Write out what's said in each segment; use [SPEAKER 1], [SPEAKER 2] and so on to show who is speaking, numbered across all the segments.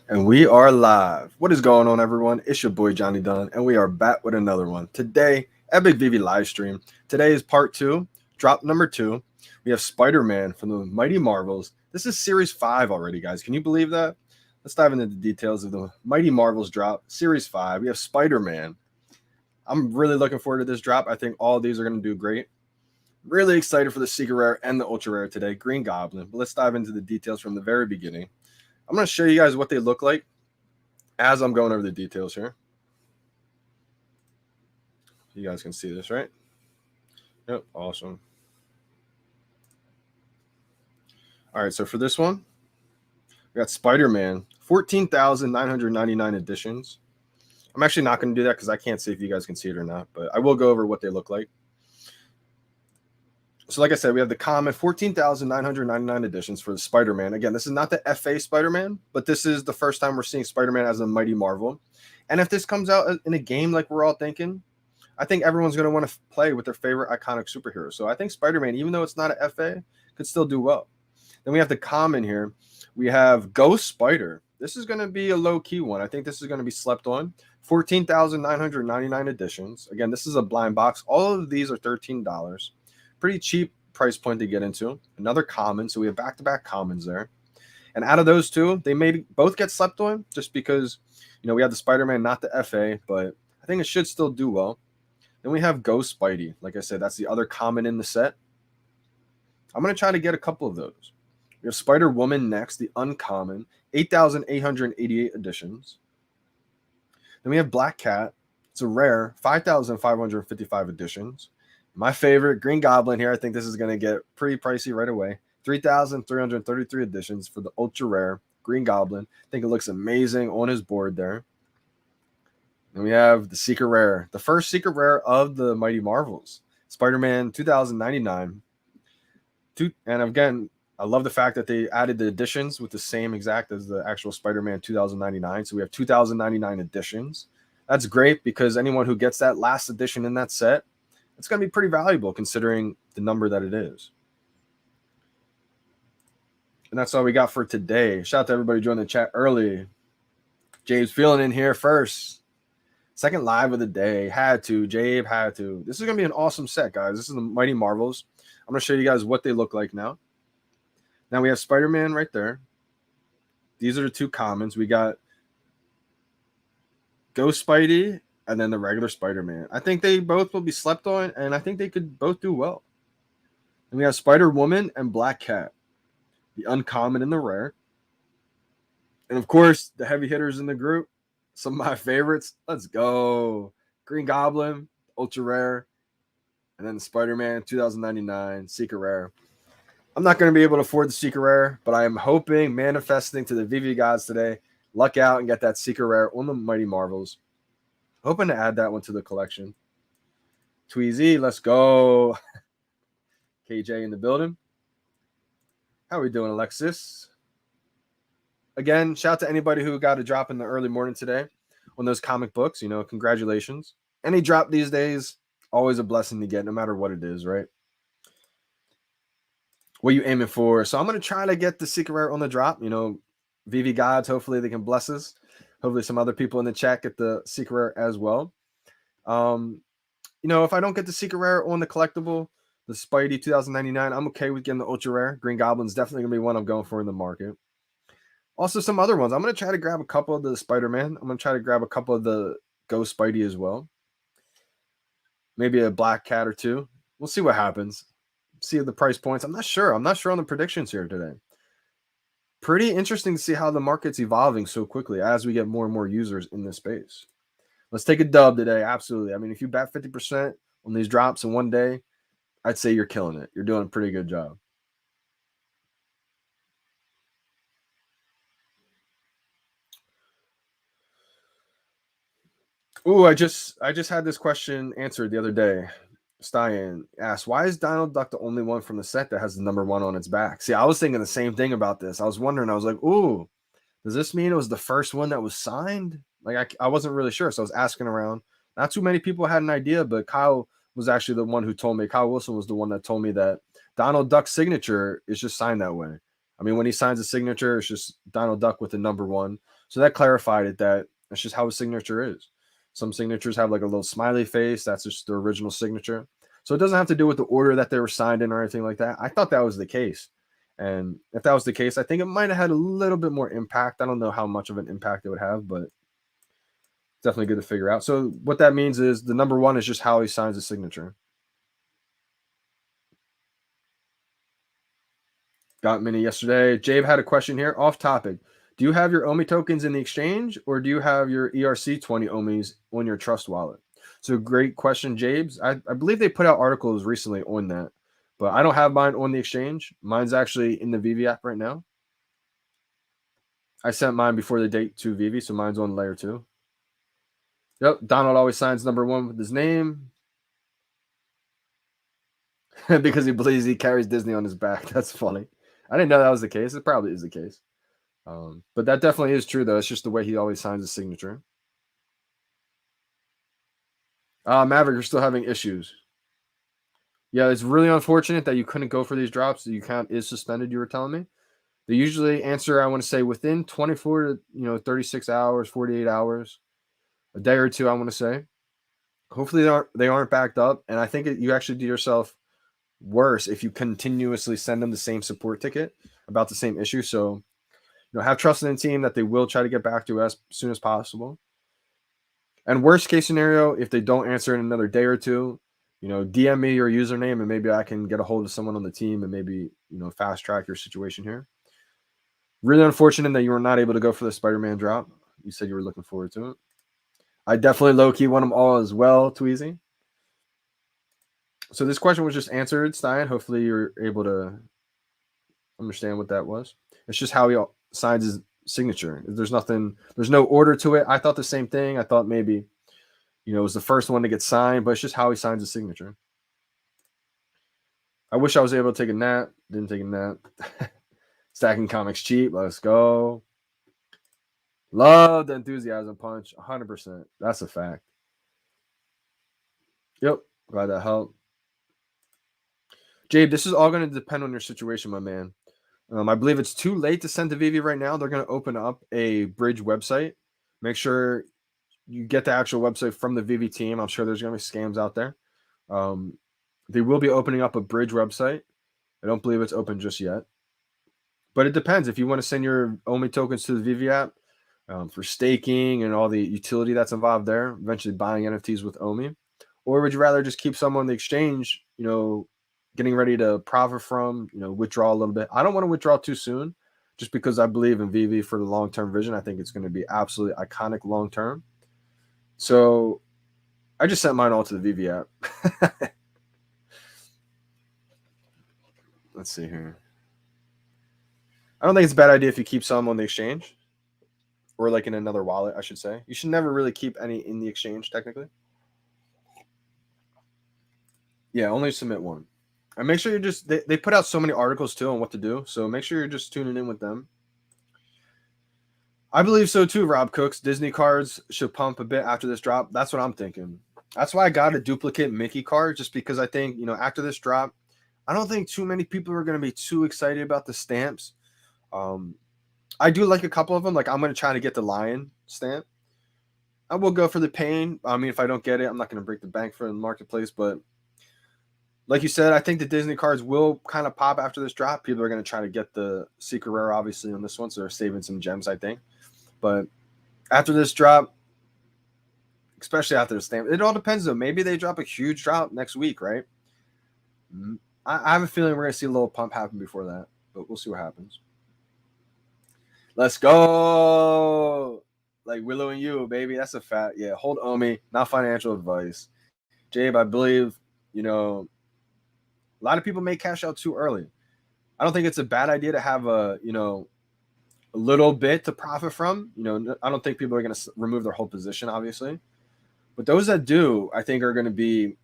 [SPEAKER 1] And we are live. What is going on, everyone? It's your boy Johnny Dunn, and we are back with another one. Today, Epic VeVe live stream. Today is part 2, drop number 2. We have Spider-Man from the Mighty Marvels. This is Series 5 already, guys. Can you believe that? Let's dive into the details of the Mighty Marvels drop, Series 5. We have Spider-Man. I'm really looking forward to this drop. I think all of these are going to do great. Really excited for the Secret Rare and the Ultra Rare today, Green Goblin. But let's dive into the details from the very beginning. I'm going to show you guys what they look like as I'm going over the details here. You guys can see this, right? Yep, awesome. All right, so for this one, we got Spider-Man, 14,999 editions. I'm actually not going to do that because I can't see if you guys can see it or not, but I will go over what they look like. So like I said, we have the common 14,999 editions for the Spider-Man. Again, this is not the FA Spider-Man, but this is the first time we're seeing Spider-Man as a Mighty Marvel. And if this comes out in a game like we're all thinking, I think everyone's going to want to play with their favorite iconic superhero. So I think Spider-Man, even though it's not an FA, could still do well. Then we have the common here. We have Ghost Spider. This is going to be a low-key one. I think this is going to be slept on. 14,999 editions. Again, this is a blind box. All of these are $13. Pretty cheap price point to get into. Another common, so we have back-to-back commons there. And out of those two, they may both get slept on just because, we have the Spider-Man, not the FA, but I think it should still do well. Then we have Ghost Spidey. Like I said, that's the other common in the set. I'm going to try to get a couple of those. We have Spider-Woman next, the uncommon, 8,888 editions. Then we have Black Cat. It's a rare, 5,555 editions. My favorite, Green Goblin here. I think this is going to get pretty pricey right away. 3,333 editions for the ultra rare Green Goblin. I think it looks amazing on his board there. And we have the Secret Rare, the first Secret Rare of the Mighty Marvels, Spider-Man 2099. And again, I love the fact that they added the editions with the same exact as the actual Spider-Man 2099. So we have 2099 editions. That's great because anyone who gets that last edition in that set, it's going to be pretty valuable considering the number that it is. And that's all we got for today. Shout out to everybody joining the chat early. Jabe's feeling in here first. Second live of the day. Had to. Jabe had to. This is going to be an awesome set, guys. This is the Mighty Marvels. I'm going to show you guys what they look like now. Now we have Spider-Man right there. These are the two commons. We got Ghost Spidey and then the regular Spider-Man. I think they both will be slept on, and I think they could both do well. And we have Spider-Woman and Black Cat, the uncommon and the rare. And, of course, the heavy hitters in the group, some of my favorites. Let's go. Green Goblin, ultra rare, and then the Spider-Man 2099, secret rare. I'm not going to be able to afford the secret rare, but I am hoping, manifesting to the VeVe gods today, luck out and get that secret rare on the Mighty Marvels. Hoping to add that one to the collection. Tweezy, let's go. KJ in the building. How are we doing, Alexis? Again, shout out to anybody who got a drop in the early morning today on those comic books. Congratulations. Any drop these days, always a blessing to get, no matter what it is, right? What are you aiming for? So I'm going to try to get the secret rare on the drop. VeVe gods, hopefully they can bless us. Hopefully some other people in the chat get the secret rare as well. If I don't get the secret rare on the collectible, the Spidey 2099, I'm okay with getting the ultra rare. Green Goblin's definitely going to be one I'm going for in the market. Also, some other ones. I'm going to try to grab a couple of the Spider-Man. I'm going to try to grab a couple of the Ghost Spidey as well. Maybe a Black Cat or two. We'll see what happens. See the price points. I'm not sure on the predictions here today. Pretty interesting to see how the market's evolving so quickly as we get more and more users in this space. Let's take a dub today. Absolutely. I mean, if you bet 50% on these drops in one day, I'd say you're killing it. You're doing a pretty good job. Ooh, I just had this question answered the other day. Stein asked, why is Donald Duck the only one from the set that has the number 1 on its back? See, I was thinking the same thing about this. I was wondering, I was like, ooh, does this mean it was the first one that was signed? Like, I wasn't really sure. So I was asking around. Not too many people had an idea, but Kyle was actually the one who told me. Kyle Wilson was the one that told me that Donald Duck's signature is just signed that way. I mean, when he signs a signature, it's just Donald Duck with the number 1. So that clarified it, that that's just how a signature is. Some signatures have like a little smiley face. That's just the original signature. So it doesn't have to do with the order that they were signed in or anything like that. I thought that was the case. And if that was the case, I think it might have had a little bit more impact. I don't know how much of an impact it would have, but definitely good to figure out. So what that means is the number 1 is just how he signs a signature. Got many yesterday. Jabe had a question here, off topic. Do you have your OMI tokens in the exchange, or do you have your ERC20 OMIs on your Trust wallet? So great question, Jabe's. I believe they put out articles recently on that, but I don't have mine on the exchange. Mine's actually in the VeVe app right now. I sent mine before the date to VeVe, so mine's on layer 2. Yep, Donald always signs number 1 with his name because he believes he carries Disney on his back. That's funny. I didn't know that was the case. It probably is the case. But that definitely is true, though. It's just the way he always signs his signature. Maverick, you're still having issues. Yeah, it's really unfortunate that you couldn't go for these drops. The account is suspended, you were telling me. They usually answer, I want to say, within 24 to 36 hours, 48 hours, a day or two, I want to say. Hopefully they aren't backed up. And I think you actually do yourself worse if you continuously send them the same support ticket about the same issue. So have trust in the team that they will try to get back to us as soon as possible. And worst case scenario, if they don't answer in another day or two, DM me your username and maybe I can get a hold of someone on the team and maybe, fast track your situation here. Really unfortunate that you were not able to go for the Spider-Man drop. You said you were looking forward to it. I definitely low-key want them all as well, Tweezy. So this question was just answered, Stein. Hopefully you're able to understand what that was. It's just how he signs his signature. There's no order to it. I thought the same thing. I thought maybe, it was the first one to get signed, but it's just how he signs his signature. I wish I was able to take a nap. Didn't take a nap. Stacking comics cheap. Let's go. Love the enthusiasm punch. 100%. That's a fact. Yep. Glad that helped. Jabe, this is all going to depend on your situation, my man. I believe it's too late to send to VeVe right now. They're going to open up a bridge website. Make sure you get the actual website from the VeVe team. I'm sure there's going to be scams out there. They will be opening up a bridge website. I don't believe it's open just yet. But it depends. If you want to send your OMI tokens to the VeVe app for staking and all the utility that's involved there, eventually buying NFTs with OMI, or would you rather just keep some on the exchange, getting ready to profit from, withdraw a little bit? I don't want to withdraw too soon just because I believe in VeVe for the long-term vision. I think it's going to be absolutely iconic long-term. So I just sent mine all to the VeVe app. Let's see here. I don't think it's a bad idea if you keep some on the exchange or like in another wallet, I should say. You should never really keep any in the exchange, technically. Yeah, only submit one. And make sure you're just, they put out so many articles too on what to do. So make sure you're just tuning in with them. I believe so too, Rob Cooks. Disney cards should pump a bit after this drop. That's what I'm thinking. That's why I got a duplicate Mickey card, just because I think, after this drop, I don't think too many people are going to be too excited about the stamps. I do like a couple of them. Like I'm going to try to get the lion stamp. I will go for the pain. I mean, if I don't get it, I'm not going to break the bank for the marketplace. But like you said, I think the Disney cards will kind of pop after this drop. People are going to try to get the secret rare, obviously, on this one. So they're saving some gems, I think. But after this drop, especially after the stamp, it all depends, though. Maybe they drop a huge drop next week, right? I have a feeling we're going to see a little pump happen before that. But we'll see what happens. Let's go. Like Willow and you, baby. That's a fact. Yeah, hold OMI, not financial advice. Jabe, I believe, a lot of people may cash out too early. I don't think it's a bad idea to have a little bit to profit from. I don't think people are going to remove their whole position, obviously. But those that do, I think are going to be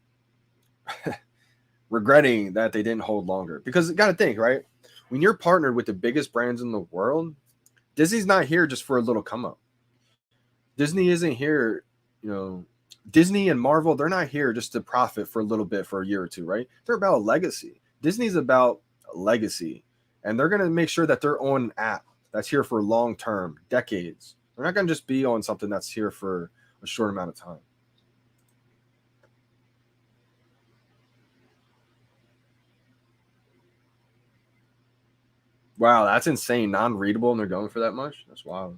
[SPEAKER 1] regretting that they didn't hold longer. Because you got to think, right? When you're partnered with the biggest brands in the world, Disney's not here just for a little come up. Disney isn't here, Disney and Marvel, they're not here just to profit for a little bit for a year or two, right? They're about a legacy. Disney's about a legacy. And they're going to make sure that they're on an app that's here for long term, decades. They're not going to just be on something that's here for a short amount of time. Wow, that's insane. Non-readable, and they're going for that much? That's wild.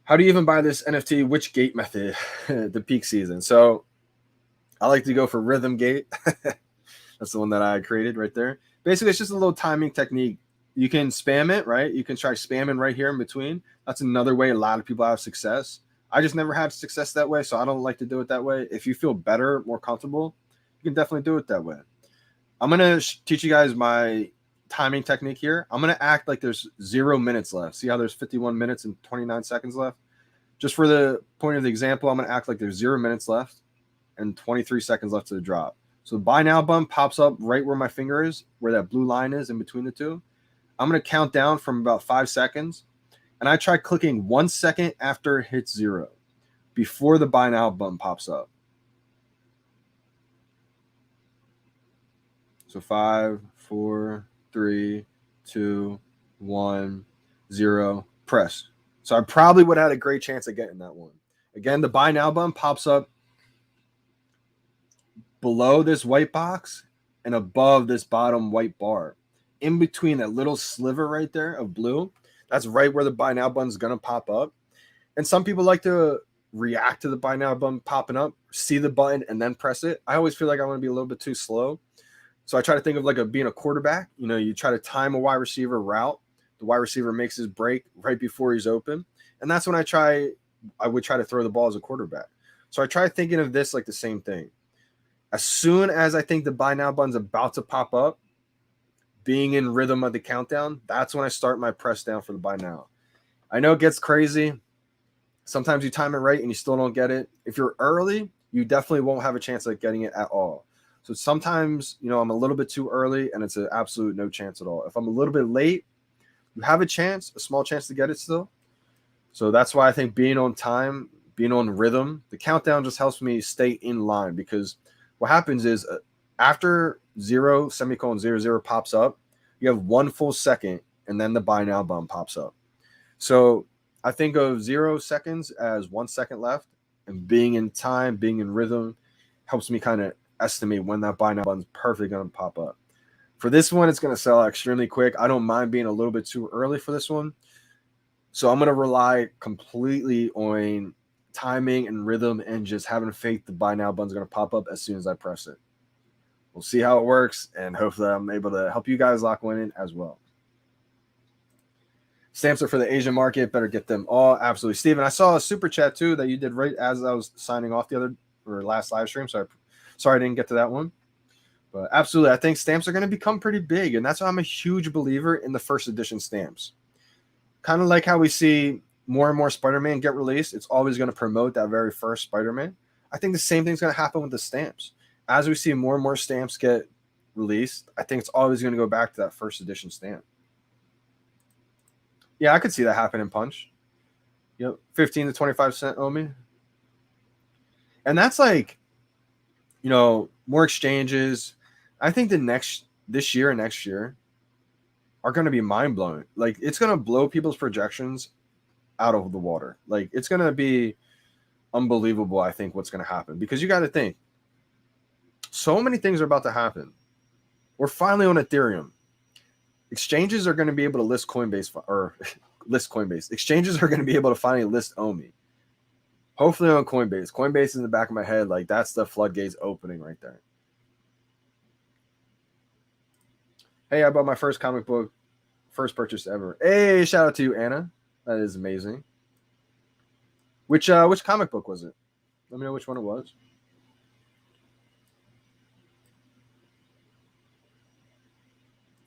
[SPEAKER 1] How do you even buy this NFT? Which gate method? The peak season. So I like to go for rhythm gate. That's the one that I created right there. Basically, it's just a little timing technique. You can spam it, right? You can try spamming right here in between. That's another way a lot of people have success. I just never had success that way, so I don't like to do it that way. If you feel better, more comfortable, you can definitely do it that way. I'm going to teach you guys my timing technique here. I'm going to act like there's 0 minutes left. See how there's 51 minutes and 29 seconds left? Just for the point of the example, I'm going to act like there's 0 minutes left and 23 seconds left to the drop. So the buy now button pops up right where my finger is, where that blue line is in between the two. I'm going to count down from about 5 seconds, and I try clicking 1 second after it hits 0 before the buy now button pops up. So 5, 4, 3, 2, 1, 0, press. So I probably would have had a great chance of getting that one. Again, the buy now button pops up below this white box and above this bottom white bar. In between that little sliver right there of blue, that's right where the buy now button is going to pop up. And some people like to react to the buy now button popping up, see the button, and then press it. I always feel like I want to be a little bit too slow. So I try to think of like being a quarterback. You know, you try to time a wide receiver route. The wide receiver makes his break right before he's open. And that's when I would try to throw the ball as a quarterback. So I try thinking of this like the same thing. As soon as I think the buy now button's about to pop up, being in rhythm of the countdown, that's when I start my press down for the buy now. I know it gets crazy. Sometimes you time it right and you still don't get it. If you're early, you definitely won't have a chance at getting it at all. So sometimes, you know, I'm a little bit too early and it's an absolute no chance at all. If I'm a little bit late, you have a chance, a small chance to get it still. So that's why I think being on time, being on rhythm, the countdown just helps me stay in line, because what happens is after 0, semicolon 00 pops up, you have 1 full second and then the buy now button pops up. So I think of 0 seconds as 1 second left, and being in time, being in rhythm helps me kind of estimate when that buy now button's perfectly going to pop up. For this one, it's going to sell extremely quick. I don't mind being a little bit too early for this one. So I'm going to rely completely on timing and rhythm and just having faith the buy now button's going to pop up as soon as I press it. We'll see how it works, and hopefully I'm able to help you guys lock one in as well. Stamps are for the Asian market. Better get them all. Absolutely. Steven, I saw a super chat too that you did right as I was signing off last live stream. So sorry I didn't get to that one. But absolutely, I think stamps are going to become pretty big, and that's why I'm a huge believer in the first edition stamps. Kind of like how we see more and more Spider-Man get released, it's always going to promote that very first Spider-Man. I think the same thing's going to happen with the stamps. As we see more and more stamps get released, I think it's always going to go back to that first edition stamp. Yeah, I could see that happen in Punch. Yep, 15 to 25 cent Omi. And that's like, you know, more exchanges. I think this year and next year are going to be mind-blowing. Like, it's going to blow people's projections out of the water. Like, it's going to be unbelievable, I think, what's going to happen. Because you got to think, so many things are about to happen. We're finally on Ethereum. Exchanges are going to be able to list Coinbase, or list Coinbase. Exchanges are going to be able to finally list Omi. Hopefully on Coinbase. Coinbase is in the back of my head. Like, that's the floodgates opening right there. Hey, I bought my first comic book, first purchase ever. Hey, shout out to you, Anna. That is amazing. Which comic book was it? Let me know which one it was.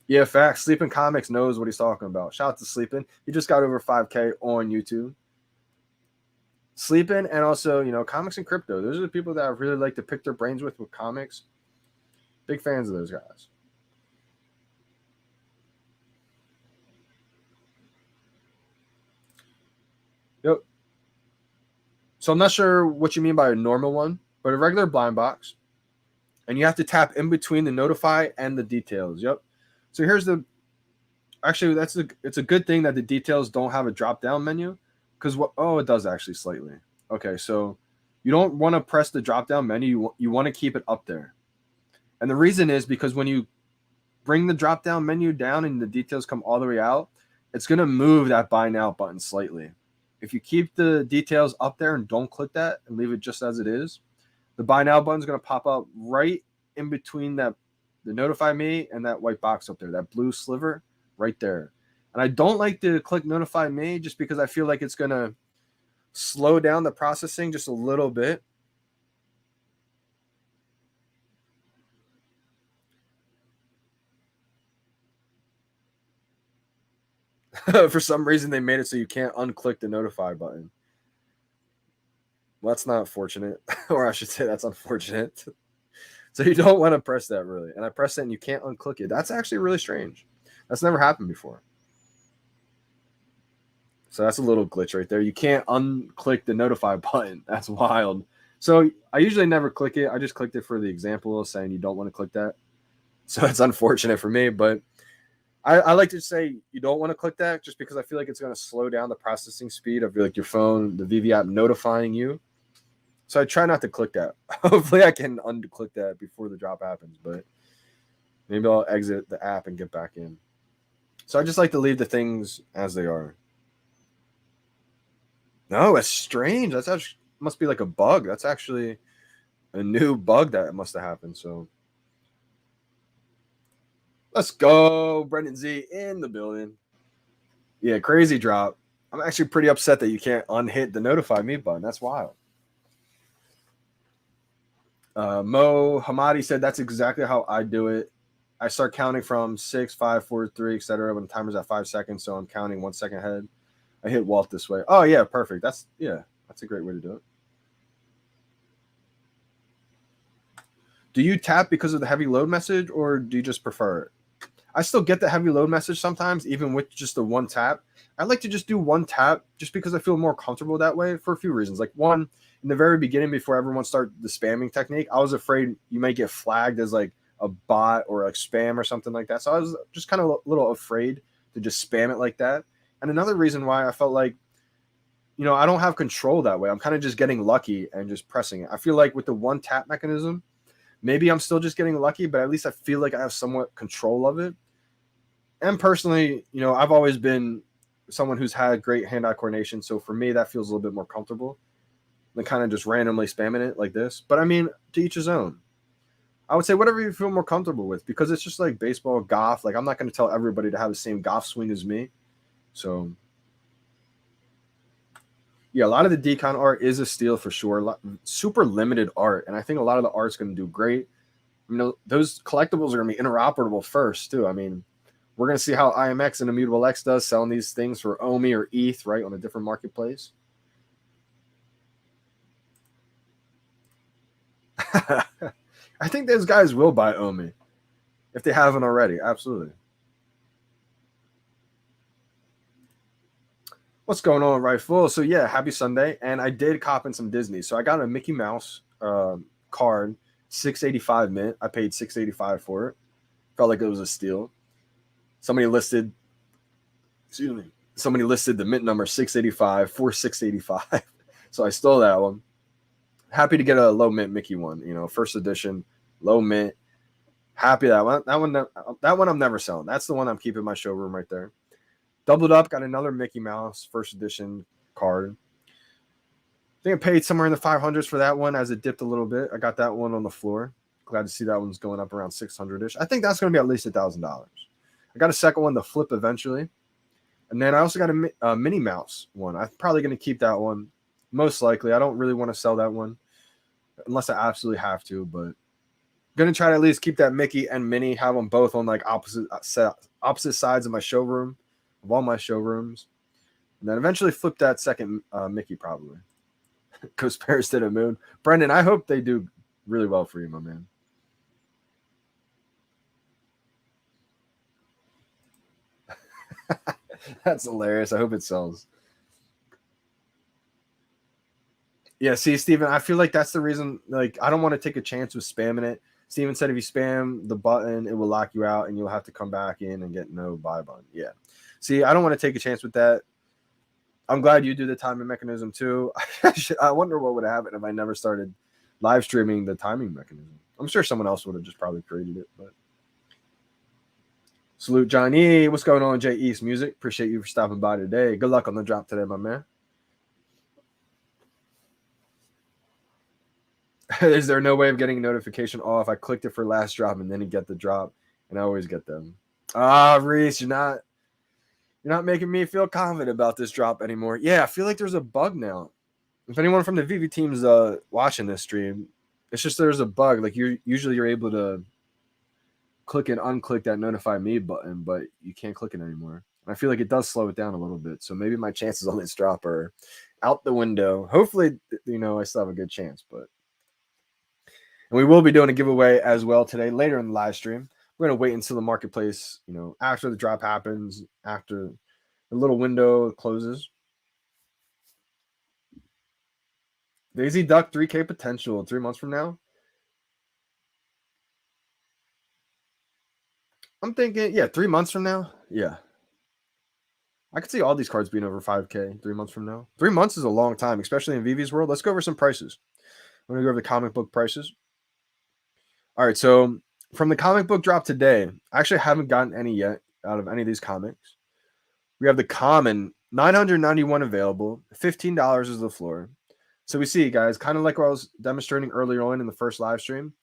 [SPEAKER 1] Yeah, facts. Sleeping Comics knows what he's talking about. Shout out to Sleeping. He just got over 5K on YouTube. Sleeping, and also, you know, comics and crypto. Those are the people that I really like to pick their brains with comics. Big fans of those guys. Yep. So I'm not sure what you mean by a normal one, but a regular blind box. And you have to tap in between the notify and the details. Yep. So here's the actually it's a good thing that the details don't have a drop down menu, because what it does actually slightly. Okay, so you don't want to press the drop down menu. You want to keep it up there, and the reason is because when you bring the drop down menu down and the details come all the way out, it's going to move that buy now button slightly. If you keep the details up there and don't click that and leave it just as it is, the buy now button is going to pop up right in between the notify me and that white box up there, that blue sliver right there. And I don't like to click notify me just because I feel like it's going to slow down the processing just a little bit. For some reason, they made it so you can't unclick the notify button. Well, that's not fortunate, or I should say that's unfortunate. So you don't want to press that really. And I press it and you can't unclick it. That's actually really strange. That's never happened before. So that's a little glitch right there. You can't unclick the notify button. That's wild. So I usually never click it. I just clicked it for the example saying you don't want to click that. So it's unfortunate for me, but I like to say you don't want to click that just because I feel like it's going to slow down the processing speed of like your phone, the VeVe app notifying you. So I try not to click that. Hopefully I can unclick that before the drop happens, but maybe I'll exit the app and get back in. So I just like to leave the things as they are. No, it's strange. That's actually must be like a bug. That's actually a new bug that must have happened. So let's go. Brendan Z in the building. Yeah, crazy drop. I'm actually pretty upset that you can't unhit the notify me button. That's wild. Mo Hamadi said that's exactly how I do it. I start counting from 6, 5, 4, 3, etc. when the timer's at 5 seconds, so I'm counting 1 second ahead. I hit Walt this way. Oh yeah, perfect. That's a great way to do it. Do you tap because of the heavy load message, or do you just prefer it? I still get the heavy load message sometimes, even with just the one tap. I like to just do one tap just because I feel more comfortable that way for a few reasons. Like one, in the very beginning, before everyone started the spamming technique, I was afraid you might get flagged as like a bot or like spam or something like that. So I was just kind of a little afraid to just spam it like that. And another reason why I felt like, I don't have control that way. I'm kind of just getting lucky and just pressing it. I feel like with the one tap mechanism, maybe I'm still just getting lucky, but at least I feel like I have somewhat control of it. And personally, I've always been someone who's had great hand-eye coordination. So for me, that feels a little bit more comfortable than kind of just randomly spamming it like this. But I mean, to each his own. I would say whatever you feel more comfortable with, because it's just like baseball, golf. Like I'm not going to tell everybody to have the same golf swing as me. So yeah, a lot of the decon art is a steal for sure. Super limited art. And I think a lot of the art's going to do great. Those collectibles are going to be interoperable first too. I mean, we're going to see how IMX and Immutable X does selling these things for OMI or ETH, right, on a different marketplace. I think those guys will buy OMI if they haven't already. Absolutely. What's going on, Rightful? So yeah, happy Sunday. And I did cop in some Disney. So I got a Mickey Mouse card, $6.85 mint. I paid $6.85 for it. Felt like it was a steal. Somebody listed the mint number 685 for $6.85. So I stole that one. Happy to get a low mint Mickey one, first edition, low mint. Happy that one. That one I'm never selling. That's the one I'm keeping in my showroom right there. Doubled up, got another Mickey Mouse first edition card. I think I paid somewhere in the 500s for that one as it dipped a little bit. I got that one on the floor. Glad to see that one's going up around 600-ish. I think that's going to be at least $1,000. I got a second one to flip eventually. And then I also got a Minnie Mouse one. I'm probably going to keep that one. Most likely. I don't really want to sell that one unless I absolutely have to, but going to try to at least keep that Mickey and Minnie, have them both on like opposite sides of my showroom, of all my showrooms. And then eventually flip that second Mickey probably. Goes Paris to the moon. Brendan, I hope they do really well for you, my man. That's hilarious. I hope it sells. Yeah, see, Steven, I feel like that's the reason. Like, I don't want to take a chance with spamming it, Steven said if you spam the button, it will lock you out and you'll have to come back in and get no buy button. Yeah. See, I don't want to take a chance with that. I'm glad you do the timing mechanism too. I wonder what would happen if I never started live streaming the timing mechanism. I'm sure someone else would have just probably created it. But salute Johnny. What's going on, J East Music? Appreciate you for stopping by today. Good luck on the drop today, my man. Is there no way of getting a notification off? I clicked it for last drop and then you get the drop, and I always get them. Reese, you're not making me feel confident about this drop anymore. Yeah, I feel like there's a bug now. If anyone from the VeVe team's watching this stream, it's just there's a bug. Like you're able to click and unclick that notify me button, but you can't click it anymore. I feel like it does slow it down a little bit. So maybe my chances on this drop are out the window. Hopefully, I still have a good chance, but. And we will be doing a giveaway as well today, later in the live stream. We're going to wait until the marketplace, after the drop happens, after the little window closes. Daisy Duck 3K potential 3 months from now. I'm thinking, 3 months from now. Yeah. I could see all these cards being over 5K 3 months from now. 3 months is a long time, especially in VeVe's world. Let's go over some prices. I'm going to go over the comic book prices. All right, so from the comic book drop today, I actually haven't gotten any yet out of any of these comics. We have the common 991 available. $15 is the floor. So we see, guys, kind of like what I was demonstrating earlier on in the first live stream.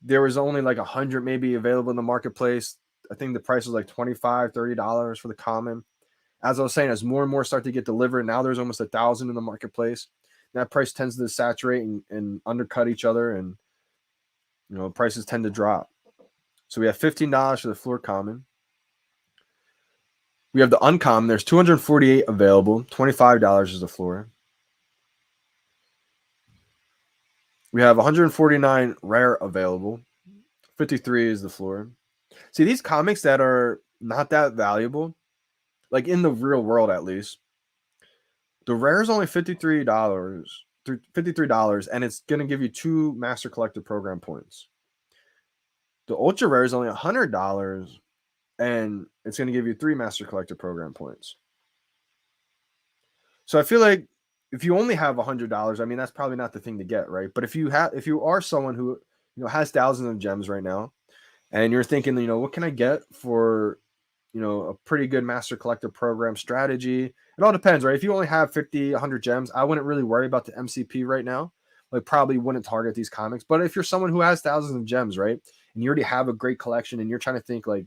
[SPEAKER 1] There was only like 100 maybe available in the marketplace. I think the price was like $25, $30 for the common. As I was saying, as more and more start to get delivered, now there's almost 1,000 in the marketplace. That price tends to saturate and undercut each other, and prices tend to drop. So we have $15 for the floor common. We have the uncommon. There's 248 available. $25 is the floor. We have 149 rare available. 53 is the floor. See, these comics that are not that valuable, like in the real world at least, the rare is only $53. $53, and it's going to give you 2 Master Collector Program points. The ultra rare is only $100, and it's going to give you 3 Master Collector Program points. So I feel like if you only have $100, I mean, that's probably not the thing to get, right? But if you are someone who has thousands of gems right now, and you're thinking, what can I get for a pretty good Master Collector Program strategy? It all depends, right? If you only have 50, 100 gems, I wouldn't really worry about the MCP right now. Like, probably wouldn't target these comics. But if you're someone who has thousands of gems, right, and you already have a great collection, and you're trying to think like,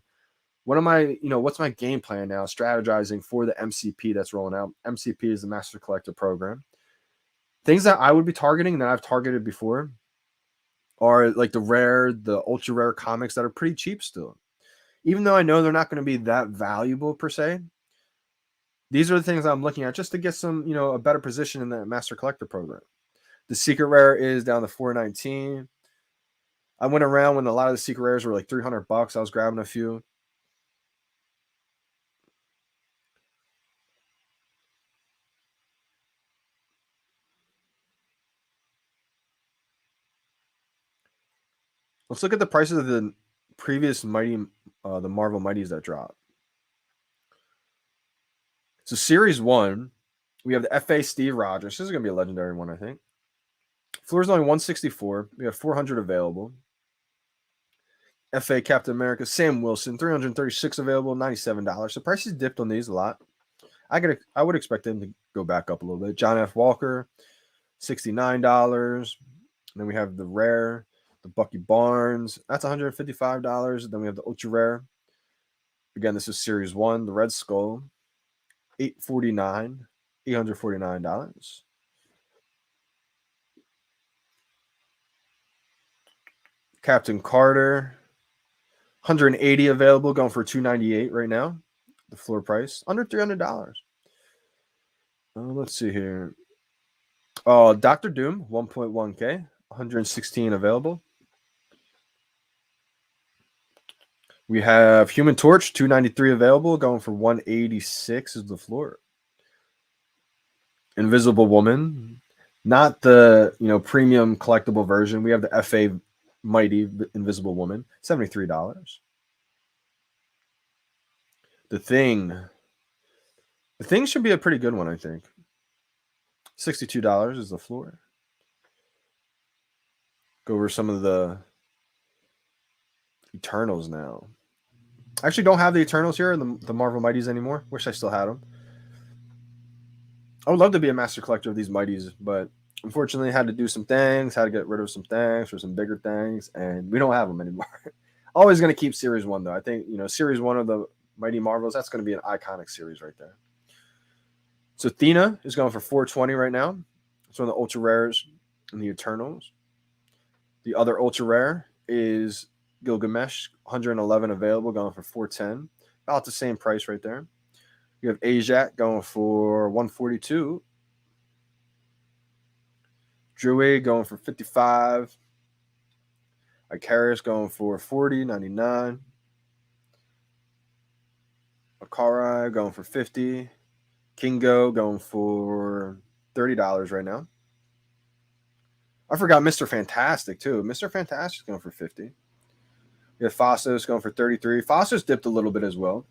[SPEAKER 1] what's my game plan now? Strategizing for the MCP that's rolling out. MCP is the Master Collector Program. Things that I would be targeting that I've targeted before are like the ultra rare comics that are pretty cheap still. Even though I know they're not going to be that valuable per se, these are the things I'm looking at just to get some, a better position in the Master Collector Program. The secret rare is down to $419. I went around when a lot of the secret rares were like $300. I was grabbing a few. Let's look at the prices of the previous the Marvel Mighties that dropped. So Series 1, we have the FA Steve Rogers. This is going to be a legendary one, I think. Floor is only 164. We have 400 available. FA Captain America Sam Wilson, 336 available, $97. So prices dipped on these a lot. I would expect them to go back up a little bit. John F. Walker, $69. And then we have the rare, the Bucky Barnes. That's $155. Then we have the ultra rare. Again, this is Series 1, the Red Skull, $849. Captain Carter, 180 available, going for $298 right now. The floor price, under $300. Let's see here. Dr. Doom, 1.1K, 116 available. We have Human Torch, 293 available, going for 186 is the floor. Invisible Woman, not the premium collectible version. We have the FA Mighty Invisible Woman, $73. The Thing. The Thing should be a pretty good one, I think. $62 is the floor. Go over some of the Eternals now. I actually don't have the Eternals here, the Marvel Mighties anymore. Wish I still had them. I would love to be a master collector of these Mighties, but unfortunately, I had to do some things, had to get rid of some things for some bigger things, and we don't have them anymore. Always going to keep Series 1, though. I think, Series 1 of the Mighty Marvels, that's going to be an iconic series right there. So Athena is going for $420 right now. It's one of the ultra rares in the Eternals. The other ultra rare is Gilgamesh, 111 available, going for $410. About the same price right there. You have Ajak going for $142. Druid going for $55. Icarus going for $40.99. Akari going for $50. Kingo going for $30 right now. I forgot Mr. Fantastic too. Mr. Fantastic going for $50. You have Phastos going for $33. Phastos dipped a little bit as well.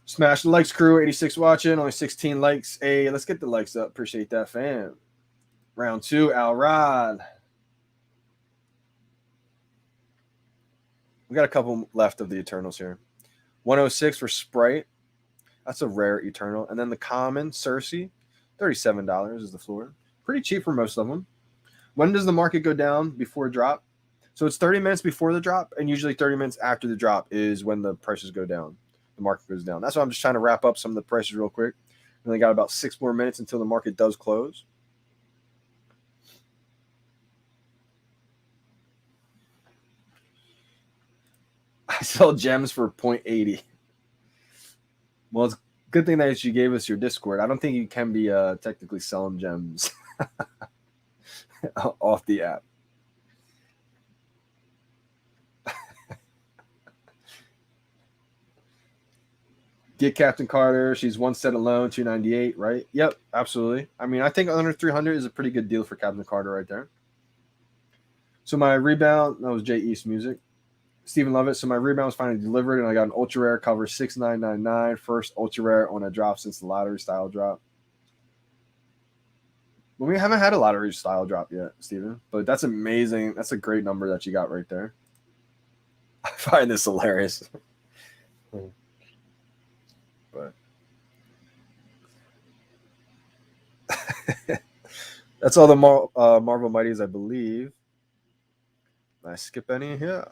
[SPEAKER 1] Smash the likes, crew. 86 watching. Only 16 likes. Hey, let's get the likes up. Appreciate that, fam. Round 2, Al Rod. We got a couple left of the Eternals here. 106 for Sprite. That's a rare Eternal. And then the common, Cersei, $37 is the floor. Pretty cheap for most of them. When does the market go down before drop? So it's 30 minutes before the drop, and usually 30 minutes after the drop is when the prices go down. The market goes down. That's why I'm just trying to wrap up some of the prices real quick. We only got about 6 more minutes until the market does close. I sell gems for 0.80. Well, it's a good thing that you gave us your Discord. I don't think you can be technically selling gems off the app. Get Captain Carter. She's one set alone, $298, right? Yep, absolutely. I mean, I think under 300 is a pretty good deal for Captain Carter right there. So my rebound, that was Jay East music. Stephen Lovett. So my rebound was finally delivered, and I got an ultra rare cover 6999. First ultra rare on a drop since the lottery style drop. Well, we haven't had a lottery style drop yet, Stephen, but that's amazing. That's a great number that you got right there. I find this hilarious. But that's all the Marvel Mighties, I believe. Did I skip any here?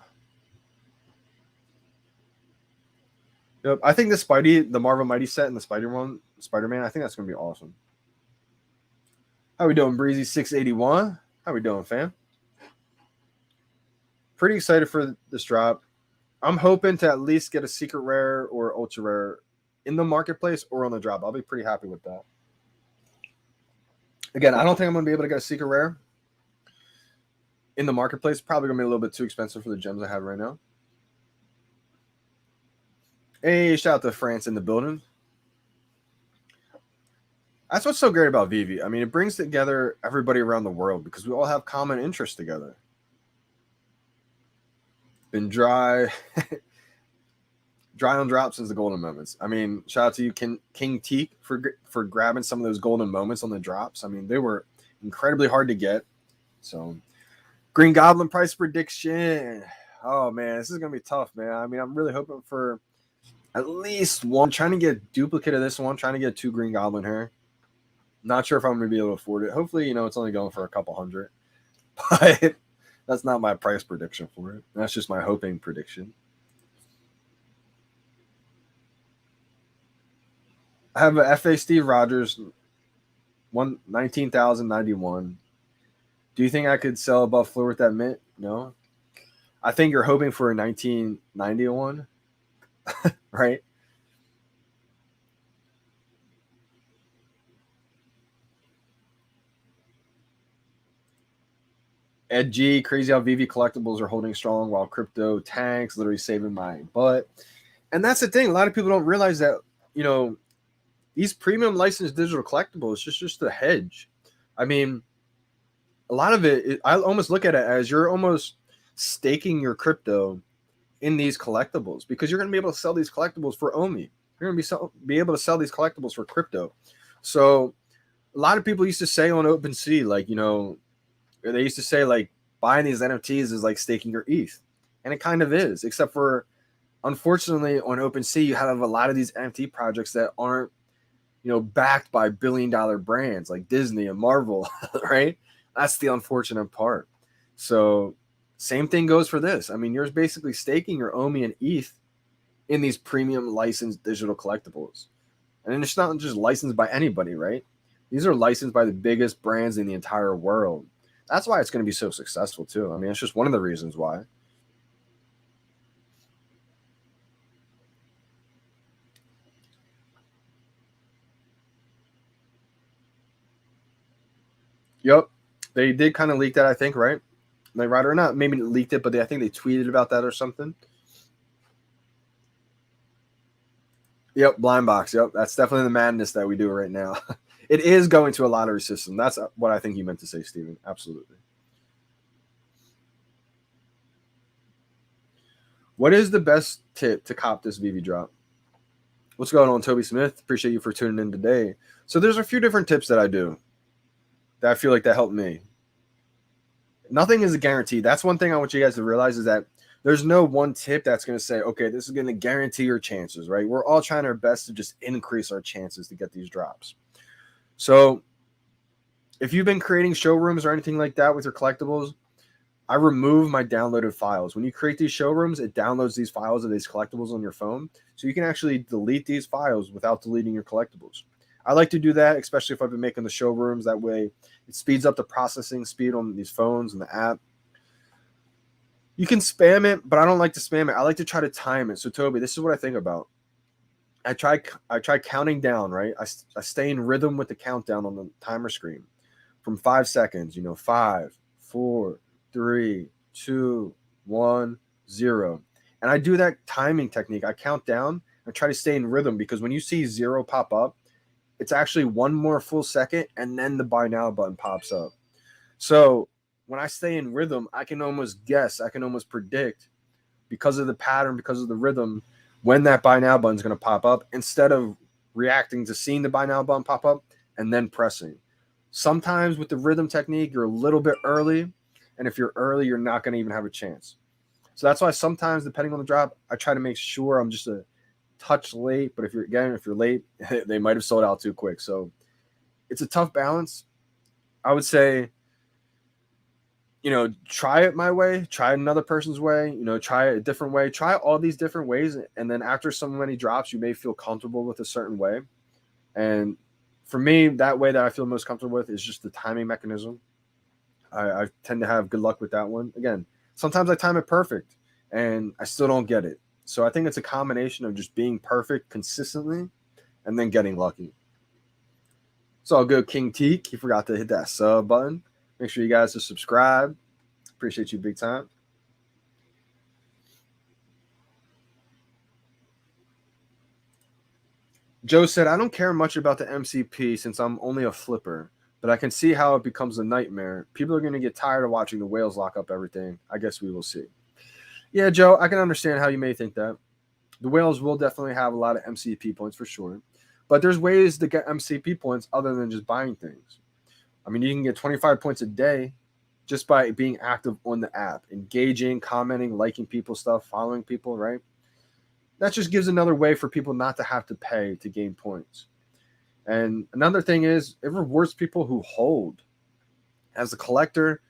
[SPEAKER 1] Yep, I think the Marvel Mighty set and the Spider-Man, I think that's going to be awesome. How we doing, Breezy 681? How we doing, fam? Pretty excited for this drop. I'm hoping to at least get a secret rare or ultra rare in the marketplace or on the drop. I'll be pretty happy with that. Again, I don't think I'm going to be able to get a secret rare in the marketplace. Probably going to be a little bit too expensive for the gems I have right now. Hey, shout out to France in the building. That's what's so great about VeVe. I mean, it brings together everybody around the world because we all have common interests together. Been dry on drop since the golden moments. I mean, shout out to you, King Teak, for grabbing some of those golden moments on the drops. I mean, they were incredibly hard to get. So, Green Goblin price prediction. Oh, man, this is going to be tough, man. I mean, I'm really hoping for at least one. Trying to get a duplicate of this one. Trying to get 2 Green Goblin here. Not sure if I'm going to be able to afford it. Hopefully, it's only going for a couple hundred. But that's not my price prediction for it. That's just my hoping prediction. I have a FA Steve Rogers, 19,091. Do you think I could sell above floor with that mint? No. I think you're hoping for a 1991, right? Ed G, crazy how VeVe collectibles are holding strong while crypto tanks, literally saving my butt. And that's the thing. A lot of people don't realize that, these premium licensed digital collectibles is just a hedge. I mean, a lot of it, I almost look at it as you're almost staking your crypto in these collectibles, because you're going to be able to sell these collectibles for OMI. You're going to be able to sell these collectibles for crypto. So a lot of people used to say on OpenSea, like, you know, they used to say like buying these NFTs is like staking your ETH. And it kind of is, except for, unfortunately, on OpenSea, you have a lot of these NFT projects that aren't, you know, backed by billion-dollar brands like Disney and Marvel, right? That's the unfortunate part. So same thing goes for this. I mean, you're basically staking your OMI and ETH in these premium licensed digital collectibles. And it's not just licensed by anybody, right? These are licensed by the biggest brands in the entire world. That's why it's going to be so successful too. I mean, it's just one of the reasons why. Yep. They did kind of leak that, I think, right? Like, right or not, maybe leaked it, but I think they tweeted about that or something. Yep, blind box. Yep, that's definitely the madness that we do right now. It is going to a lottery system. That's what I think you meant to say, Steven. Absolutely. What is the best tip to cop this VeVe drop? What's going on, Toby Smith? Appreciate you for tuning in today. So there's a few different tips that I do that I feel like that helped me. Nothing is a guarantee. That's one thing I want you guys to realize, is that there's no one tip that's going to say, okay, this is going to guarantee your chances, right? We're all trying our best to just increase our chances to get these drops. So if you've been creating showrooms or anything like that with your collectibles, I remove my downloaded files. When you create these showrooms, it downloads these files of these collectibles on your phone. So you can actually delete these files without deleting your collectibles. I like to do that, especially if I've been making the showrooms. That way it speeds up the processing speed on these phones and the app. You can spam it, but I don't like to spam it. I like to try to time it. So Toby, this is what I think about. I try counting down, right? I stay in rhythm with the countdown on the timer screen from 5 seconds, you know, 5, 4, 3, 2, 1, 0. And I do that timing technique. I count down. I try to stay in rhythm, because when you see 0 pop up, it's actually one more full second, and then the buy now button pops up. So when I stay in rhythm, I can almost guess, I can almost predict, because of the pattern, because of the rhythm, when that buy now button is going to pop up, instead of reacting to seeing the buy now button pop up and then pressing. Sometimes with the rhythm technique, you're a little bit early, and if you're early, you're not going to even have a chance. So that's why sometimes, depending on the drop, I try to make sure I'm just a touch late. But if you're late, they might have sold out too quick. So it's a tough balance. I would say, you know, try it my way, try another person's way, you know, try it a different way, try all these different ways. And then after so many drops, you may feel comfortable with a certain way. And for me, that way that I feel most comfortable with is just the timing mechanism. I tend to have good luck with that one. Again, sometimes I time it perfect and I still don't get it. So I think it's a combination of just being perfect consistently and then getting lucky. So I'll go King Teak. He forgot to hit that sub button. Make sure you guys are subscribed. Appreciate you big time. Joe said, I don't care much about the MCP since I'm only a flipper, but I can see how it becomes a nightmare. People are going to get tired of watching the whales lock up everything. I guess we will see. Yeah, Joe, I can understand how you may think that. The whales will definitely have a lot of MCP points for sure, but there's ways to get MCP points other than just buying things. I mean, you can get 25 points a day just by being active on the app, engaging, commenting, liking people's stuff, following people, right? That just gives another way for people not to have to pay to gain points. And another thing is, it rewards people who hold. As a collector,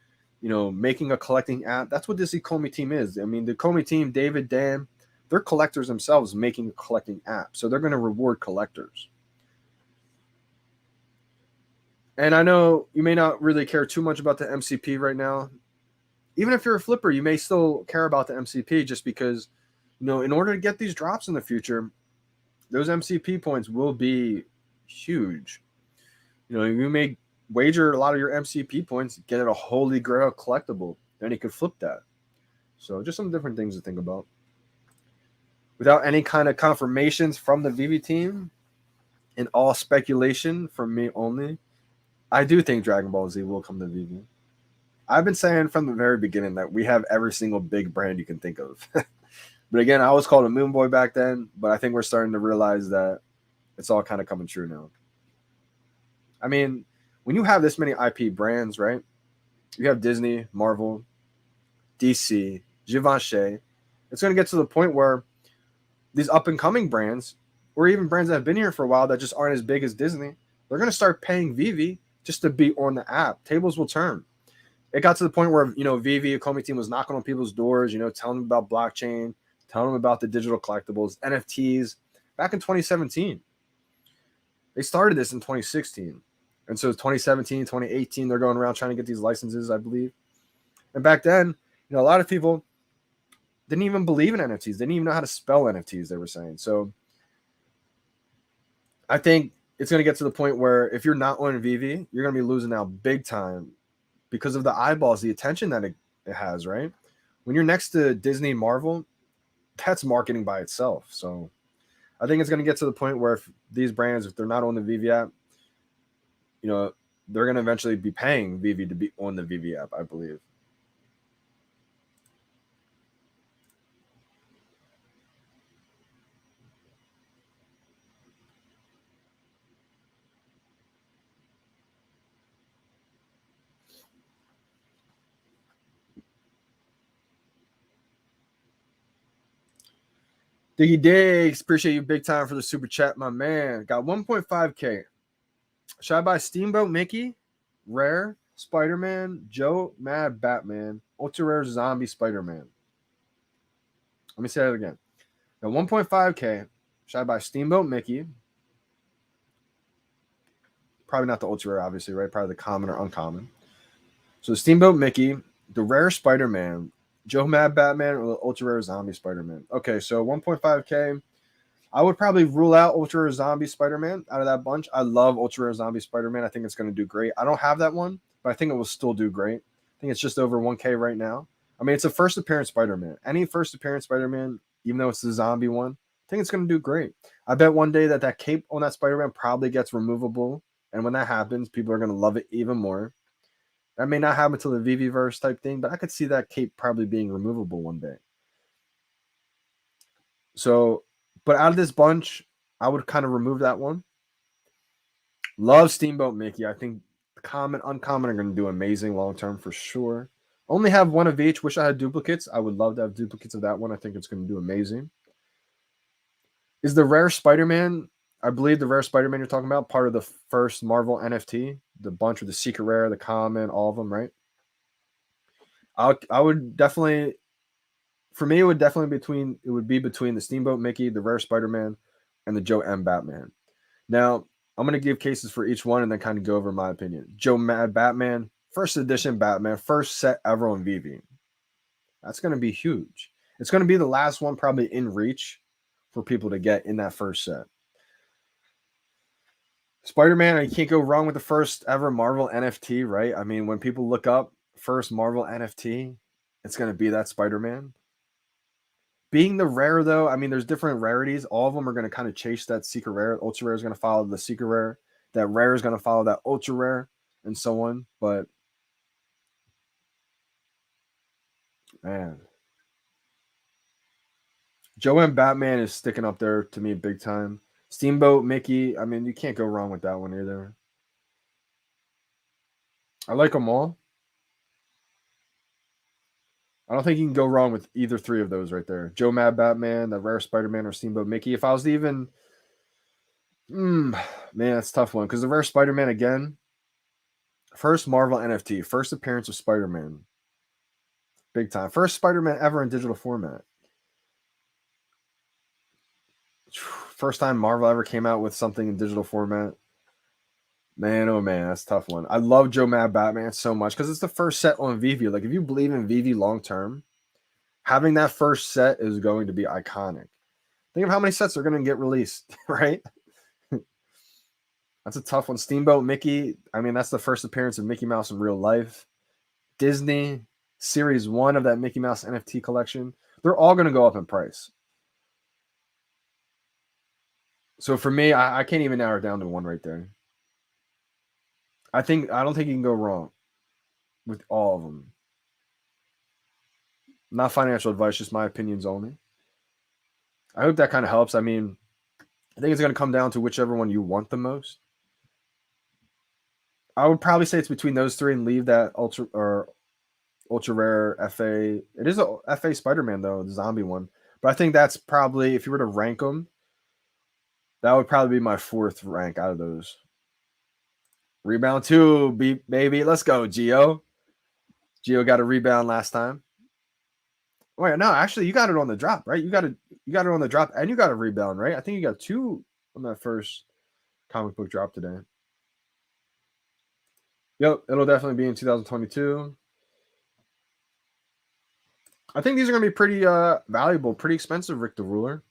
[SPEAKER 1] you know, making a collecting app, that's what this Ecomi team is. I mean, the Ecomi team, David, Dan, they're collectors themselves making a collecting app. So they're going to reward collectors. And I know you may not really care too much about the MCP right now. Even if you're a flipper, you may still care about the MCP, just because, you know, in order to get these drops in the future, those MCP points will be huge. You know, you may wager a lot of your MCP points, get a holy grail collectible, then you could flip that. So just some different things to think about. Without any kind of confirmations from the VeVe team, and all speculation from me only, I do think Dragon Ball Z will come to VeVe. I've been saying from the very beginning that we have every single big brand you can think of. But again, I was called a moon boy back then, but I think we're starting to realize that it's all kind of coming true now. I mean, when you have this many IP brands, right? You have Disney, Marvel, DC, Givenchy. It's going to get to the point where these up and coming brands, or even brands that have been here for a while that just aren't as big as Disney, they're going to start paying VeVe just to be on the app. Tables will turn. It got to the point where, VeVe, Komi team was knocking on people's doors, telling them about blockchain, telling them about the digital collectibles, NFTs, back in 2017. They started this in 2016. And so 2017, 2018, they're going around trying to get these licenses, I believe. And back then, a lot of people didn't even believe in NFTs. They didn't even know how to spell NFTs, they were saying. So I think it's going to get to the point where if you're not on VeVe, you're going to be losing out big time because of the eyeballs, the attention that it has, right? When you're next to Disney, Marvel, that's marketing by itself. So I think it's going to get to the point where if these brands, if they're not on the VeVe app, they're going to eventually be paying VeVe to be on the VeVe app, I believe. Diggy Diggs, appreciate you big time for the super chat, my man. Got 1.5K. Should I buy Steamboat Mickey, Rare, Spider-Man, Joe Mad Batman, Ultra Rare Zombie Spider-Man? Let me say that again. Now 1.5K. Should I buy Steamboat Mickey? Probably not the Ultra Rare, obviously, right? Probably the common or uncommon. So Steamboat Mickey, the Rare Spider-Man, Joe Mad Batman, or the Ultra Rare Zombie Spider-Man. Okay, so 1.5K. I would probably rule out Ultra Rare Zombie Spider-Man out of that bunch. I love Ultra Rare Zombie Spider-Man. I think it's going to do great. I don't have that one, but I think it will still do great. I think it's just over 1K right now. I mean, it's a first appearance Spider-Man. Any first appearance Spider-Man, even though it's the zombie one, I think it's going to do great. I bet one day that cape on that Spider-Man probably gets removable. And when that happens, people are going to love it even more. That may not happen until the VeVe-verse type thing, but I could see that cape probably being removable one day. So, but out of this bunch, I would kind of remove that one. Love Steamboat Mickey. I think common, uncommon are going to do amazing long term for sure. Only have one of each. Wish I had duplicates. I would love to have duplicates of that one. I think it's going to do amazing. Is the rare Spider-Man, I believe the rare Spider-Man you're talking about, part of the first Marvel NFT? The bunch with the secret rare, the common, all of them, right? I would definitely, for me, it would be between the Steamboat Mickey, the rare Spider-Man, and the Joe M. Batman. Now, I'm going to give cases for each one and then kind of go over my opinion. Joe Mad Batman, first edition Batman, first set ever on VeVe. That's going to be huge. It's going to be the last one probably in reach for people to get in that first set. Spider-Man, you can't go wrong with the first ever Marvel NFT, right? I mean, when people look up first Marvel NFT, it's going to be that Spider-Man. Being the rare, though, I mean, there's different rarities. All of them are going to kind of chase that secret rare. Ultra rare is going to follow the secret rare. That rare is going to follow that ultra rare, and so on. But man, Joe and Batman is sticking up there to me big time. Steamboat Mickey, I mean, you can't go wrong with that one either. I like them all. I don't think you can go wrong with either three of those right there. Joe Mad Batman, the rare Spider-Man, or Steamboat Mickey. If I was to even, man, that's a tough one because the rare Spider-Man again. First Marvel NFT, first appearance of Spider-Man. Big time. First Spider-Man ever in digital format. First time Marvel ever came out with something in digital format. Man, oh man, that's a tough one. I love Joe Mad Batman so much because it's the first set on VeVe. Like, if you believe in VeVe long term, having that first set is going to be iconic. Think of how many sets are going to get released, right? That's a tough one. Steamboat Mickey, I mean, that's the first appearance of Mickey Mouse in real life. Disney, Series 1 of that Mickey Mouse NFT collection. They're all going to go up in price. So for me, I can't even narrow it down to one right there. I don't think you can go wrong. with all of them. Not financial advice, just my opinions only. I hope that kind of helps. I mean, I think it's going to come down to whichever one you want the most. I would probably say it's between those three and leave that ultra rare FA. It is a FA Spider-Man though, the zombie one. But I think that's probably, if you were to rank them, that would probably be my fourth rank out of those. Rebound 2, baby. Let's go, Geo. Geo got a rebound last time. Wait, no, actually, you got it on the drop, right? You got it on the drop, and you got a rebound, right? I think you got 2 on that first comic book drop today. Yep, it'll definitely be in 2022. I think these are going to be pretty valuable, pretty expensive, Rick the Ruler.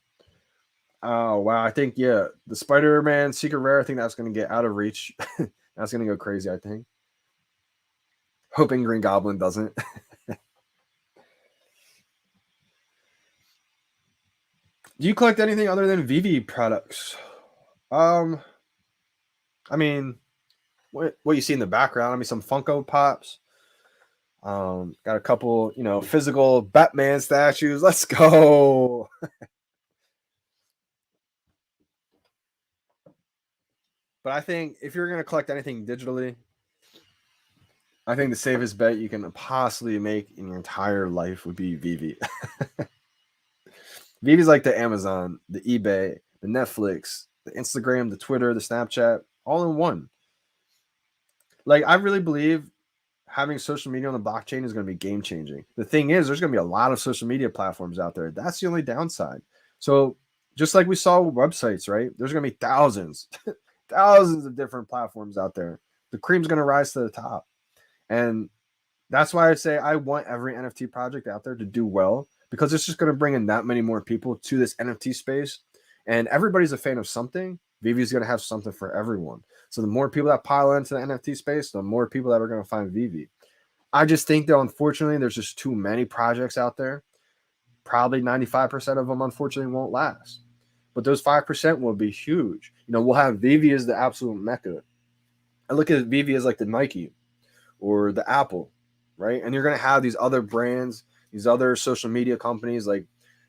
[SPEAKER 1] Oh, wow. I think, yeah, the Spider-Man Secret Rare, I think that's going to get out of reach. That's going to go crazy, I think. Hoping Green Goblin doesn't. Do you collect anything other than VeVe products? I mean, what you see in the background, I mean, some Funko Pops. Got a couple, physical Batman statues. Let's go. But I think if you're going to collect anything digitally, I think the safest bet you can possibly make in your entire life would be VeVe. VeVe's like the Amazon, the eBay, the Netflix, the Instagram, the Twitter, the Snapchat, all in one. Like, I really believe having social media on the blockchain is going to be game changing. The thing is, there's going to be a lot of social media platforms out there. That's the only downside. So just like we saw with websites, right? There's going to be thousands of different platforms out there. The cream's going to rise to the top. And that's why I say I want every NFT project out there to do well, because it's just going to bring in that many more people to this NFT space. And everybody's a fan of something. VeVe is going to have something for everyone. So the more people that pile into the NFT space, the more people that are going to find VeVe. I just think that, unfortunately, there's just too many projects out there. Probably 95% of them, unfortunately, won't last. But those 5% will be huge. We'll have VeVe as the absolute mecca. I look at VeVe as like the Nike or the Apple, right? And you're going to have these other brands, these other social media companies. Like,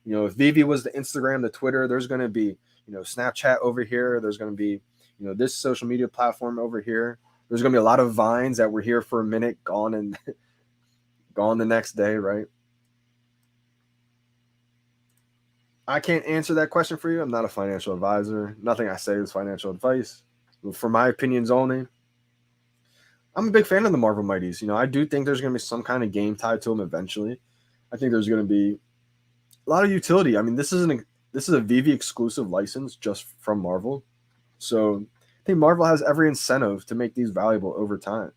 [SPEAKER 1] if VeVe was the Instagram, the Twitter, there's going to be, Snapchat over here. There's going to be, this social media platform over here. There's going to be a lot of Vines that were here for a minute, gone and gone the next day, right? I can't answer that question for you. I'm not a financial advisor. Nothing I say is financial advice. For my opinions only, I'm a big fan of the Marvel Mighties. I do think there's going to be some kind of game tied to them eventually. I think there's going to be a lot of utility. I mean, this is a VeVe exclusive license just from Marvel. So I think Marvel has every incentive to make these valuable over time.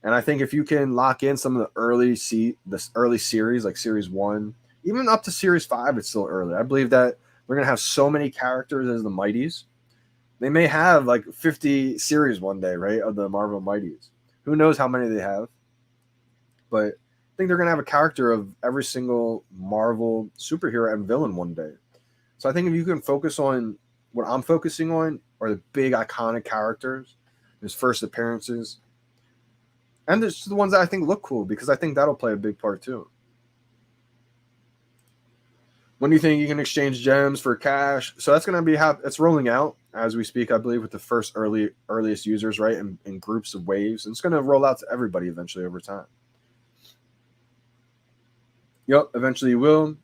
[SPEAKER 1] And I think if you can lock in some of the early series, like Series 1, even up to Series 5, it's still early. I believe that we're going to have so many characters as the Mighties. They may have like 50 series one day, right, of the Marvel Mighties. Who knows how many they have. But I think they're going to have a character of every single Marvel superhero and villain one day. So I think if you can focus on what I'm focusing on, are the big iconic characters, his first appearances, and there's the ones that I think look cool, because I think that'll play a big part too. When do you think you can exchange gems for cash? So that's going to be it's rolling out as we speak, I believe, with the first earliest users, right, in groups of waves. And it's going to roll out to everybody eventually over time. Yep, eventually you will.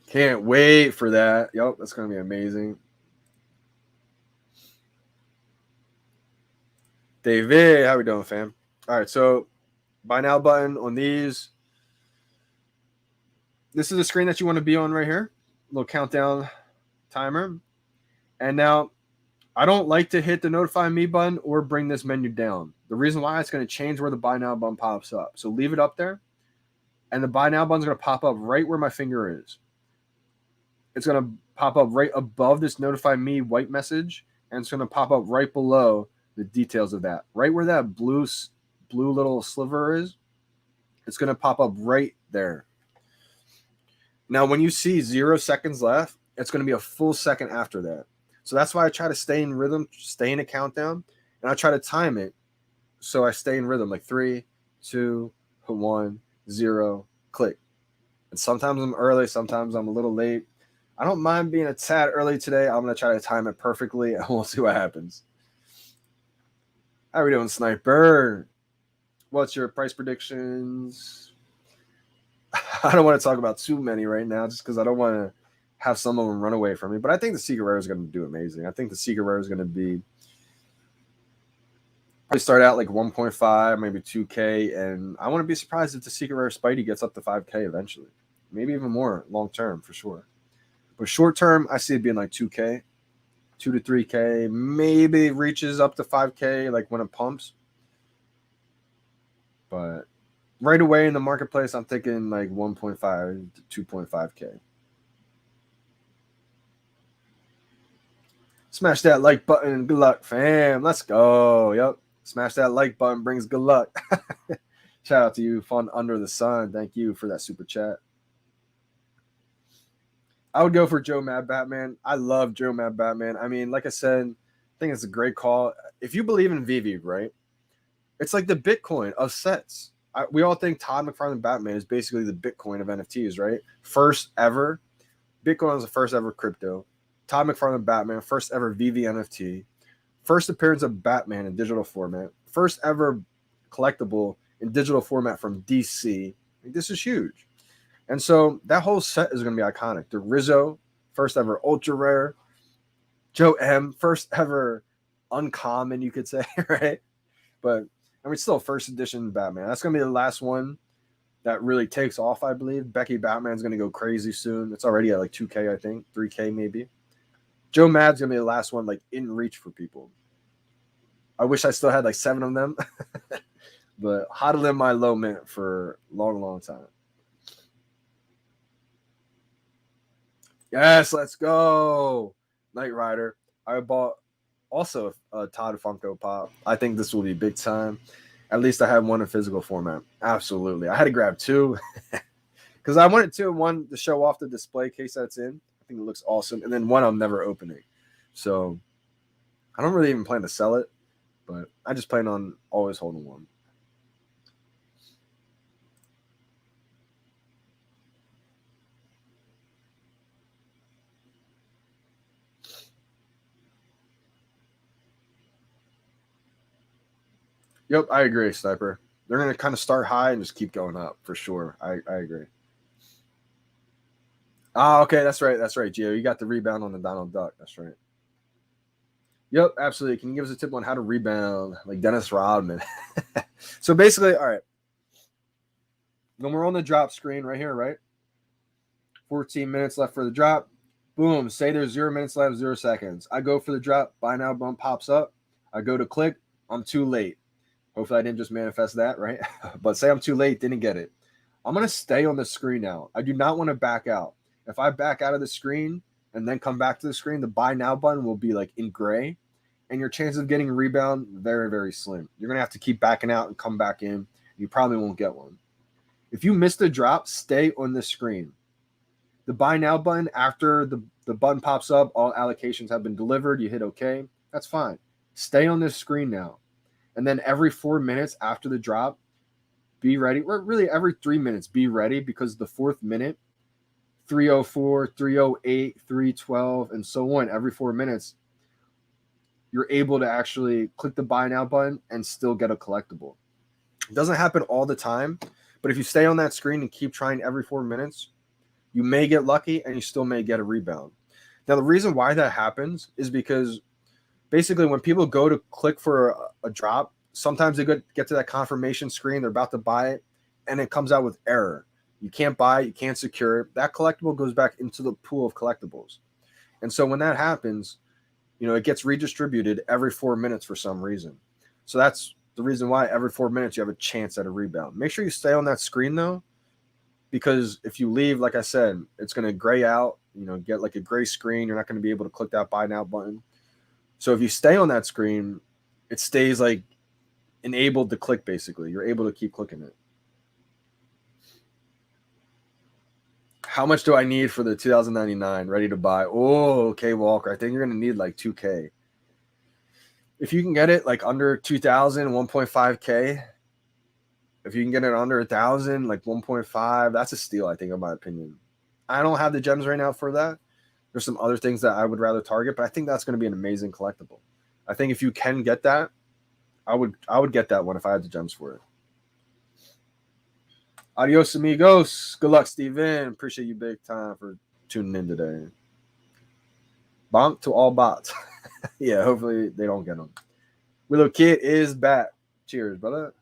[SPEAKER 1] Can't wait for that. Yep, that's going to be amazing. David, how we doing, fam? All right, so buy now button on these. This is the screen that you want to be on right here. Little countdown timer. And now I don't like to hit the notify me button or bring this menu down. The reason why, it's going to change where the buy now button pops up. So leave it up there. And the buy now button is going to pop up right where my finger is. It's going to pop up right above this notify me white message. And it's going to pop up right below the details of that. Right where that blue little sliver is, it's going to pop up right there. Now, when you see 0 seconds left, it's going to be a full second after that. So that's why I try to stay in rhythm, stay in a countdown, and I try to time it So I stay in rhythm, like 3, 2, 1, 0, click. And sometimes I'm early, sometimes I'm a little late. I don't mind being a tad early today. I'm going to try to time it perfectly, and we'll see what happens. How are we doing, Sniper? What's your price predictions? I don't want to talk about too many right now just because I don't want to have some of them run away from me. But I think the Secret Rare is going to do amazing. I think the Secret Rare is going to be probably start out like 1.5, maybe 2K. And I want to be surprised if the Secret Rare Spidey gets up to 5K eventually. Maybe even more long term for sure. But short term, I see it being like 2K, 2 to 3K. Maybe reaches up to 5K like when it pumps. But right away in the marketplace, I'm thinking like 1.5 to 2.5K. Smash that like button. Good luck, fam. Let's go. Yep. Smash that like button brings good luck. Shout out to you, Fun Under the Sun. Thank you for that super chat. I would go for Joe Mad Batman. I love Joe Mad Batman. I mean, like I said, I think it's a great call. If you believe in VeVe, right? It's like the Bitcoin of sets. We all think Todd McFarlane Batman is basically the Bitcoin of NFTs, right? First ever. Bitcoin was the first ever crypto. Todd McFarlane Batman, first ever VeVe NFT. First appearance of Batman in digital format. First ever collectible in digital format from DC. This is huge. And so that whole set is going to be iconic. The Rizzo, first ever ultra rare. Joe M, first ever uncommon, you could say, right? But I mean, still first edition Batman. That's going to be the last one that really takes off, I believe. Becky Batman's going to go crazy soon. It's already at like 2K, I think, 3K maybe. Joe Mad's going to be the last one like in reach for people. I wish I still had like 7 of them, but hodl in my low mint for a long, long time. Yes, let's go. Knight Rider. I bought also a Todd Funko Pop. I think this will be big time. At least I have one in physical format. Absolutely. I had to grab 2 because I wanted 2. One to show off the display case that's in. I think it looks awesome. And then one I'm never opening. So I don't really even plan to sell it, but I just plan on always holding one. Yep, I agree, Sniper. They're going to kind of start high and just keep going up for sure. I agree. Ah, okay, that's right. That's right, Gio. You got the rebound on the Donald Duck. That's right. Yep, absolutely. Can you give us a tip on how to rebound like Dennis Rodman? So basically, all right. When we're on the drop screen right here, right? 14 minutes left for the drop. Boom. Say there's 0 minutes left, 0 seconds. I go for the drop. Buy now button pops up. I go to click. I'm too late. Hopefully I didn't just manifest that, right? But say I'm too late, didn't get it. I'm going to stay on the screen now. I do not want to back out. If I back out of the screen and then come back to the screen, the buy now button will be like in gray. And your chance of getting a rebound, very, very slim. You're going to have to keep backing out and come back in. You probably won't get one. If you miss the drop, stay on the screen. The buy now button, after the button pops up, all allocations have been delivered, you hit OK. That's fine. Stay on this screen now. And then every 4 minutes after the drop, be ready. Or really every 3 minutes, be ready, because the 4th minute, 304, 308, 312, and so on, every 4 minutes, you're able to actually click the buy now button and still get a collectible. It doesn't happen all the time, but if you stay on that screen and keep trying every 4 minutes, you may get lucky and you still may get a rebound. Now, the reason why that happens is because basically when people go to click for a drop, sometimes they get to that confirmation screen, they're about to buy it, and it comes out with error. You can't buy it, you can't secure it. That collectible goes back into the pool of collectibles. And so when that happens, it gets redistributed every 4 minutes for some reason. So that's the reason why every 4 minutes you have a chance at a rebound. Make sure you stay on that screen, though, because if you leave, like I said, it's going to gray out, get like a gray screen. You're not going to be able to click that buy now button. So if you stay on that screen, it stays like enabled to click, basically. You're able to keep clicking it. How much do I need for the 2099 ready to buy? Oh, okay, Walker. I think you're going to need like 2K. If you can get it like under 2,000, 1.5K, if you can get it under 1,000, like 1.5, that's a steal, I think, in my opinion. I don't have the gems right now for that. There's some other things that I would rather target, but I think that's going to be an amazing collectible. I think if you can get that, I would get that one if I had the gems for it. Adios, amigos. Good luck, Steven. Appreciate you big time for tuning in today. Bonk to all bots. Yeah, hopefully they don't get them. Willow Kid is back. Cheers, brother.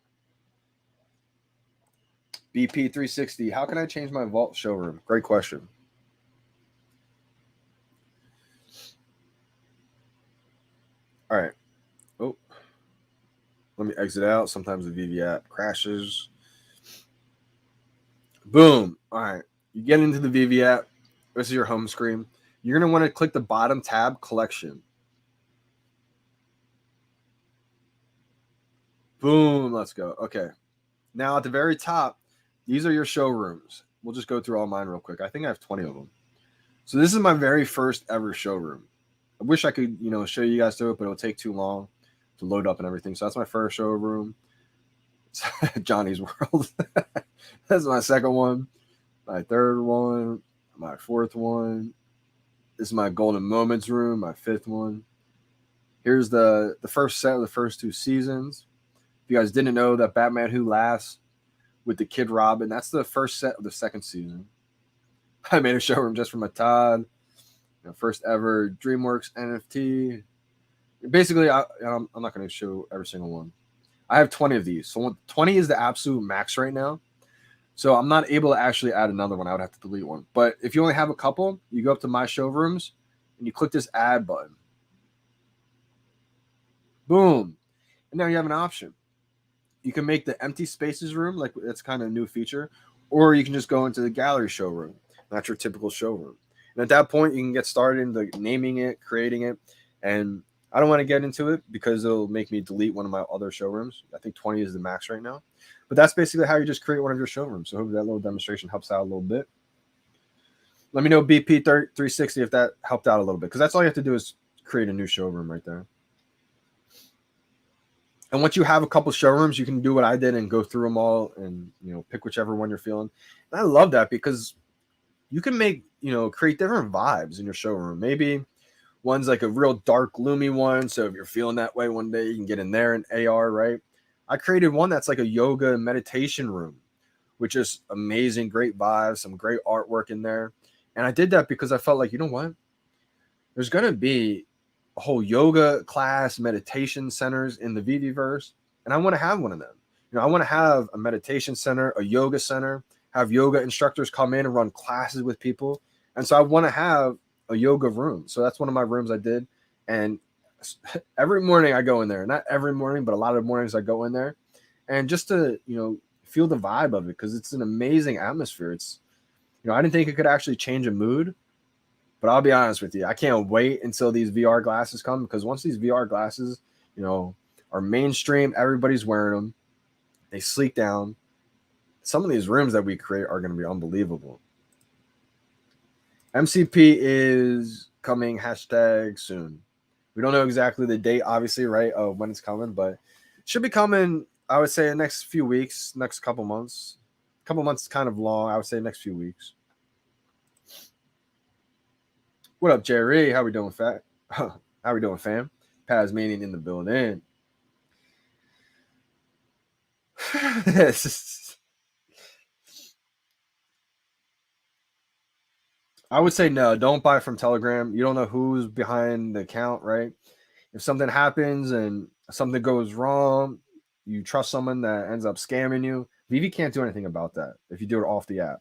[SPEAKER 1] BP360. How can I change my vault showroom? Great question. All right. Oh, let me exit out. Sometimes the VeVe app crashes. Boom. All right. You get into the VeVe app. This is your home screen. You're going to want to click the bottom tab, collection. Boom. Let's go. Okay. Now at the very top, these are your showrooms. We'll just go through all mine real quick. I think I have 20 of them. So this is my very first ever showroom. I wish I could, show you guys through it, but it'll take too long to load up and everything. So that's my first showroom. Johnny's World. That's my second one. My third one. My fourth one. This is my Golden Moments room. My fifth one. Here's the first set of the first two seasons. If you guys didn't know, that Batman Who Laughs with the Kid Robin, that's the first set of the second season. I made a showroom just for my Todd. First ever DreamWorks NFT. Basically, I'm not going to show every single one. I have 20 of these. So 20 is the absolute max right now. So I'm not able to actually add another one. I would have to delete one. But if you only have a couple, you go up to My Showrooms and you click this add button. Boom. And now you have an option. You can make the empty spaces room, like that's kind of a new feature, or you can just go into the gallery showroom. That's your typical showroom. And at that point, you can get started into naming it, creating it. And I don't want to get into it because it'll make me delete one of my other showrooms. I think 20 is the max right now. But that's basically how you just create one of your showrooms. So hopefully that little demonstration helps out a little bit. Let me know, BP360, if that helped out a little bit. Because that's all you have to do is create a new showroom right there. And once you have a couple showrooms, you can do what I did and go through them all and, pick whichever one you're feeling. And I love that because you can make, create different vibes in your showroom. Maybe one's like a real dark, gloomy one. So if you're feeling that way one day, you can get in there and AR, right? I created one that's like a yoga and meditation room, which is amazing, great vibes, some great artwork in there. And I did that because I felt like, you know what? There's going to be a whole yoga class, meditation centers in the VeVeverse, and I want to have one of them. I want to have a meditation center, a yoga center, have yoga instructors come in and run classes with people. And so I want to have a yoga room. So that's one of my rooms I did. And every morning I go in there, not every morning, but a lot of mornings I go in there and just to, feel the vibe of it because it's an amazing atmosphere. It's, I didn't think it could actually change a mood, but I'll be honest with you. I can't wait until these VR glasses come because once these VR glasses, are mainstream, everybody's wearing them. They sleek down. Some of these rooms that we create are going to be unbelievable. MCP is coming #soon. We don't know exactly the date, obviously, right, of when it's coming, but it should be coming, I would say, in the next few weeks, next couple months. A couple months is kind of long. I would say next few weeks. What up, Jerry? How we doing, fat? How we doing, fam? Tasmanian in the building. I would say no. Don't buy from Telegram. You don't know who's behind the account, right? If something happens and something goes wrong, you trust someone that ends up scamming you. VeVe can't do anything about that if you do it off the app.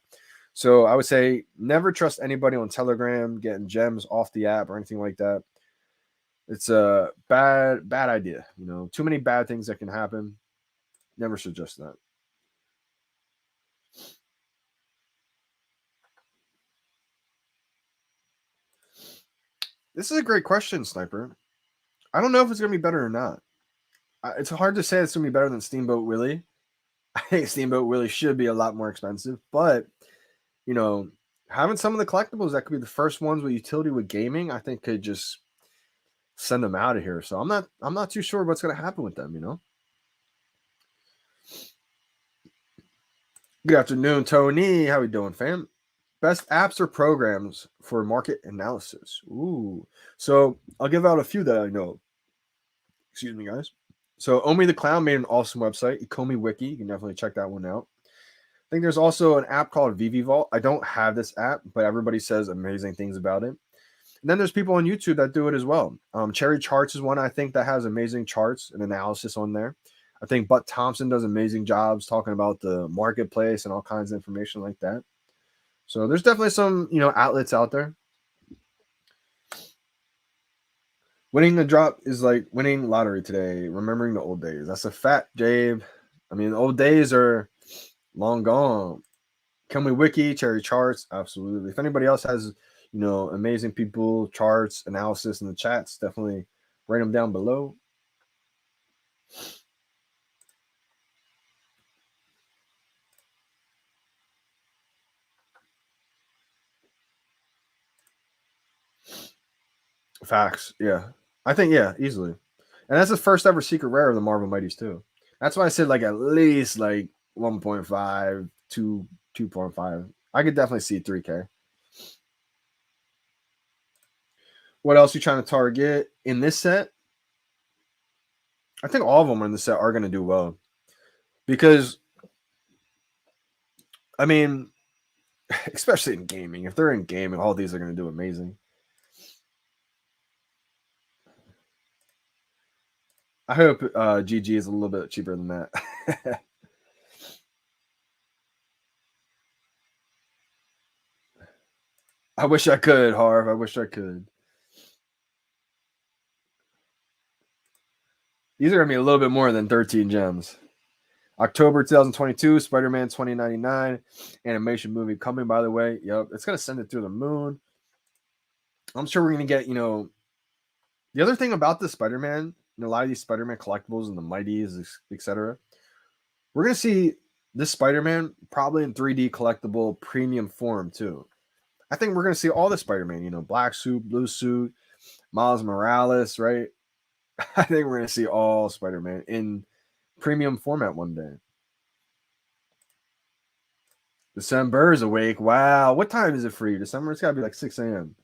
[SPEAKER 1] So I would say never trust anybody on Telegram getting gems off the app or anything like that. It's a bad idea. Too many bad things that can happen. Never suggest that. This is a great question, Sniper. I don't know if it's going to be better or not. It's hard to say it's going to be better than Steamboat Willie. I think Steamboat Willie should be a lot more expensive, but having some of the collectibles that could be the first ones with utility with gaming, I think could just send them out of here. So I'm not too sure what's gonna happen with them, you know. Good afternoon, Tony. How we doing, fam? Best apps or programs for market analysis. Ooh. So I'll give out a few that I know. Excuse me, guys. So Omi the Clown made an awesome website, Ecomi Wiki. You can definitely check that one out. I think there's also an app called VeVe Vault. I don't have this app, but everybody says amazing things about it. And then there's people on YouTube that do it as well. Cherry Charts is one I think that has amazing charts and analysis on there. I think Butt Thompson does amazing jobs talking about the marketplace and all kinds of information like that. So there's definitely some, outlets out there. Winning the drop is like winning lottery today, remembering the old days. That's a fact, Jabe. I mean, the old days are long gone. Can we wiki, cherry charts? Absolutely. If anybody else has, amazing people, charts, analysis in the chats, definitely write them down below. Facts. Yeah. I think, yeah, easily. And that's the first ever secret rare of the Marvel Mighties, too. That's why I said like at least like 1.5, 2, 2.5. I could definitely see 3K. What else are you trying to target in this set? I think all of them in the set are going to do well. Because, I mean, especially in gaming, if they're in gaming, all these are going to do amazing. I hope GG is a little bit cheaper than that. I wish I could, Harv. I wish I could. These are going to be a little bit more than 13 gems. October 2022, Spider-Man 2099 animation movie coming, by the way. Yep, it's going to send it through the moon. I'm sure we're going to get, the other thing about the Spider-Man, a lot of these Spider-Man collectibles and the Mighties, etc. We're going to see this Spider-Man probably in 3D collectible premium form, too. I think we're going to see all the Spider-Man, black suit, blue suit, Miles Morales, right? I think we're going to see all Spider-Man in premium format one day. December is awake. Wow. What time is it for you? December? It's got to be like 6 a.m.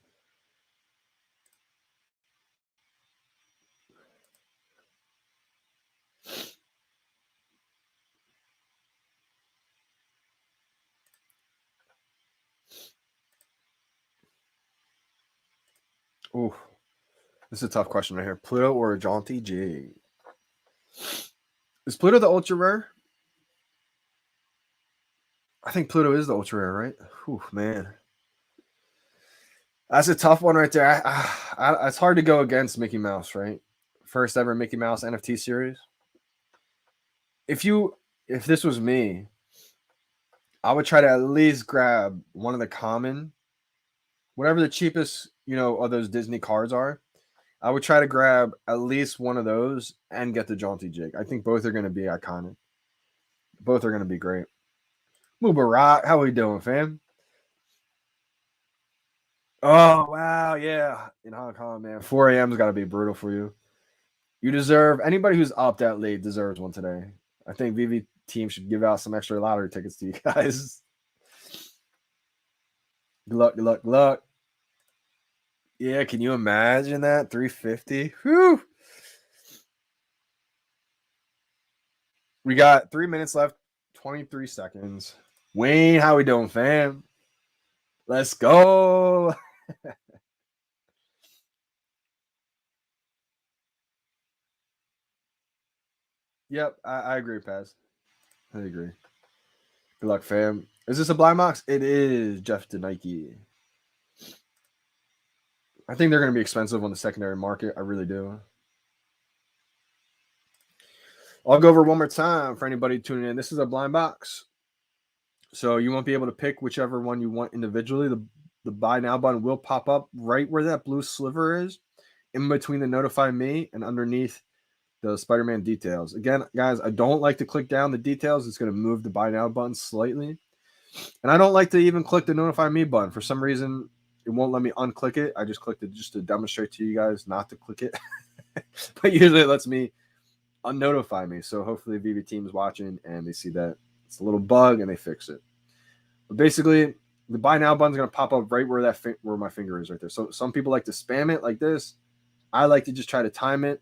[SPEAKER 1] Ooh. This is a tough question right here. Pluto or Jaunty J? Is Pluto the ultra rare? I think Pluto is the ultra rare, right? Whew, man. That's a tough one right there. It's hard to go against Mickey Mouse, right? First ever Mickey Mouse NFT series. If this was me, I would try to at least grab one of the common, whatever the cheapest, of those Disney cards are. I would try to grab at least one of those and get the Jaunty Jig. I think both are going to be iconic. Both are going to be great. Mubarak, how we doing, fam? Oh, wow, yeah. In Hong Kong, man. 4 a.m.'s got to be brutal for you. You deserve, anybody who's up that late deserves one today. I think VeVe team should give out some extra lottery tickets to you guys. Good luck, good luck, good luck. Yeah, can you imagine that? 350? Whew. We got 3 minutes left, 23 seconds. Wayne, how we doing, fam? Let's go. Yep, I agree, Paz. I agree. Good luck, fam. Is this a blind box? It is, Jeff DeNike. I think they're going to be expensive on the secondary market. I really do. I'll go over one more time for anybody tuning in. This is a blind box. So you won't be able to pick whichever one you want individually. The buy now button will pop up right where that blue sliver is, in between the notify me and underneath the Spider-Man details. Again, guys, I don't like to click down the details. It's going to move the buy now button slightly. And I don't like to even click the notify me button. For some reason, it won't let me unclick it. I just clicked it just to demonstrate to you guys not to click it. But usually it lets me unnotify me. So hopefully VeVe team is watching and they see that it's a little bug and they fix it. But basically, the buy now button is going to pop up right where where my finger is right there. So some people like to spam it like this. I like to just try to time it.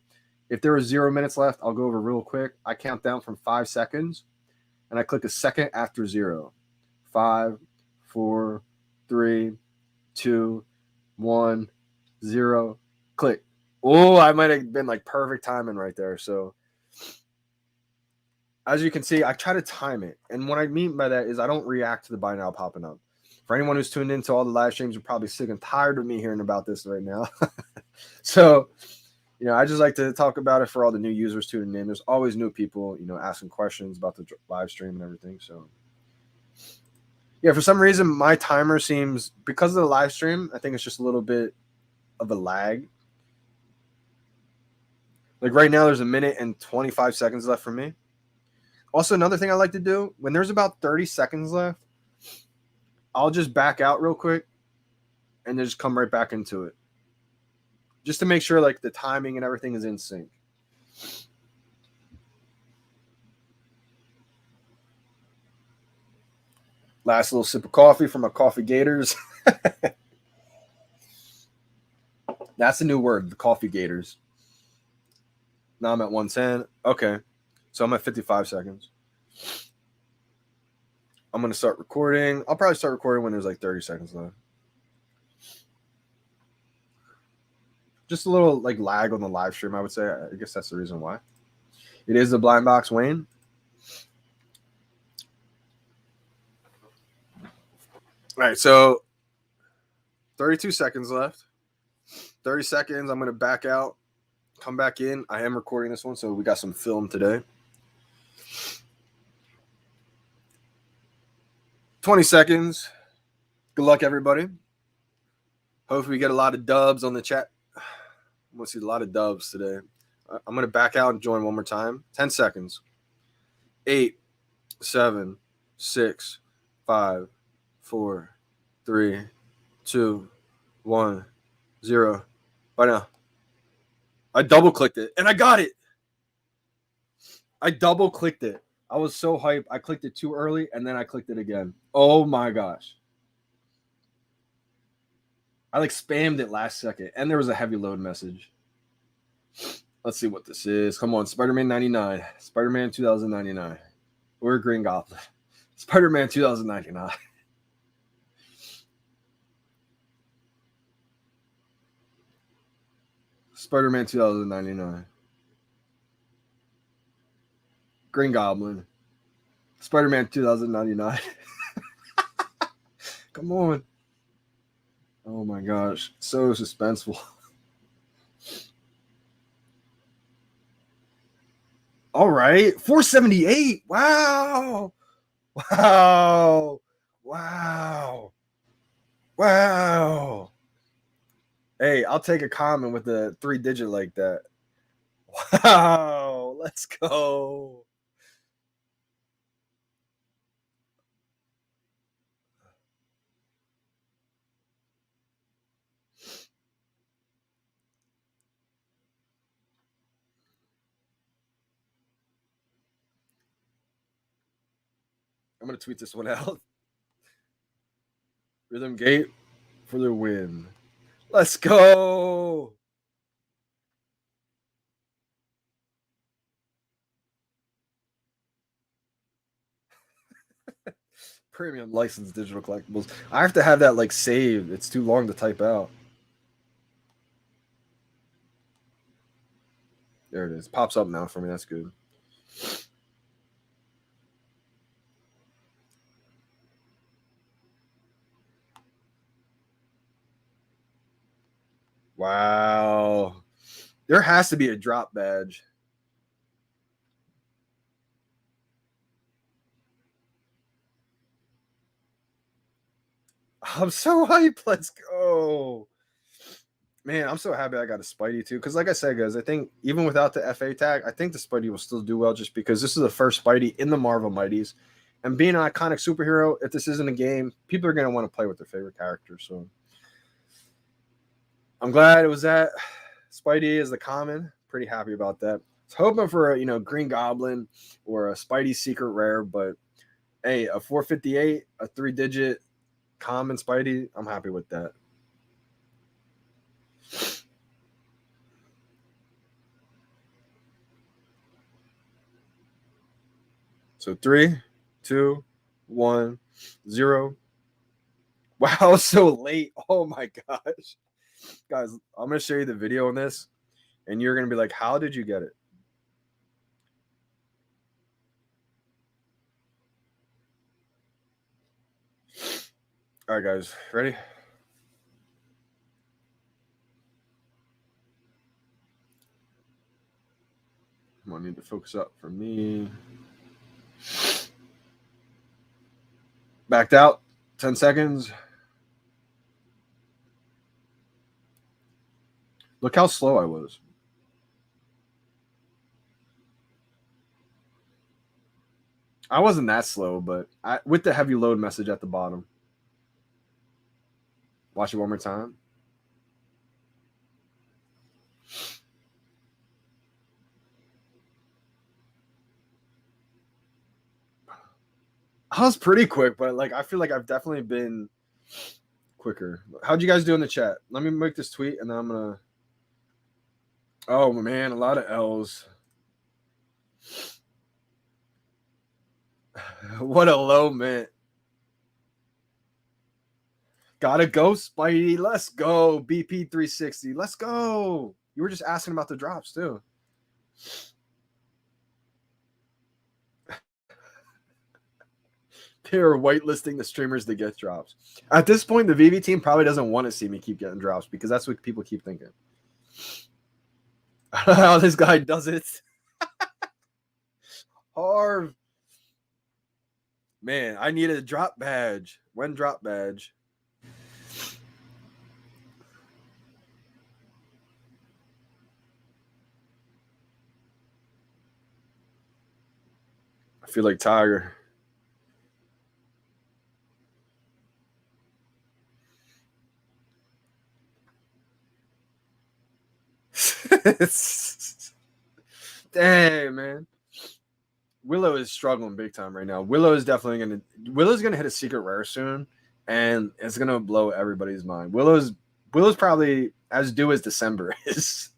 [SPEAKER 1] If there are 0 minutes left, I'll go over real quick. I count down from 5 seconds, and I click a second after 0. 5, 4, 3, 2, 1, 0. Click. Oh, I might have been like perfect timing right there. So as you can see, I try to time it. And what I mean by that is I don't react to the buy now popping up. For anyone who's tuned into all the live streams, you're probably sick and tired of me hearing about this right now. So, you know, I just like to talk about it for all the new users tuning in. There's always new people, you know, asking questions about the live stream and everything. So, yeah, for some reason, my timer seems, because of the live stream, I think it's just a little bit of a lag. Like right now, there's 1 minute and 25 seconds left for me. Also, another thing I like to do, when there's about 30 seconds left, I'll just back out real quick and then just come right back into it. Just to make sure like the timing and everything is in sync. Last little sip of coffee from my coffee gators. That's the new word, the coffee gators. Now I'm at 110. Okay. So I'm at 55 seconds. I'm going to start recording. I'll probably start recording when there's like 30 seconds left. Just a little like lag on the live stream, I would say. I guess that's the reason why. It is the blind box, Wayne. All right, so 32 seconds left. 30 seconds. I'm going to back out, come back in. I am recording this one, so we got some film today. 20 seconds. Good luck, everybody. Hopefully we get a lot of dubs on the chat. I'm going to see a lot of dubs today. I'm going to back out and join one more time. 10 seconds. 8, 7, 6, 5, 4, 3, 2, 1, 0. Bye now. I double clicked it and I got it. I double clicked it. I was so hyped. I clicked it too early and then I clicked it again. Oh my gosh. I like spammed it last second and there was a heavy load message. Let's see what this is. Come on, Spiderman 99. Spiderman 2099. Or Green Goblin. Spiderman 2099. Spiderman 2099. Green Goblin. Spiderman 2099. Come on. Oh my gosh. So suspenseful. All right. 478. Wow. Wow. Wow. Wow. Hey, I'll take a comment with a 3-digit like that. Wow. Let's go. I'm going to tweet this one out. Rhythm Gate for the win. Let's go. Premium licensed digital collectibles. I have to have that like saved. It's too long to type out. There it is. Pops up now for me. That's good. Wow. There has to be a drop badge. I'm so hyped. Let's go. Man, I'm so happy I got a Spidey too. Because like I said, guys, I think even without the FA tag, I think the Spidey will still do well just because this is the first Spidey in the Marvel Mighties. And being an iconic superhero, if this isn't a game, people are going to want to play with their favorite character. So I'm glad it was that. Spidey is the common. Pretty happy about that. I was hoping for a Green Goblin or a Spidey secret rare, but hey, a 458, a 3-digit common Spidey, I'm happy with that. So 3, 2, 1, 0. Wow, so late. Oh my gosh. Guys, I'm going to show you the video on this, and you're going to be like, how did you get it? All right, guys, ready? I'm going to need to focus up for me. Backed out. 10 seconds. Look how slow I was. I wasn't that slow, but with the heavy load message at the bottom. Watch it one more time. I was pretty quick, but like I feel like I've definitely been quicker. How'd you guys do in the chat? Let me make this tweet, and then I'm gonna. Oh man, a lot of L's. What a low mint. Gotta go, Spidey. Let's go. BP 360. Let's go. You were just asking about the drops, too. They're whitelisting the streamers that get drops. At this point, the VeVe team probably doesn't want to see me keep getting drops because that's what people keep thinking. How this guy does it. Harv. Man, I needed a drop badge. When drop badge? I feel like Tiger. Dang, man. Willow is struggling big time right now. Willow's gonna hit a secret rare soon, and it's gonna blow everybody's mind. Willow's probably as due as December is.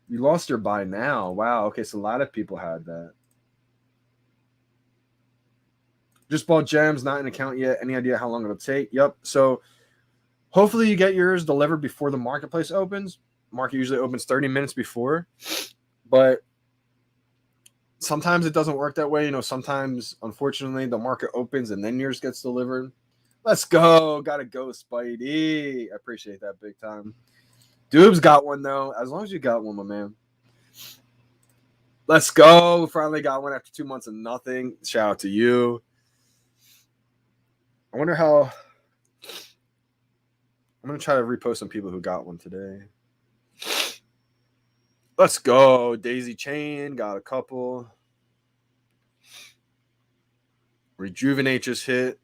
[SPEAKER 1] You lost your buy now. Wow. Okay, so a lot of people had that. Just bought gems, not in account yet. Any idea how long it'll take? Yep. So hopefully you get yours delivered before the marketplace opens. Market usually opens 30 minutes before, but sometimes it doesn't work that way. Sometimes, unfortunately, the market opens and then yours gets delivered. Let's go. Gotta go, Spidey. I appreciate that big time. Doob's got one, though. As long as you got one, my man. Let's go. Finally got one after 2 months of nothing. Shout out to you. I wonder how. I'm going to try to repost some people who got one today. Let's go. Daisy Chain got a couple. Rejuvenate just hit.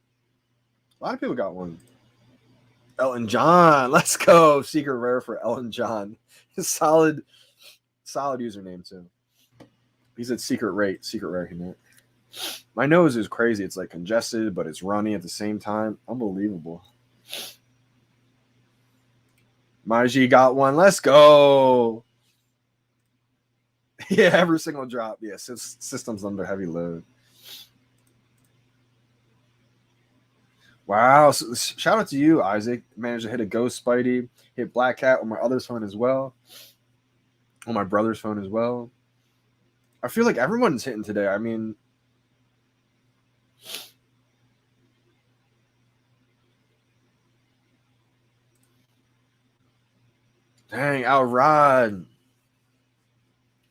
[SPEAKER 1] A lot of people got one. Elton John. Let's go. Secret rare for Elton John. Solid username, too. He's at secret rare. He meant. My nose is crazy. It's like congested, but it's runny at the same time. Unbelievable. Maji got one. Let's go. Yeah, every single drop. Yeah, system's under heavy load. Wow. So, shout out to you, Isaac. Managed to hit a Ghost Spidey. Hit Black Cat on my other's phone as well. On my brother's phone as well. I feel like everyone's hitting today. I mean, dang, Al-Rod.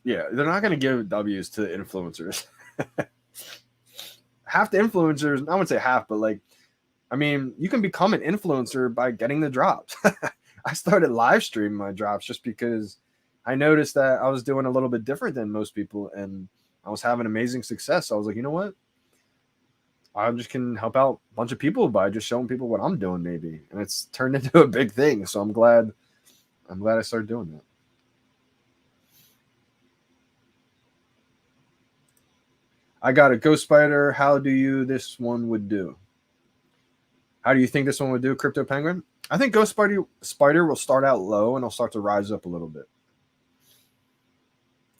[SPEAKER 1] Yeah, they're not going to give W's to influencers. Half the influencers, I wouldn't say half, but like, I mean, you can become an influencer by getting the drops. I started live streaming my drops just because I noticed that I was doing a little bit different than most people, and I was having amazing success. So I was like, you know what? I just can help out a bunch of people by just showing people what I'm doing, maybe, and it's turned into a big thing. So I'm glad I started doing that. I got a Ghost Spider. How do you this one would do? How do you think this one would do, Crypto Penguin? I think Ghost Spider will start out low and it'll start to rise up a little bit.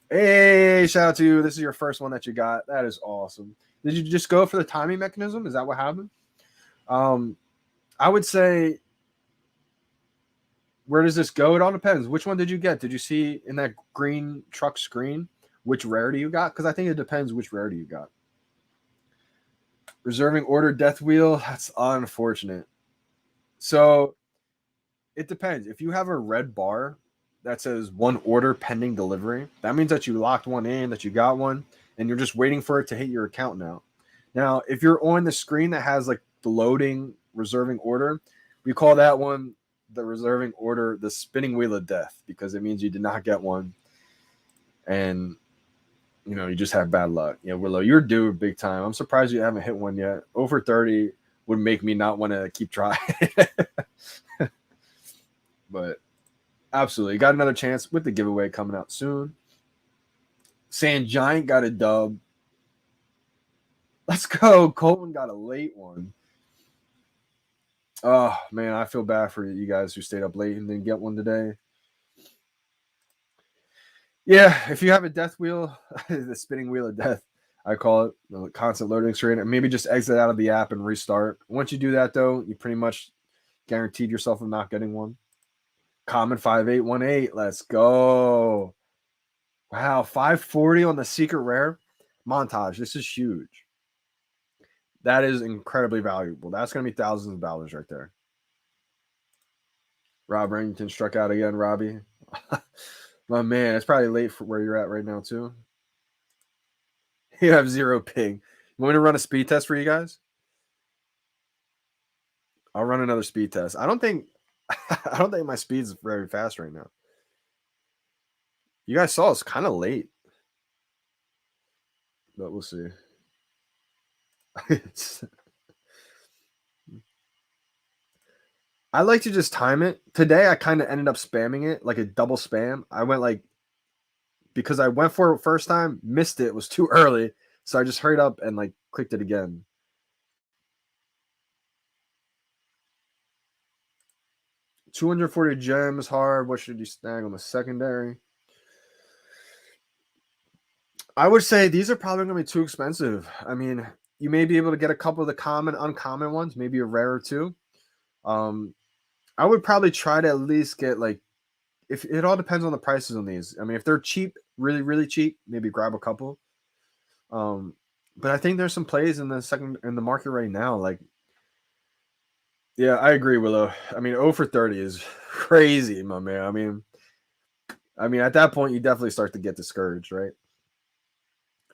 [SPEAKER 1] Hey, shout out to you. This is your first one that you got. That is awesome. Did you just go for the timing mechanism? Is that what happened? I would say, where does this go? It all depends. Which one did you get? Did you see in that green truck screen which rarity you got? Because I think it depends which rarity you got. Reserving order death wheel. That's unfortunate. So it depends. If you have a red bar that says one order pending delivery, that means that you locked one in, that you got one, and you're just waiting for it to hit your account now. Now, if you're on the screen that has like the loading reserving order, we call that one the reserving order, the spinning wheel of death, because it means you did not get one, and you just have bad luck. Willow, you're due big time. I'm surprised you haven't hit one yet. Over 30 would make me not want to keep trying. But absolutely, got another chance with the giveaway coming out soon. Sand Giant got a dub. Let's go. Colton got a late one. Oh, man, I feel bad for you guys who stayed up late and didn't get one today. Yeah, if you have a death wheel, the spinning wheel of death, I call it, the constant loading screen, and maybe just exit out of the app and restart. Once you do that, though, you pretty much guaranteed yourself of not getting one. Common 5818, let's go. Wow, 540 on the secret rare. Montage, this is huge. That is incredibly valuable. That's going to be thousands of dollars right there. Rob Remington struck out again, Robbie. My man, it's probably late for where you're at right now, too. You have 0 ping. You want me to run a speed test for you guys? I'll run another speed test. I don't think my speed's very fast right now. You guys saw it's kind of late. But we'll see. I like to just time it. Today, I kind of ended up spamming it, like a double spam. I went because I went for it first time, missed it, was too early. So I just hurried up and clicked it again. $240 gems hard. What should you snag on the secondary? I would say these are probably going to be too expensive. I mean, you may be able to get a couple of the common, uncommon ones, maybe a rare or two. I would probably try to at least get if it all depends on the prices on these. I mean, if they're cheap, really, really cheap, maybe grab a couple. But I think there's some plays in the market right now. Yeah, I agree, Willow. I mean, 0 for 30 is crazy, my man. I mean, at that point, you definitely start to get discouraged, right?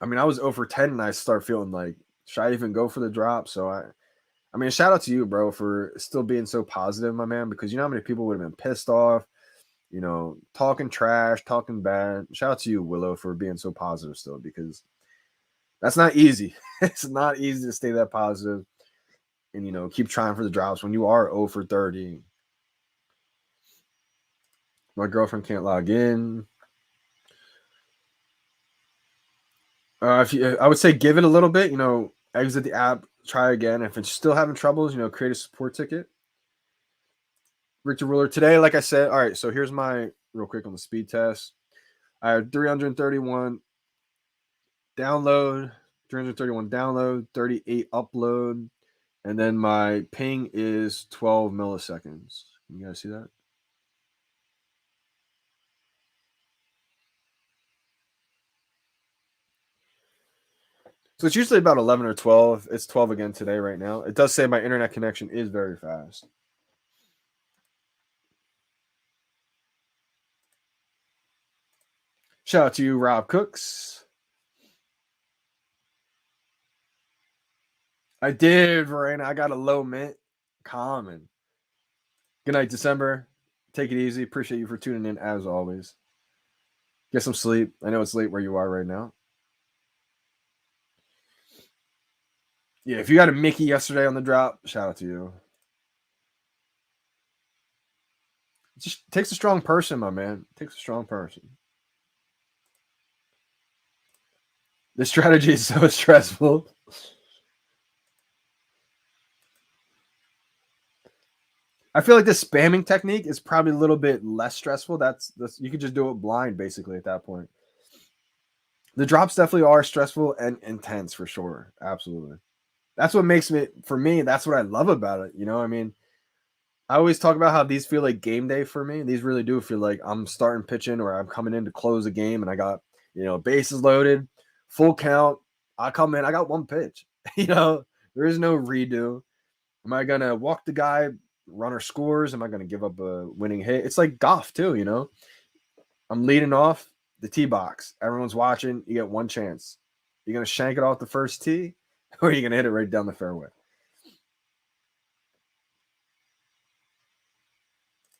[SPEAKER 1] I mean, I was 0 for 10, and I start feeling like, should I even go for the drop? So I mean, shout out to you, bro, for still being so positive, my man, because you know how many people would have been pissed off, talking trash, talking bad. Shout out to you, Willow, for being so positive still, because that's not easy. It's not easy to stay that positive and, keep trying for the drops when you are 0 for 30. My girlfriend can't log in. I would say give it a little bit, exit the app, try again. If it's still having troubles, create a support ticket. Richter Ruler today, like I said, all right, so here's my real quick on the speed test. I have 331 download, 38 upload, and then my ping is 12 milliseconds. You guys see that? So it's usually about 11 or 12. It's 12 again today right now. It does say my internet connection is very fast. Shout out to you, Rob Cooks. I did, Verena. I got a low mint. Common. Good night, December. Take it easy. Appreciate you for tuning in as always. Get some sleep. I know it's late where you are right now. Yeah, if you got a Mickey yesterday on the drop, shout out to you. It just takes a strong person, my man. It takes a strong person. The strategy is so stressful. I feel like the spamming technique is probably a little bit less stressful. That's you could just do it blind basically at that point. The drops definitely are stressful and intense for sure. Absolutely. That's what makes me for me, that's what I love about it. You know, I mean, I always talk about how these feel like game day for me. These really do feel like I'm starting pitching or I'm coming in to close a game and I got, bases loaded, full count. I come in, I got one pitch. There is no redo. Am I gonna walk the guy, runner scores? Am I gonna give up a winning hit? It's like golf too. I'm leading off the tee box. Everyone's watching. You get one chance. You're gonna shank it off the first tee, or you're gonna hit it right down the fairway.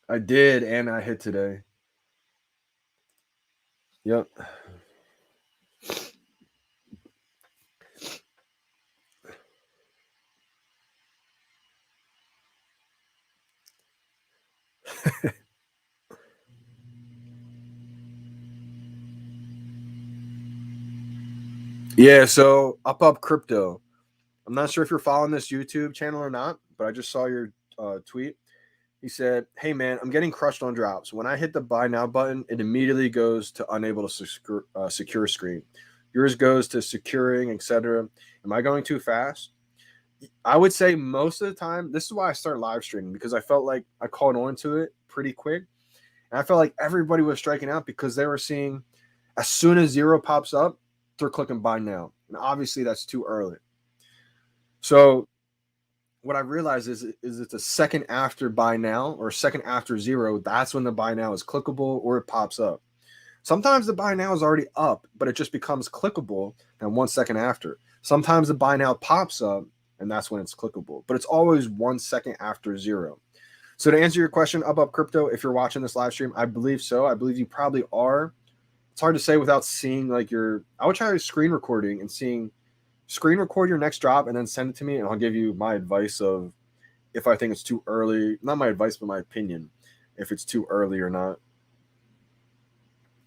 [SPEAKER 1] I did, and I hit today. Yep. Yeah, so up crypto. I'm not sure if you're following this YouTube channel or not, but I just saw your tweet. He said, "Hey man, I'm getting crushed on drops. When I hit the buy now button, it immediately goes to unable to secure screen. Yours goes to securing, etc. Am I going too fast?" I would say most of the time, this is why I started live streaming because I felt like I caught on to it pretty quick. And I felt like everybody was striking out because they were seeing as soon as zero pops up, they're clicking buy now. And obviously that's too early. So what I realized is it's a second after buy now or a second after zero. That's when the buy now is clickable or it pops up. Sometimes the buy now is already up, but it just becomes clickable and 1 second after. Sometimes the buy now pops up and that's when it's clickable, but it's always 1 second after zero. So to answer your question, up crypto, if you're watching this live stream, I believe so. I believe you probably are. It's hard to say without seeing like I would try screen recording and screen record your next drop and then send it to me and I'll give you my advice of if I think it's too early, not my advice, but my opinion, if it's too early or not.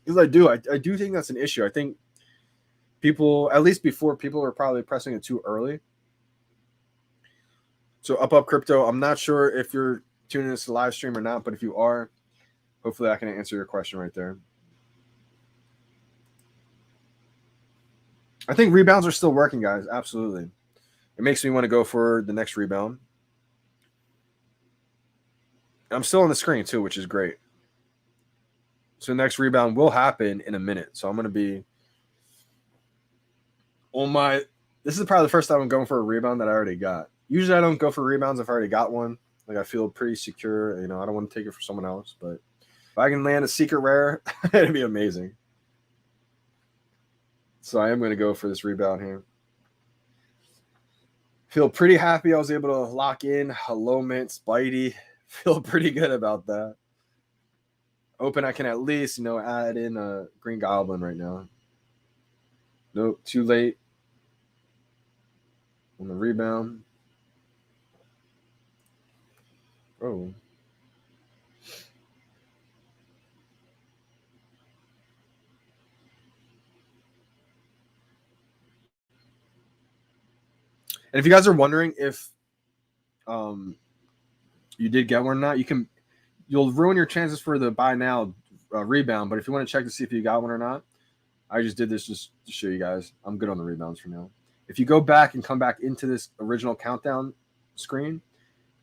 [SPEAKER 1] Because I do think that's an issue. I think people, at least before, people are probably pressing it too early. So up crypto, I'm not sure if you're tuning this to live stream or not, but if you are, hopefully I can answer your question right there. I think rebounds are still working, guys. Absolutely. It makes me want to go for the next rebound. I'm still on the screen too, which is great. So the next rebound will happen in a minute. So I'm going to be on my. This is probably the first time I'm going for a rebound that I already got. Usually I don't go for rebounds if I already got one. Like I feel pretty secure. I don't want to take it for someone else. But if I can land a secret rare, it'd be amazing. So I am going to go for this rebound here. Feel pretty happy I was able to lock in Hello Mint, Spidey. Feel pretty good about that. Hoping I can at least, add in a Green Goblin right now. Nope, too late on the rebound. Oh. And if you guys are wondering if you did get one or not, you'll ruin your chances for the buy now rebound. But if you want to check to see if you got one or not, I just did this just to show you guys. I'm good on the rebounds for now. If you go back and come back into this original countdown screen,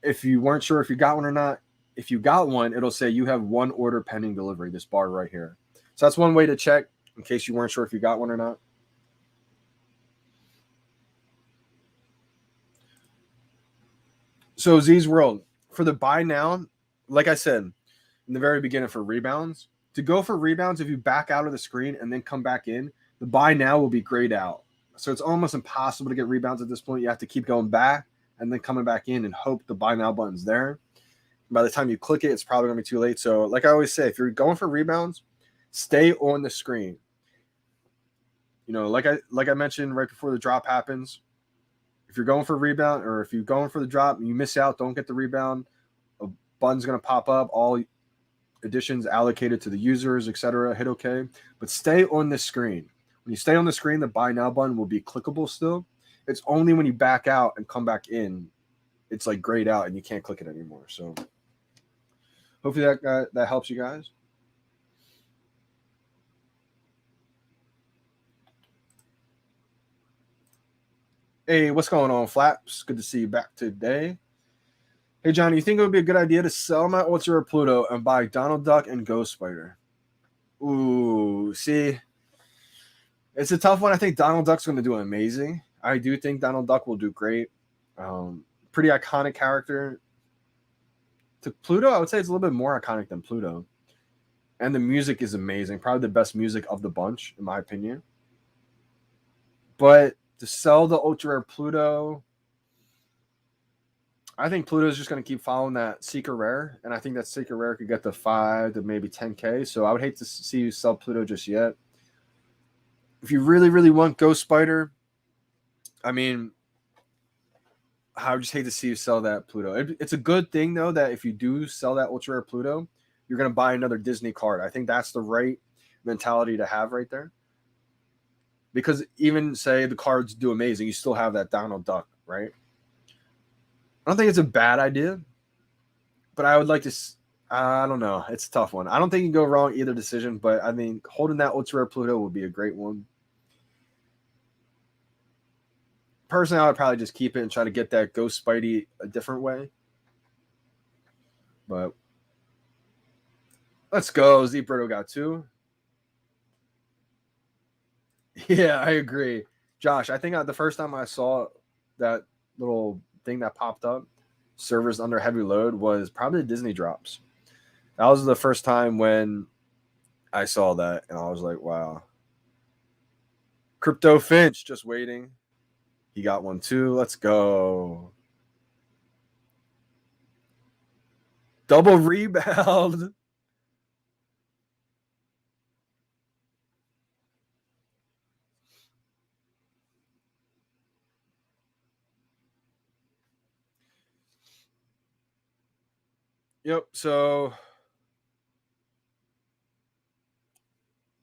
[SPEAKER 1] if you weren't sure if you got one or not, if you got one, it'll say you have one order pending delivery, this bar right here. So that's one way to check in case you weren't sure if you got one or not. So Z's World, for the buy now, like I said in the very beginning for rebounds, to go for rebounds, if you back out of the screen and then come back in, the buy now will be grayed out. So it's almost impossible to get rebounds at this point. You have to keep going back and then coming back in and hope the buy now button's there. By the time you click it, it's probably going to be too late. So like I always say, if you're going for rebounds, stay on the screen. Like I mentioned right before the drop happens, If you're going for rebound or if you're going for the drop and you miss out, don't get the rebound. A button's going to pop up. All editions allocated to the users, etc. Hit OK. But stay on this screen. When you stay on the screen, the buy now button will be clickable still. It's only when you back out and come back in, it's like grayed out and you can't click it anymore. So hopefully that helps you guys. Hey, what's going on, Flaps? Good to see you back today. Hey, Johnny, you think it would be a good idea to sell my Ultra Pluto and buy Donald Duck and Ghost Spider? Ooh, see, it's a tough one. I think Donald Duck's going to do amazing. I do think Donald Duck will do great. Pretty iconic character. To Pluto, I would say it's a little bit more iconic than Pluto. And the music is amazing. Probably the best music of the bunch, in my opinion. But to sell the ultra rare Pluto, I think Pluto is just going to keep following that secret rare, and I think that secret rare could get to 5 to maybe 10K. So I would hate to see you sell Pluto just yet. If you really, really want Ghost Spider, I mean, I would just hate to see you sell that Pluto. It's a good thing though that if you do sell that ultra rare Pluto, you're going to buy another Disney card. I think that's the right mentality to have right there. Because even say the cards do amazing, you still have that Donald Duck, right? I don't think it's a bad idea, but I would like to. I don't know. It's a tough one. I don't think you can go wrong either decision, but I mean, holding that ultra rare Pluto would be a great one. Personally, I would probably just keep it and try to get that Ghost Spidey a different way. But let's go. Zebroto got 2. Yeah, I agree. Josh, I think the first time I saw that little thing that popped up, servers under heavy load, was probably the Disney drops. That was the first time when I saw that, and I was like, wow. Crypto Finch, just waiting. He got one too. Let's go. Double rebound. Yep. So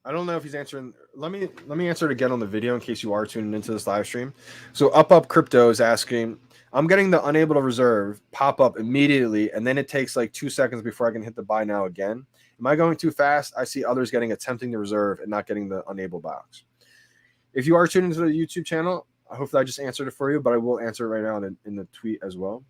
[SPEAKER 1] I don't know if he's answering. Let me answer it again on the video in case you are tuning into this live stream. So Up Crypto is asking, I'm getting the unable to reserve pop up immediately, and then it takes like 2 seconds before I can hit the buy now again. Am I going too fast? I see others attempting to reserve and not getting the unable box. If you are tuning into the YouTube channel, I hope that I just answered it for you, but I will answer it right now in the tweet as well.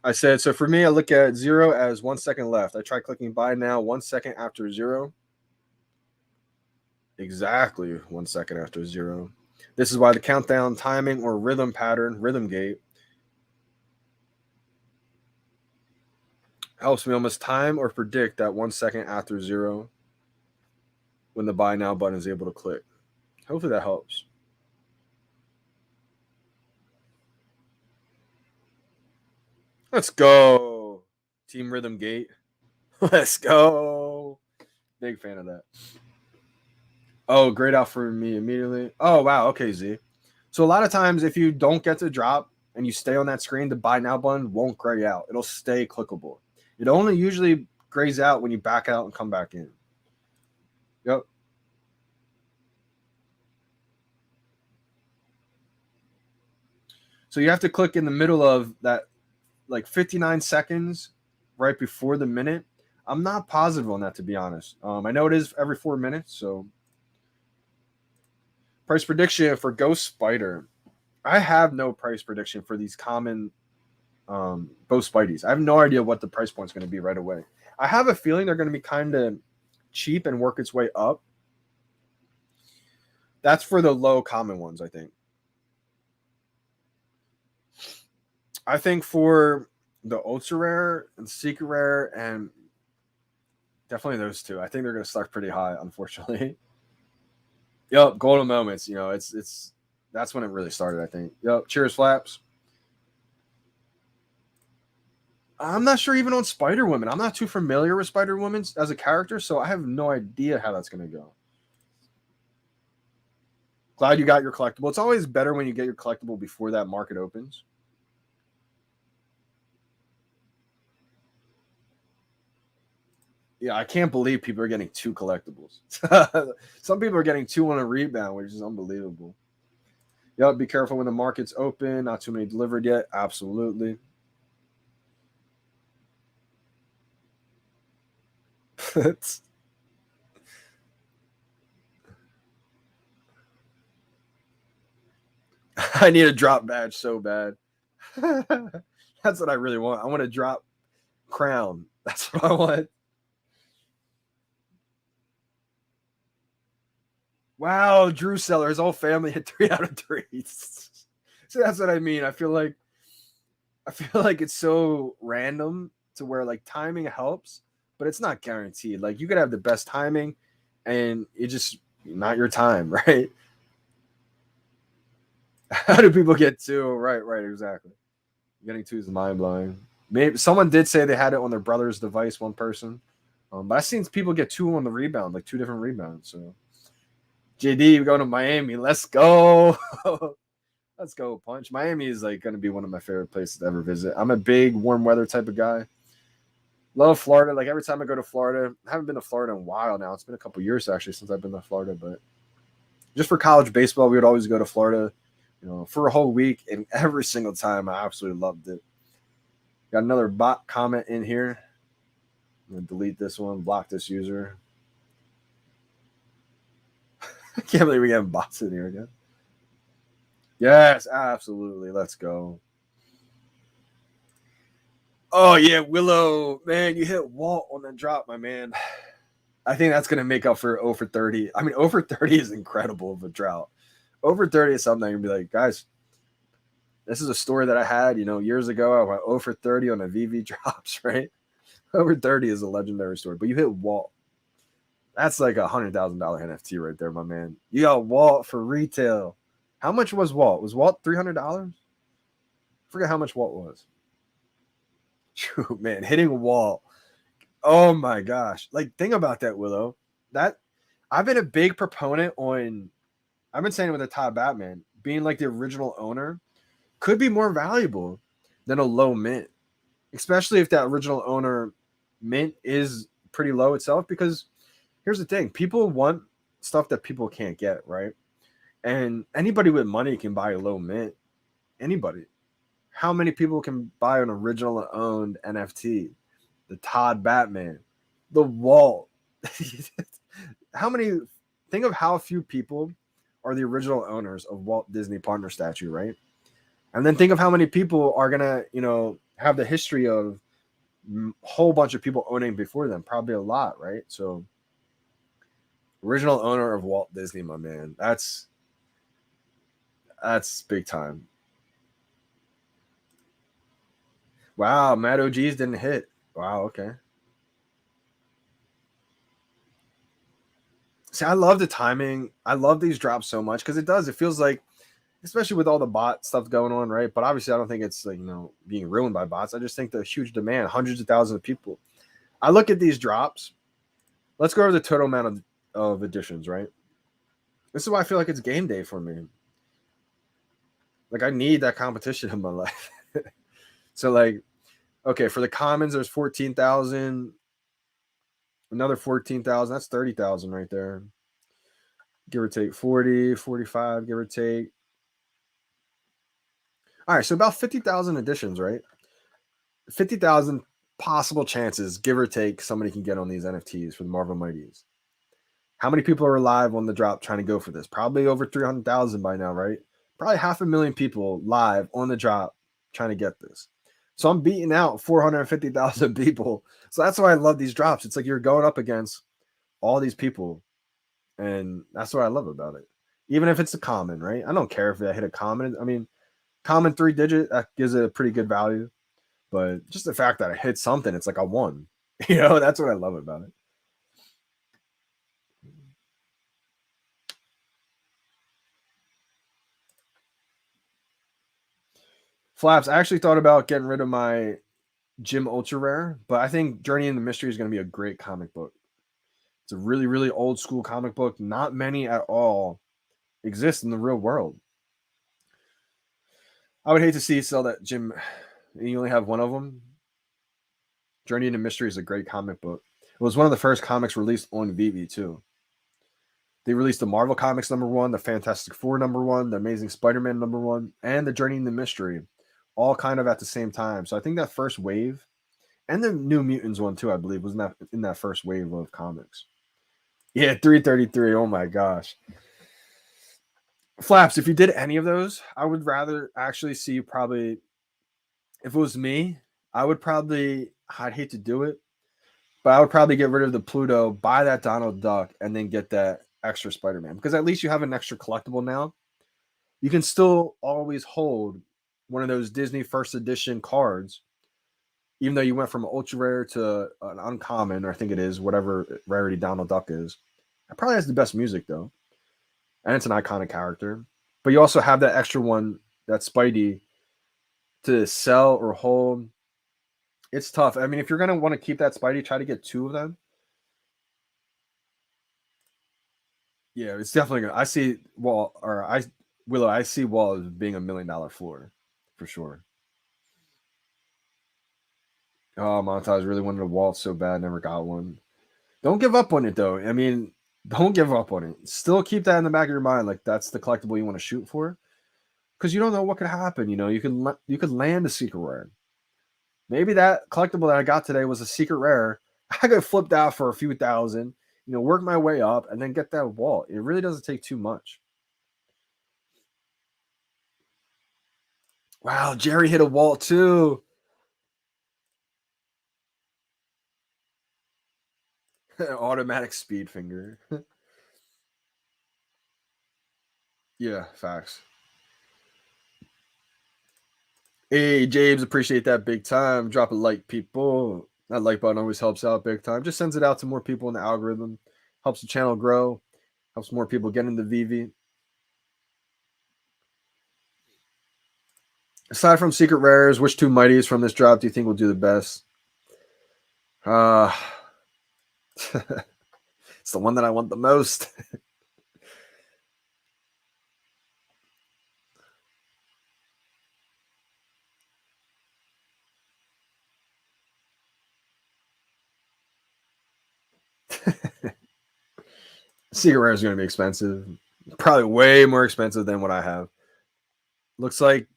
[SPEAKER 1] I said, so for me, I look at 0 as 1 second left. I try clicking buy now 1 second after 0. Exactly 1 second after 0. This is why the countdown timing or rhythm pattern, rhythm gate, helps me almost time or predict that 1 second after 0 when the buy now button is able to click. Hopefully that helps. Let's go. Team Rhythm Gate. Let's go. Big fan of that. Oh, great out for me immediately. Oh, wow. Okay, Z. So a lot of times if you don't get to drop and you stay on that screen, the buy now button won't gray out. It'll stay clickable. It only usually grays out when you back out and come back in. Yep. So you have to click in the middle of that, like 59 seconds right before the minute. I'm not positive on that, to be honest. I know it is every 4 minutes. So price prediction for Ghost Spider. I have no price prediction for these common both Spideys. I have no idea what the price point is going to be right away. I have a feeling they're going to be kind of cheap and work its way up. That's for the low common ones, I think. I think for the ultra rare and secret rare and definitely those two, I think they're going to start pretty high, unfortunately. Yep, golden moments. You know, it's that's when it really started, I think. Yep, cheers, flaps. I'm not sure even on Spider Woman. I'm not too familiar with Spider Woman as a character, so I have no idea how that's going to go. Glad you got your collectible. It's always better when you get your collectible before that market opens. Yeah, I can't believe people are getting 2 collectibles. Some people are getting 2 on a rebound, which is unbelievable. Yep, be careful when the market's open. Not too many delivered yet. Absolutely. I need a drop badge so bad. That's what I really want. I want a drop crown. That's what I want. Wow, Drew Seller, his whole family hit 3 out of 3. So that's what I mean. I feel like it's so random to where like timing helps, but it's not guaranteed. Like you could have the best timing and it just not your time, right? How do people get 2? Right, exactly. Getting 2 is mind blowing. Maybe someone did say they had it on their brother's device, one person. But I've seen people get 2 on the rebound, like 2 different rebounds. So JD, we're going to Miami. Let's go. Let's go, Punch. Miami is like going to be one of my favorite places to ever visit. I'm a big warm weather type of guy. Love Florida. Like every time I go to Florida, I haven't been to Florida in a while now. It's been a couple years actually since I've been to Florida, but just for college baseball, we would always go to Florida, for a whole week, and every single time I absolutely loved it. Got another bot comment in here. I'm gonna delete this one, block this user. I can't believe we have bots in here again. Yes, absolutely. Let's go. Oh yeah, Willow, man, you hit Walt on the drop, my man. I think that's gonna make up for over 30. I mean, over 30 is incredible of a drought. Over 30 is something I can be like, guys, this is a story that I had, years ago. I went over 30 on a VeVe drops, right? Over 30 is a legendary story. But you hit Walt. That's like $100,000 NFT right there, my man. You got Walt for retail. How much was Walt? Was Walt $300? Forget how much Walt was. True, man, hitting Walt. Oh my gosh. Like, think about that, Willow. That I've been a big proponent on, I've been saying it with the Todd Batman, being like the original owner could be more valuable than a low mint, especially if that original owner mint is pretty low itself. Because here's the thing, people want stuff that people can't get, right? And anybody with money can buy a low mint. Anybody. How many people can buy an original owned NFT? The Todd Batman, the Walt. How many? Think of how few people are the original owners of Walt Disney Partner statue, right? And then think of how many people are gonna, have the history of a whole bunch of people owning before them. Probably a lot, right? So, original owner of Walt Disney, my man. That's big time. Wow, Mad OGs didn't hit. Wow, okay. See, I love the timing. I love these drops so much because it does. It feels like, especially with all the bot stuff going on, right? But obviously, I don't think it's like being ruined by bots. I just think the huge demand, hundreds of thousands of people. I look at these drops. Let's go over the total amount of editions, right? This is why I feel like it's game day for me. Like I need that competition in my life. So like, okay, for the commons, there's 14,000. Another 14,000. That's 30,000 right there. Give or take 40, 45, give or take. All right, so about 50,000 editions, right? 50,000 possible chances, give or take, somebody can get on these NFTs for the Marvel Mighties. How many people are alive on the drop trying to go for this? Probably over 300,000 by now, right? probably 500,000 people live on the drop trying to get this. So I'm beating out 450,000 people. So that's why I love these drops. It's like you're going up against all these people, and that's what I love about it. Even if it's a common, right? I don't care if I hit a common. I mean, common 3-digit, that gives it a pretty good value. But just the fact that I hit something, it's like I won. That's what I love about it. Flaps, I actually thought about getting rid of my Jim Ultra Rare, but I think Journey into Mystery is going to be a great comic book. It's a really, really old school comic book. Not many at all exist in the real world. I would hate to see you sell that Jim. You only have one of them. Journey into Mystery is a great comic book. It was one of the first comics released on VeVe too. They released the Marvel Comics #1, the Fantastic Four #1, the Amazing Spider-Man #1, and the Journey into Mystery, all kind of at the same time. So I think that first wave, and the New Mutants one too, I believe, was in that first wave of comics. Yeah, 333. Oh my gosh. Flaps, if you did any of those, I would rather actually see you probably, if it was me, I'd hate to do it, but I would probably get rid of the Pluto, buy that Donald Duck, and then get that extra Spider-Man. Because at least you have an extra collectible now. You can still always hold one of those Disney first edition cards, even though you went from ultra rare to an uncommon, or I think it is, whatever rarity Donald Duck is. It probably has the best music though. And it's an iconic character. But you also have that extra one, that Spidey, to sell or hold. It's tough. I mean, if you're gonna want to keep that Spidey, try to get 2 of them. Yeah, it's definitely gonna. I see Willow. I see Wall as being $1 million floor for sure. Oh, Montage really wanted a Wall so bad, never got one. Don't give up on it though. I mean, don't give up on it. Still keep that in the back of your mind, like that's the collectible you want to shoot for, because you don't know what could happen. You could land a secret rare. Maybe that collectible that I got today was a secret rare. I got flipped out for a few thousand. Work my way up and then get that wall. It really doesn't take too much. Wow, Jerry hit a wall too. Automatic speed finger. Yeah, facts. Hey, James, appreciate that big time. Drop a like, people. That like button always helps out big time. Just sends it out to more people in the algorithm. Helps the channel grow. Helps more people get into VeVe. Aside from secret rares, which 2 mighties from this drop do you think will do the best? It's the one that I want the most. Secret rare is going to be expensive. Probably way more expensive than what I have. Looks like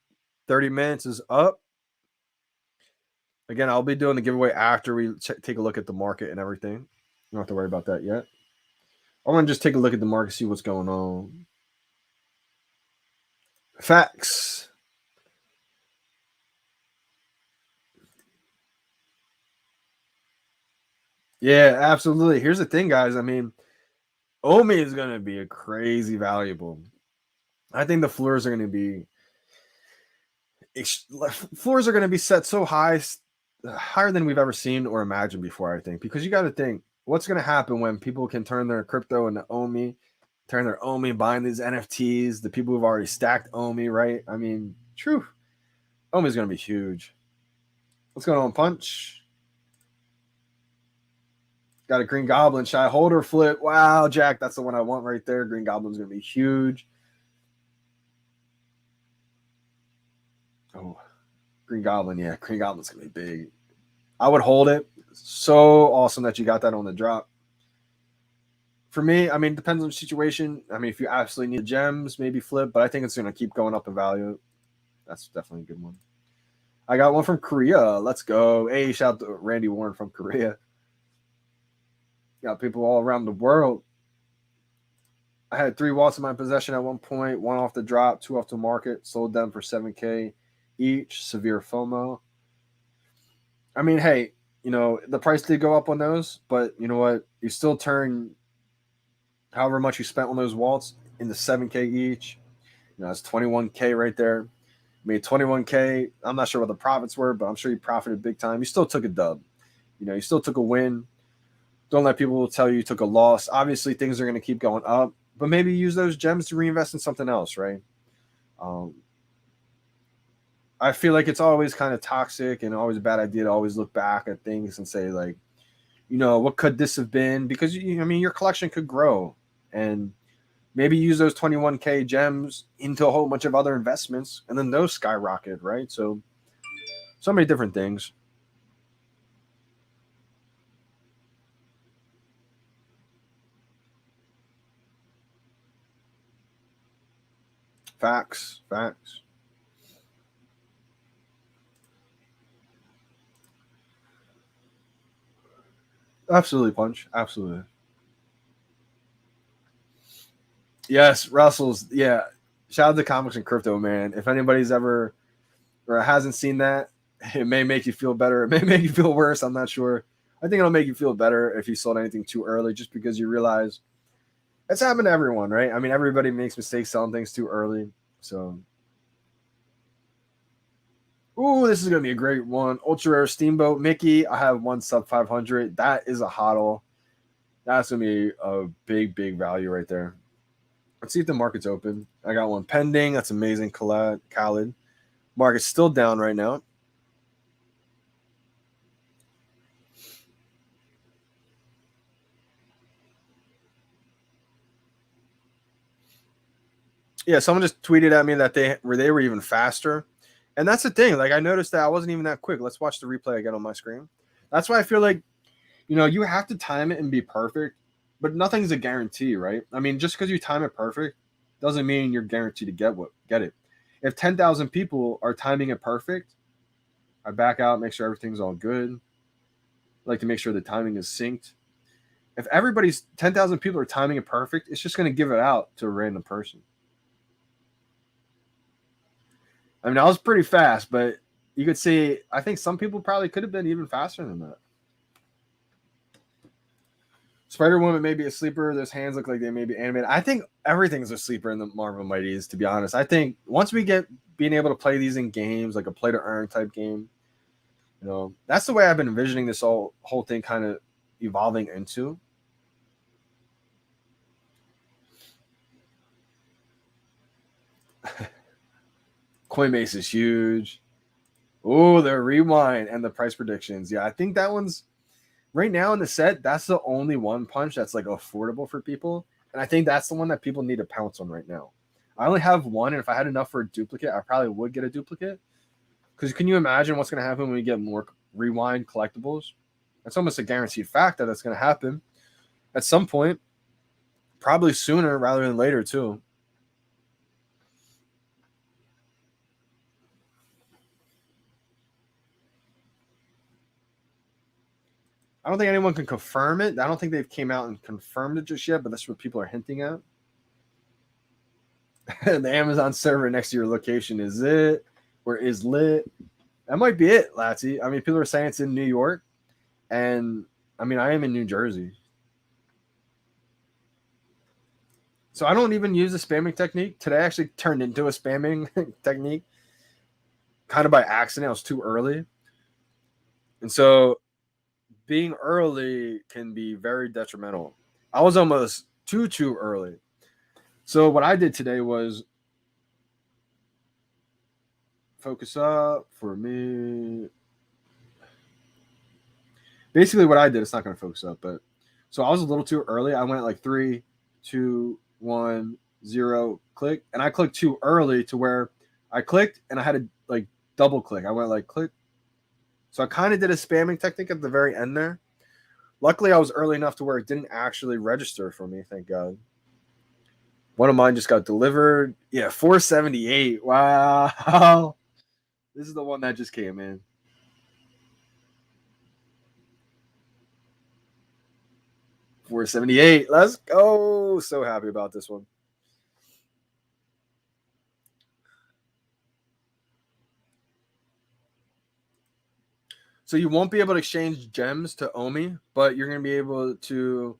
[SPEAKER 1] 30 minutes is up. Again, I'll be doing the giveaway after we take a look at the market and everything. You don't have to worry about that yet. I want to just take a look at the market, see what's going on. Facts. Yeah, absolutely. Here's the thing, guys. I mean, Omi is going to be a crazy valuable. I think the floors are going to be set so high, higher than we've ever seen or imagined before. I think because you got to think what's going to happen when people can turn their crypto into Omi, turn their Omi, buying these NFTs. The people who've already stacked Omi, right? I mean, true. Omi is going to be huge. What's going on, Punch? Got a Green Goblin shy holder flip. Wow, Jack, that's the one I want right there. Green Goblin's going to be huge. Oh, Green Goblin, yeah, Green Goblin's going to be big. I would hold it. So awesome that you got that on the drop. For me, I mean, it depends on the situation. I mean, if you absolutely need gems, maybe flip, but I think it's going to keep going up in value. That's definitely a good one. I got one from Korea. Let's go. Hey, shout out to Randy Warren from Korea. Got people all around the world. I had 3 wallets in my possession at one point, 1 off the drop, 2 off the market, sold them for 7K each. Severe FOMO. I mean, hey, the price did go up on those, but you know what? You still turn however much you spent on those wallets into 7K each. That's 21K right there. Made 21K. I'm not sure what the profits were, but I'm sure you profited big time. You still took a dub. You still took a win. Don't let people tell you took a loss. Obviously, things are going to keep going up, but maybe use those gems to reinvest in something else, right? I feel like it's always kind of toxic and always a bad idea to always look back at things and say, like, what could this have been? Because, your collection could grow and maybe use those 21K gems into a whole bunch of other investments and then those skyrocket, right? So many different things. Facts. Absolutely, Punch. Absolutely. Yes, Russell's. Yeah. Shout out to Comics and Crypto, man. If anybody's ever or hasn't seen that, it may make you feel better. It may make you feel worse. I'm not sure. I think it'll make you feel better if you sold anything too early, just because you realize it's happened to everyone, right? I mean, everybody makes mistakes selling things too early. So, ooh, this is gonna be a great one. Ultra rare Steamboat Mickey. I have one sub 500. That is a hodl. That's gonna be a big value right there. Let's see if the market's open. I got one pending. That's amazing. Khaled. Market's still down right now. Yeah, someone just tweeted at me that they were even faster. And that's the thing. Like, I noticed that I wasn't even that quick. Let's watch the replay again on my screen. That's why I feel like, you have to time it and be perfect, but nothing's a guarantee, right? I mean, just because you time it perfect doesn't mean you're guaranteed to get it. If 10,000 people are timing it perfect, I back out, make sure everything's all good. I like to make sure the timing is synced. If everybody's 10,000 people are timing it perfect, it's just going to give it out to a random person. I mean, I was pretty fast, but you could see, I think some people probably could have been even faster than that. Spider-Woman may be a sleeper. Those hands look like they may be animated. I think everything's a sleeper in the Marvel Mighties, to be honest. I think once we get being able to play these in games, like a play-to-earn type game, that's the way I've been envisioning this whole thing kind of evolving into. Coinbase is huge. Oh, the rewind and the price predictions. Yeah, I think that one's right now in the set. That's the only one punch that's like affordable for people. And I think that's the one that people need to pounce on right now. I only have one, and if I had enough for a duplicate, I probably would get a duplicate. Because can you imagine what's going to happen when we get more rewind collectibles? That's almost a guaranteed fact that it's going to happen at some point, probably sooner rather than later, too. I don't think anyone can confirm it. I don't think they've came out and confirmed it just yet, but that's what people are hinting at. The Amazon server next to your location is it or is lit. That might be it, Latsy. I mean, people are saying it's in New York, and I mean, I am in New Jersey. So I don't even use the spamming technique. Today actually turned into a spamming technique kind of by accident. I was too early. And so being early can be very detrimental. I was almost too early. So what I did today was focus up for me. Basically what I did, it's not going to focus up, but so I was a little too early. I went like 3, 2, 1, 0, click. And I clicked too early to where I clicked and I had to like double click. I went like click. So I kind of did a spamming technique at the very end there. Luckily, I was early enough to where it didn't actually register for me. Thank God. One of mine just got delivered. Yeah, 478. Wow. This is the one that just came in. 478. Let's go. So happy about this one. So you won't be able to exchange gems to Omi, but you're going to be able to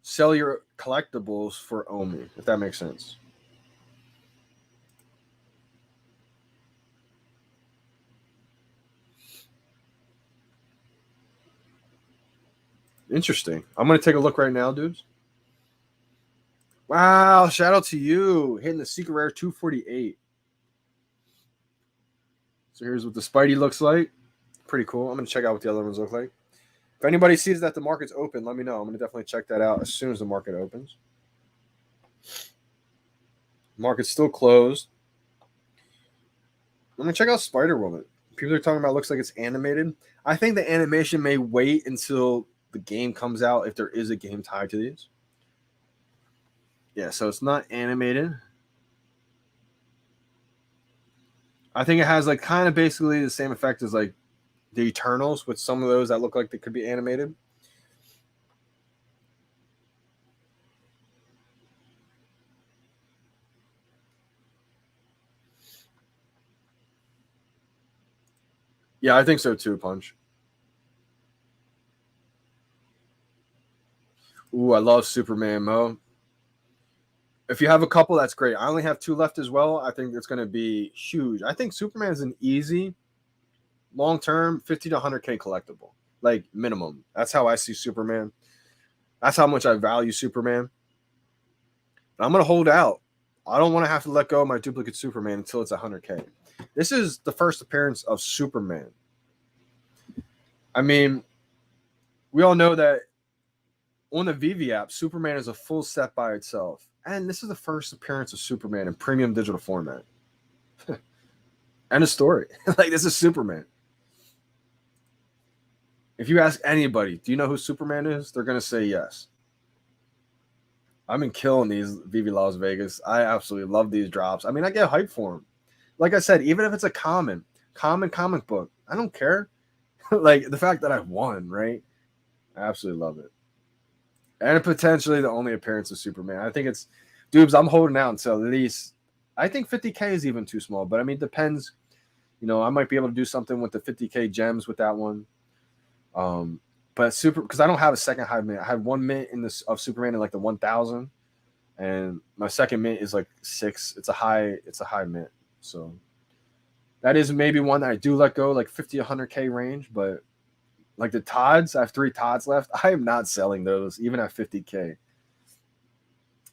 [SPEAKER 1] sell your collectibles for Omi, if that makes sense. Interesting. I'm going to take a look right now, dudes. Wow, shout out to you. Hitting the secret rare 248. So here's what the Spidey looks like. Pretty cool. I'm going to check out what the other ones look like. If anybody sees that the market's open, let me know. I'm going to definitely check that out as soon as the market opens. Market's still closed. I'm going to check out Spider-Woman. People are talking about it looks like it's animated. I think the animation may wait until the game comes out if there is a game tied to these. Yeah, so it's not animated. I think it has like kind of basically the same effect as like the Eternals with some of those that look like they could be animated. Yeah, I think so too, Punch. Ooh, I love Superman Mo. If you have a couple, that's great. I only have 2 left as well. I think it's going to be huge. I think Superman is an easy, long term, 50 to 100K collectible, like minimum. That's how I see Superman. That's how much I value Superman. I'm going to hold out. I don't want to have to let go of my duplicate Superman until it's 100K. This is the first appearance of Superman. I mean, we all know that on the VeVe app, Superman is a full set by itself. And this is the first appearance of Superman in premium digital format. End of story. Like, this is Superman. If you ask anybody, do you know who Superman is? They're going to say yes. I've been killing these VeVe Las Vegas. I absolutely love these drops. I mean, I get hyped for them. Like I said, even if it's a common comic book, I don't care. Like, the fact that I won, right? I absolutely love it. And potentially the only appearance of Superman. I think it's, dudes, I'm holding out until at least, I think 50K is even too small. But I mean, it depends. You know, I might be able to do something with the 50K gems with that one. But because I don't have a second high mint. I had 1 mint in this of Superman in like the 1000, and my second mint is like 6. It's a high mint. So that is maybe one that I do let go, like 50 100K range. But like the Todds, I have 3 Todds left. I am not selling those even at 50K.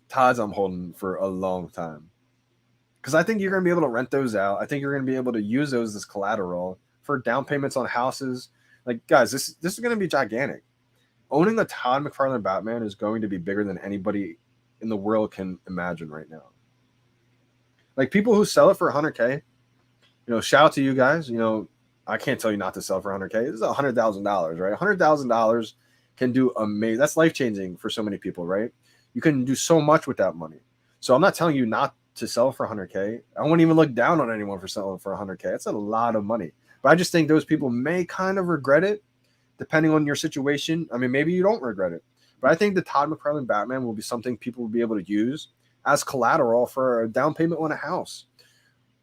[SPEAKER 1] Todds I'm holding for a long time, because I think you're going to be able to rent those out. I think you're going to be able to use those as collateral for down payments on houses. Like, guys, this is going to be gigantic. Owning a Todd McFarlane Batman is going to be bigger than anybody in the world can imagine right now. Like, people who sell it for 100K, you know, shout out to you guys. You know, I can't tell you not to sell for 100K. This is $100,000, right? $100,000 can do amazing. That's life changing for so many people, right? You can do so much with that money. So I'm not telling you not to sell for 100K. I won't even look down on anyone for selling for 100K. That's a lot of money. But I just think those people may kind of regret it, depending on your situation. I mean, maybe you don't regret it. But I think the Todd McFarlane Batman will be something people will be able to use as collateral for a down payment on a house.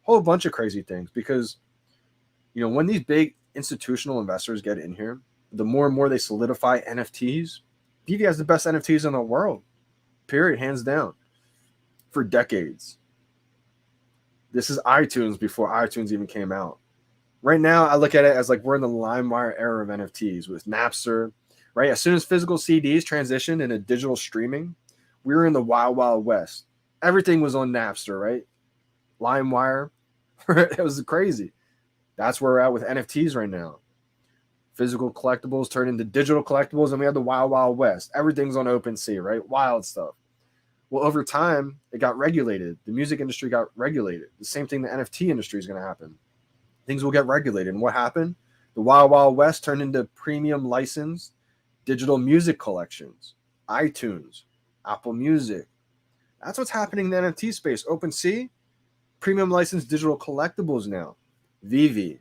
[SPEAKER 1] Whole bunch of crazy things, because, you know, when these big institutional investors get in here, the more and more they solidify NFTs. VeVe has the best NFTs in the world, period, hands down, for decades. This is iTunes before iTunes even came out. Right now, I look at it as like we're in the LimeWire era of NFTs with Napster, right? As soon as physical CDs transitioned into digital streaming, we were in the wild, wild west. Everything was on Napster, right? LimeWire. It was crazy. That's where we're at with NFTs right now. Physical collectibles turned into digital collectibles, and we have the wild, wild west. Everything's on OpenSea, right? Wild stuff. Well, over time, it got regulated. The music industry got regulated. The same thing the NFT industry is going to happen. Things will get regulated. And what happened? The Wild Wild West turned into premium licensed digital music collections, iTunes, Apple Music. That's what's happening in the NFT space. OpenSea, premium licensed digital collectibles now. VeVe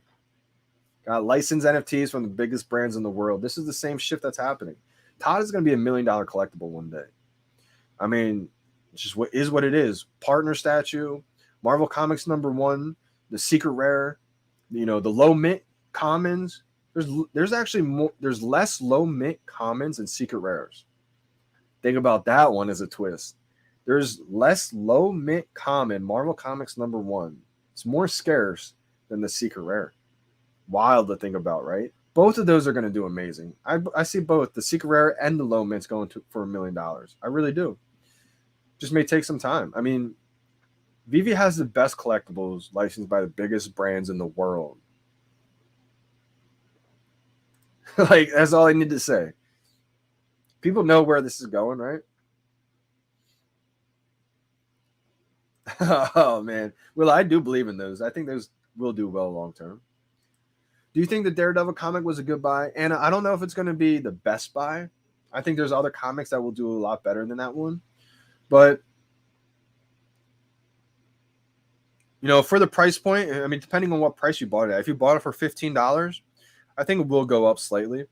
[SPEAKER 1] got licensed NFTs from the biggest brands in the world. This is the same shift that's happening. Todd is going to be $1 million collectible one day. I mean, it's just what it is. Partner statue, Marvel Comics #1, the secret rare, the low mint commons. There's actually more. There's less low mint commons and secret rares. Think about that one as a twist. There's less low mint common Marvel Comics #1. It's more scarce than the secret rare. Wild to think about, right? Both of those are going to do amazing. I see both the secret rare and the low mints going for $1 million. I really do. Just may take some time. I mean, VeVe has the best collectibles licensed by the biggest brands in the world. Like, that's all I need to say. People know where this is going, right? Oh, man. Well, I do believe in those. I think those will do well long term. Do you think the Daredevil comic was a good buy? And I don't know if it's going to be the best buy. I think there's other comics that will do a lot better than that one. But, for the price point, I mean, depending on what price you bought it at, if you bought it for $15, I think it will go up slightly.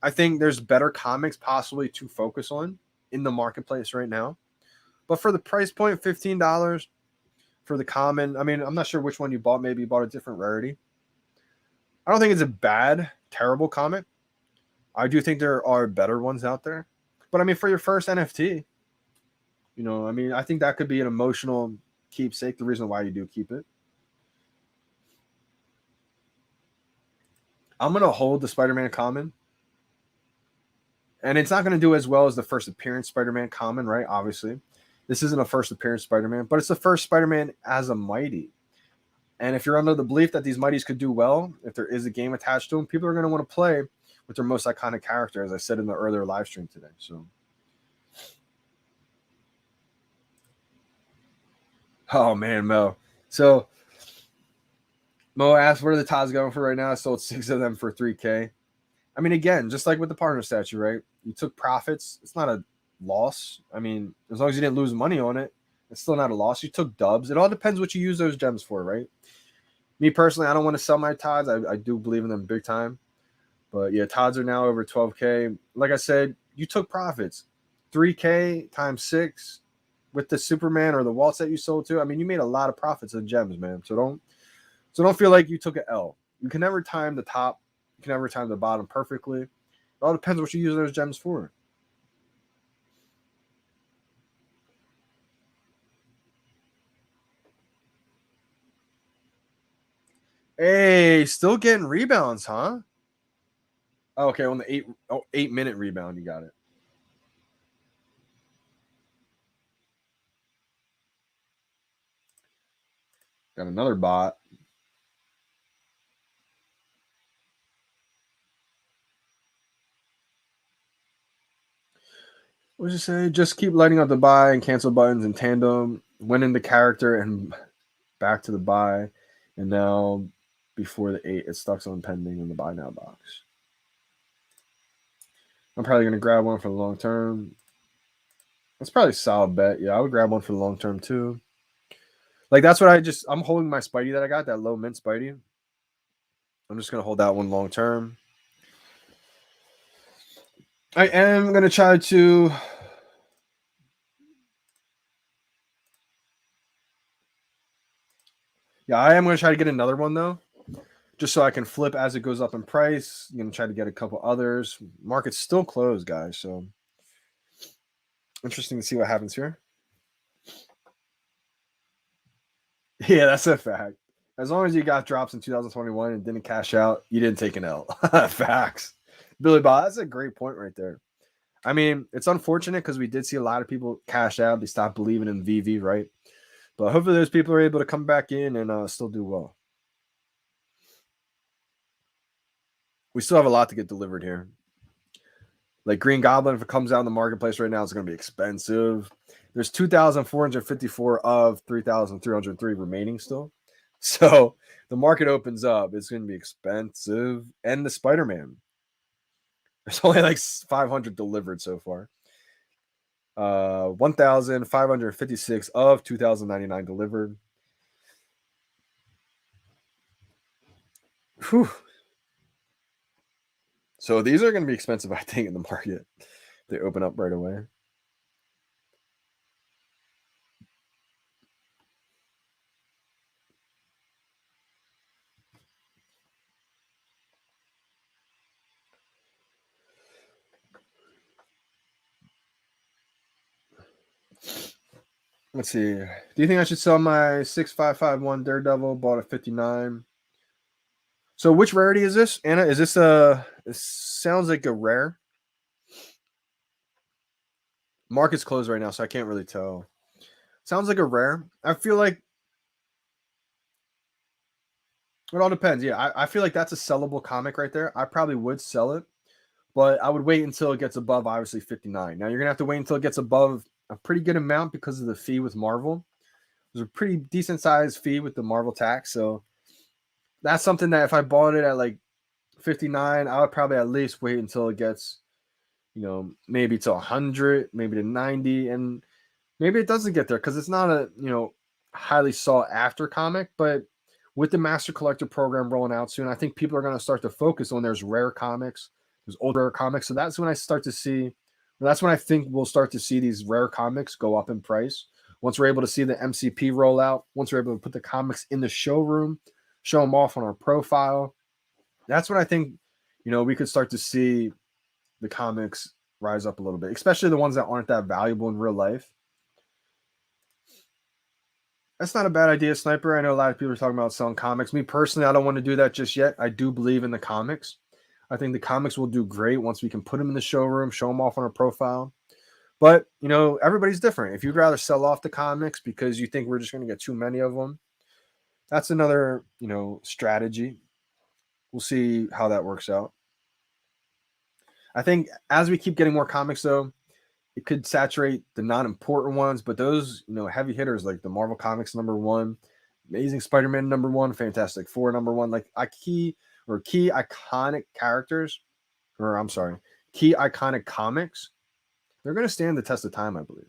[SPEAKER 1] I think there's better comics possibly to focus on in the marketplace right now. But for the price point, $15 for the common, I mean, I'm not sure which one you bought. Maybe you bought a different rarity. I don't think it's a bad, terrible comic. I do think there are better ones out there. But I mean, for your first NFT, I mean, I think that could be an emotional keepsake, the reason why you do keep it. I'm going to hold the Spider-Man common. And it's not going to do as well as the first appearance Spider-Man common, right? Obviously. This isn't a first appearance Spider-Man, but it's the first Spider-Man as a Mighty. And if you're under the belief that these Mighties could do well, if there is a game attached to them, people are going to want to play with their most iconic character, as I said in the earlier live stream today. So, oh man, Mo. So Mo asked, "What are the Todds going for right now?" I sold 6 of them for $3K. I mean, again, just like with the partner statue, right? You took profits. It's not a loss. I mean, as long as you didn't lose money on it, it's still not a loss. You took dubs. It all depends what you use those gems for, right? Me personally, I don't want to sell my Todds. I do believe in them big time. But yeah, Todds are now over 12K. Like I said, you took profits. 3K times 6 with the Superman or the waltz that you sold to. I mean, you made a lot of profits on gems, man. So don't feel like you took an L. You can never time the top. You can never time the bottom perfectly. It all depends what you use those gems for. Hey, still getting rebounds, huh? Oh, okay, on the 8-minute rebound, you got it. Got another bot. What did you say? Just keep lighting up the buy and cancel buttons in tandem, winning the character and back to the buy. And now before the 8, it's stuck on pending in the buy now box. I'm probably going to grab one for the long term. That's probably a solid bet. Yeah, I would grab one for the long term too. Like, that's what I'm holding my Spidey that I got, that low mint Spidey. I'm just going to hold that one long term. I am going to try to. Yeah, I am going to try to get another one though, just so I can flip as it goes up in price. I'm going to try to get a couple others. Market's still closed, guys. So interesting to see what happens here. Yeah, that's a fact. As long as you got drops in 2021 and didn't cash out, you didn't take an L. Facts. Billy Bob, that's a great point right there. I mean, it's unfortunate because we did see a lot of people cash out. They stopped believing in VeVe, right? But hopefully those people are able to come back in and still do well. We still have a lot to get delivered here. Like Green Goblin, if it comes out in the marketplace right now, it's going to be expensive. There's 2,454 of 3,303 remaining still. So the market opens up. It's going to be expensive. And the Spider-Man. There's only like 500 delivered so far. 1,556 of 2,099 delivered. Whew. So these are going to be expensive, I think, in the market. They open up right away. Let's see. Do you think I should sell my 6551 Daredevil? Bought at 59. So which rarity is this, Anna? Is this a? It sounds like a rare. Market's closed right now, so I can't really tell. Sounds like a rare. I feel like it all depends. Yeah, I feel like that's a sellable comic right there. I probably would sell it, but I would wait until it gets above obviously 59. Now you're gonna have to wait until it gets above a pretty good amount because of the fee with Marvel. There's a pretty decent sized fee with the Marvel tax, so that's something that if I bought it at like 59, I would probably at least wait until it gets, maybe to 100, maybe to 90, and maybe it doesn't get there because it's not a, highly sought after comic. But with the Master Collector program rolling out soon, I think people are going to start to focus on there's rare comics, there's old rare comics. So that's when I start to see, that's when I think we'll start to see these rare comics go up in price. Once we're able to see the MCP roll out, once we're able to put the comics in the showroom, show them off on our profile, that's when I think, we could start to see the comics rise up a little bit, especially the ones that aren't that valuable in real life. That's not a bad idea, Sniper. I know a lot of people are talking about selling comics. Me personally, I don't want to do that just yet. I do believe in the comics. I think the comics will do great once we can put them in the showroom, show them off on our profile. But, everybody's different. If you'd rather sell off the comics because you think we're just going to get too many of them, that's another, strategy. We'll see how that works out. I think as we keep getting more comics, though, it could saturate the non-important ones, but those, heavy hitters like the Marvel Comics #1, Amazing Spider-Man #1, Fantastic Four #1, like key iconic characters, or I'm sorry, key iconic comics, they're going to stand the test of time, I believe.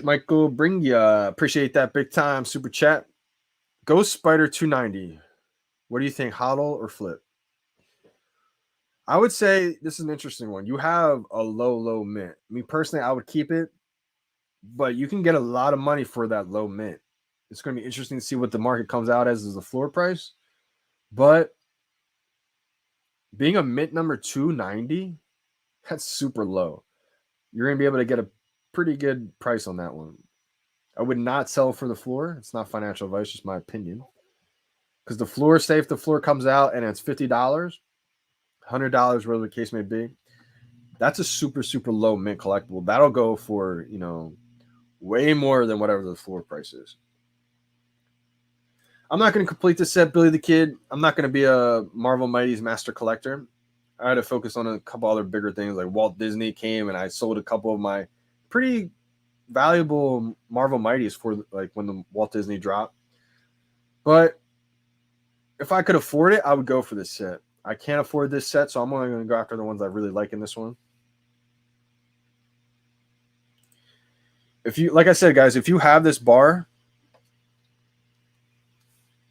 [SPEAKER 1] Michael Bring ya, appreciate that big time super chat. Ghost Spider 290. What do you think, hodl or flip? I would say this is an interesting one. You have a low mint. Me personally, I would keep it, but you can get a lot of money for that low mint. It's going to be interesting to see what the market comes out as the floor price. But being a mint number 290, that's super low. You're going to be able to get a pretty good price on that one. I would not sell for the floor. It's not financial advice, just my opinion. Because the floor, say if the floor comes out and it's $50, $100, whatever the case may be, that's a super, super low mint collectible. That'll go for, way more than whatever the floor price is. I'm not going to complete this set, Billy the Kid. I'm not going to be a Marvel Mighty's master collector. I had to focus on a couple other bigger things, like Walt Disney came and I sold a couple of my pretty valuable Marvel Mighties for like when the Walt Disney dropped. But if I could afford it, I would go for this set. I can't afford this set, so I'm only going to go after the ones I really like in this one. If you, like I said, guys, if you have this bar,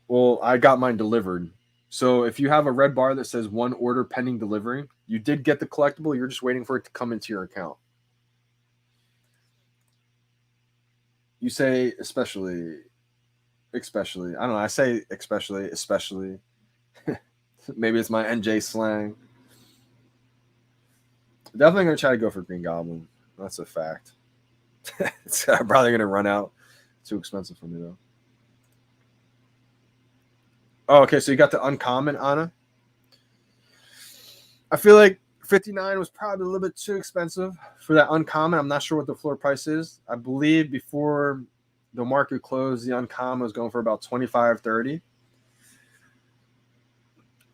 [SPEAKER 1] well, I got mine delivered. So if you have a red bar that says 1 order pending delivery, you did get the collectible. You're just waiting for it to come into your account. You say especially. I don't know. I say especially. Maybe it's my NJ slang. Definitely going to try to go for Green Goblin. That's a fact. It's probably going to run out. Too expensive for me, though. Oh, okay. So you got the uncommon, Anna. I feel like 59 was probably a little bit too expensive for that uncommon. I'm not sure what the floor price is. I believe before the market closed, the uncommon was going for about 25, 30.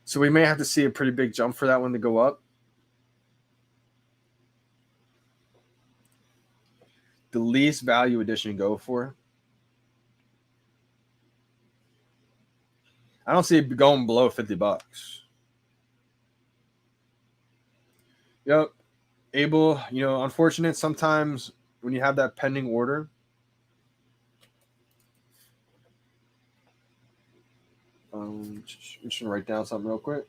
[SPEAKER 1] So we may have to see a pretty big jump for that one to go up. The least value edition go for. I don't see it going below $50. Yep. Able, unfortunate sometimes when you have that pending order. I'm just going to write down something real quick.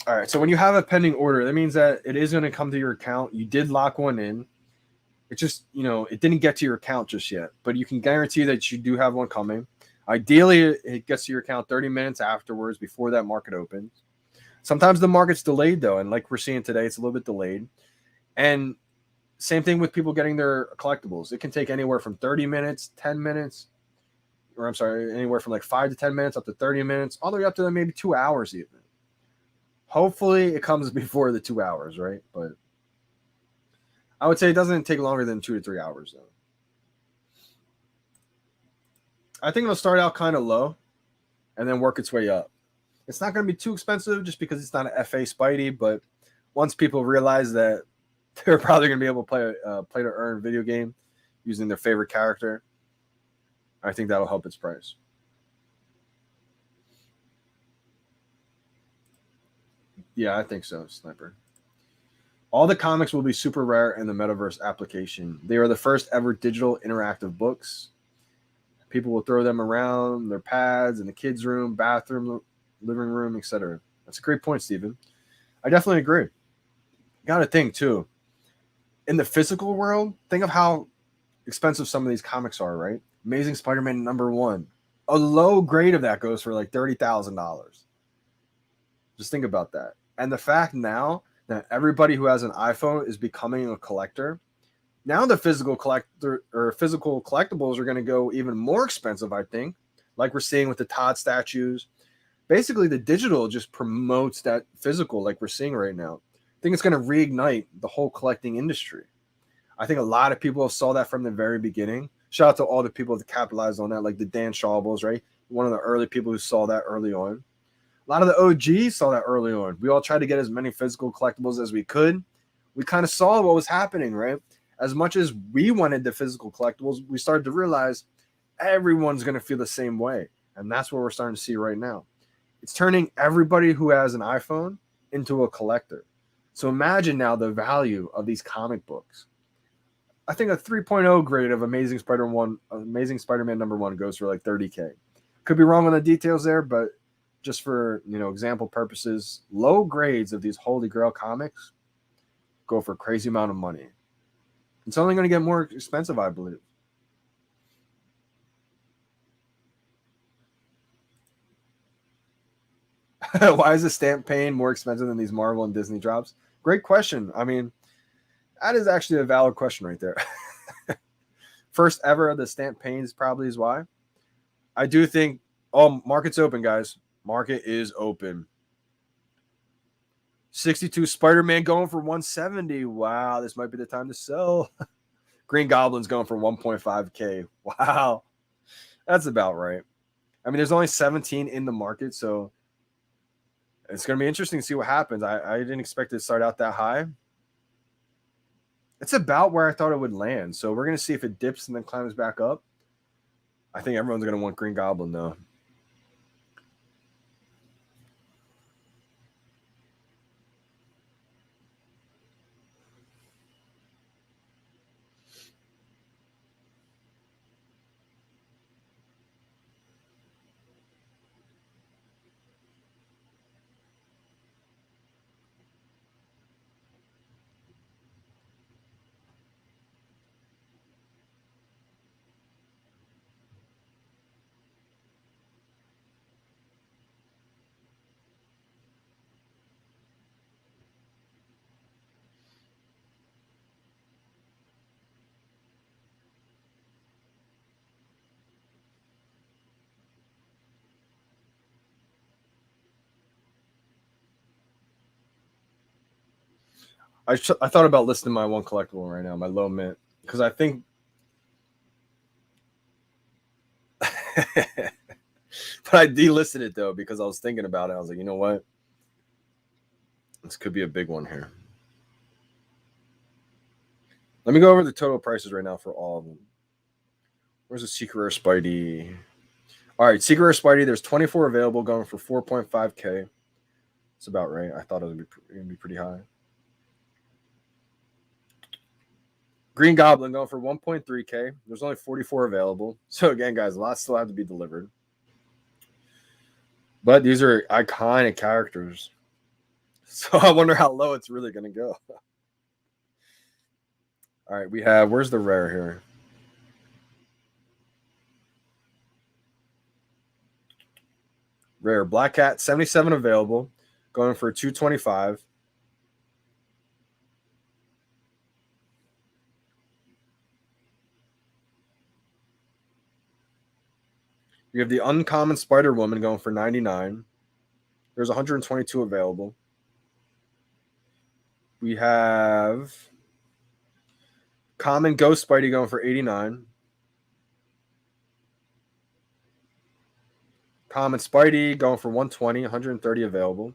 [SPEAKER 1] All right. So when you have a pending order, that means that it is going to come to your account. You did lock one in. It just, it didn't get to your account just yet, but you can guarantee that you do have one coming. Ideally, it gets to your account 30 minutes afterwards before that market opens. Sometimes the market's delayed, though, and like we're seeing today, it's a little bit delayed. And same thing with people getting their collectibles. It can take anywhere from 30 minutes, 10 minutes, or I'm sorry, anywhere from like 5 to 10 minutes up to 30 minutes, all the way up to maybe 2 hours even. Hopefully, it comes before the 2 hours, right? But I would say it doesn't take longer than 2 to 3 hours, though. I think it'll start out kind of low and then work its way up. It's not going to be too expensive just because it's not an FA Spidey, but once people realize that they're probably going to be able to play a play to earn video game using their favorite character, I think that'll help its price. Yeah, I think so, Sniper. All the comics will be super rare in the Metaverse application. They are the first ever digital interactive books. People will throw them around their pads in the kids' room, bathroom, living room, etc. That's a great point, Steven. I definitely agree. Got to think, too. In the physical world, think of how expensive some of these comics are, right? Amazing Spider-Man #1. A low grade of that goes for like $30,000. Just think about that. And the fact now that everybody who has an iPhone is becoming a collector, now the physical collector or physical collectibles are going to go even more expensive, I think, like we're seeing with the Todd statues. Basically, the digital just promotes that physical like we're seeing right now. I think it's going to reignite the whole collecting industry. I think a lot of people saw that from the very beginning. Shout out to all the people that capitalized on that, like the Dan Schaubles, right? One of the early people who saw that early on. A lot of the OGs saw that early on. We all tried to get as many physical collectibles as we could. We kind of saw what was happening, right? As much as we wanted the physical collectibles, we started to realize everyone's going to feel the same way. And that's what we're starting to see right now. It's turning everybody who has an iPhone into a collector. So imagine now the value of these comic books. I think a 3.0 grade of Amazing Spider-Man #1 goes for like $30K. Could be wrong on the details there, but just for example purposes, low grades of these Holy Grail comics go for a crazy amount of money. It's only going to get more expensive, I believe. Why is the stamp paying more expensive than these Marvel and Disney drops? Great question. I mean, that is actually a valid question right there. First ever, the stamp pains probably is why. I do think, market's open, guys. Market is open. 62 Spider-Man going for 170. Wow, this might be the time to sell. Green Goblin's going for 1.5K. Wow. That's about right. I mean, there's only 17 in the market, so it's going to be interesting to see what happens. I didn't expect it to start out that high. It's about where I thought it would land. So we're going to see if it dips and then climbs back up. I think everyone's going to want Green Goblin, though. I thought about listing my one collectible right now, my low mint, because I think but I delisted it though because I was thinking about it. I was like, you know what? This could be a big one here. Let me go over the total prices right now for all of them. Where's the Secret Rare Spidey? All right, Secret Rare Spidey, there's 24 available going for 4.5K. It's about right. I thought it would be pretty high. Green Goblin going for 1.3K. There's only 44 available. So again, guys, a lot still have to be delivered. But these are iconic characters. So I wonder how low it's really going to go. All right, we have, where's the rare here? Rare Black Cat, 77 available, going for 225. We have the uncommon Spider Woman going for 99. There's 122 available. We have common Ghost Spidey going for 89. Common Spidey going for 120, 130 available.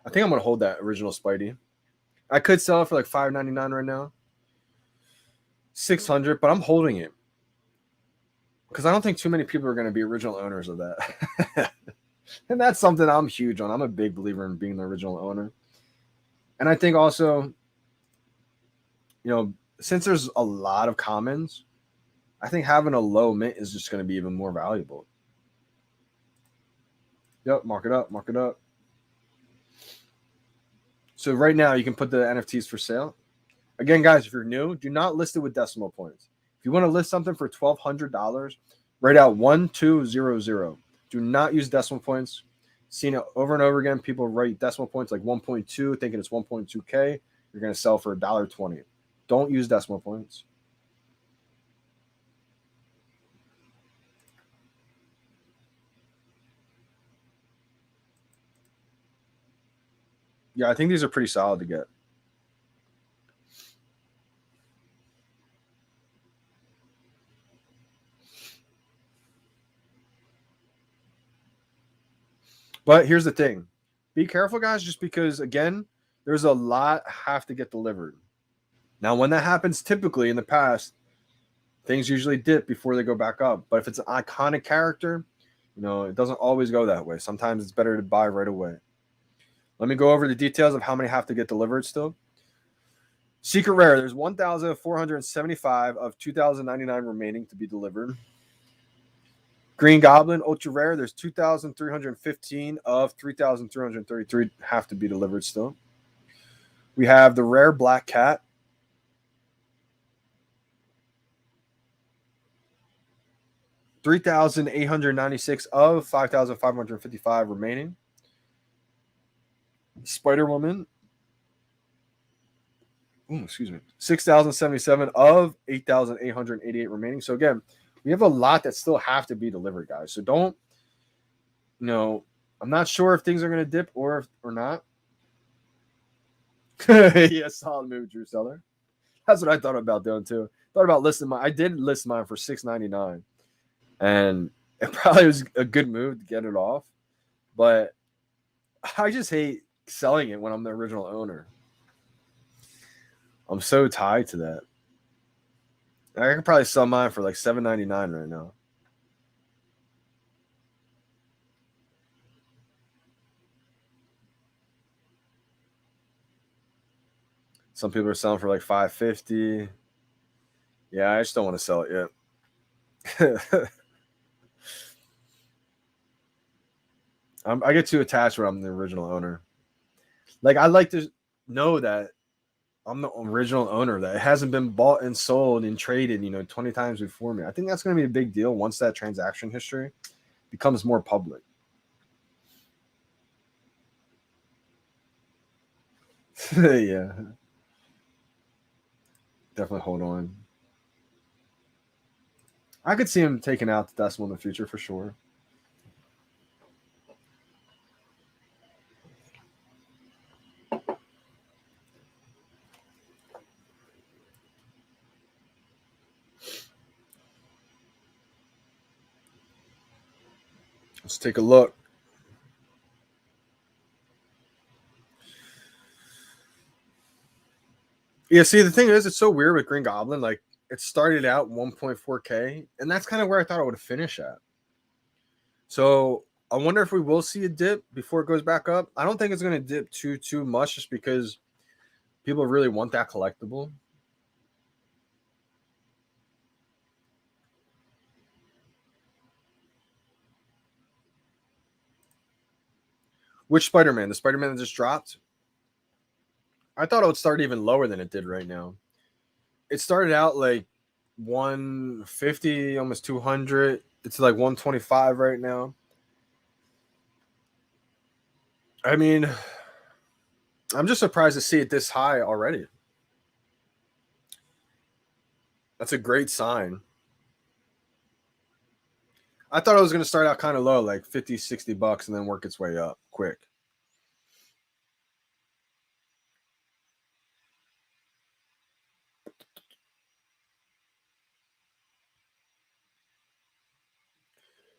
[SPEAKER 1] I think I'm gonna hold that original Spidey. I could sell it for like $5.99 right now, 600, but I'm holding it because I don't think too many people are gonna be original owners of that. And that's something I'm huge on. I'm a big believer in being the original owner. And I think also, since there's a lot of commons, I think having a low mint is just going to be even more valuable. Yep, mark it up, mark it up. So right now you can put the NFTs for sale. Again, guys, if you're new, do not list it with decimal points. If you want to list something for $1,200, write out 1200. Do not use decimal points. Seen it over and over again. People write decimal points like 1.2, thinking it's 1.2K. You're going to sell for $1.20. Don't use decimal points. Yeah, I think these are pretty solid to get. But here's the thing. Be careful, guys, just because, again, there's a lot have to get delivered. Now, when that happens, typically in the past, things usually dip before they go back up. But if it's an iconic character, it doesn't always go that way. Sometimes it's better to buy right away. Let me go over the details of how many have to get delivered still. Secret Rare, there's 1,475 of 2,099 remaining to be delivered. Green Goblin, Ultra Rare, there's 2,315 of 3,333 have to be delivered still. We have the Rare Black Cat. 3,896 of 5,555 remaining. Spider Woman. Excuse me. 6,077 of 8,888 remaining. So again, we have a lot that still have to be delivered, guys. So don't, I'm not sure if things are going to dip or not. Yeah, solid move, Drew Seller. That's what I thought about doing too. Thought about listing mine. I did list mine for $6.99, and it probably was a good move to get it off. But I just hate selling it when I'm the original owner. I'm so tied to that. I could probably sell mine for like $7.99 right now. Some people are selling for like $5.50. Yeah, I just don't want to sell it yet. I get too attached when I'm the original owner. Like, I like to know that I'm the original owner, that it hasn't been bought and sold and traded, 20 times before me. I think that's going to be a big deal once that transaction history becomes more public. Yeah. Definitely hold on. I could see him taking out the decimal in the future for sure. Let's take a look. Yeah, see, the thing is, it's so weird with Green Goblin. Like, it started out 1.4K, and that's kind of where I thought it would finish at. So I wonder if we will see a dip before it goes back up. I don't think it's going to dip too much, just because people really want that collectible. Which Spider-Man? The Spider-Man that just dropped? I thought it would start even lower than it did right now. It started out like 150, almost 200. It's like 125 right now. I mean, I'm just surprised to see it this high already. That's a great sign. I thought it was going to start out kind of low, like 50, 60 bucks, and then work its way up quick.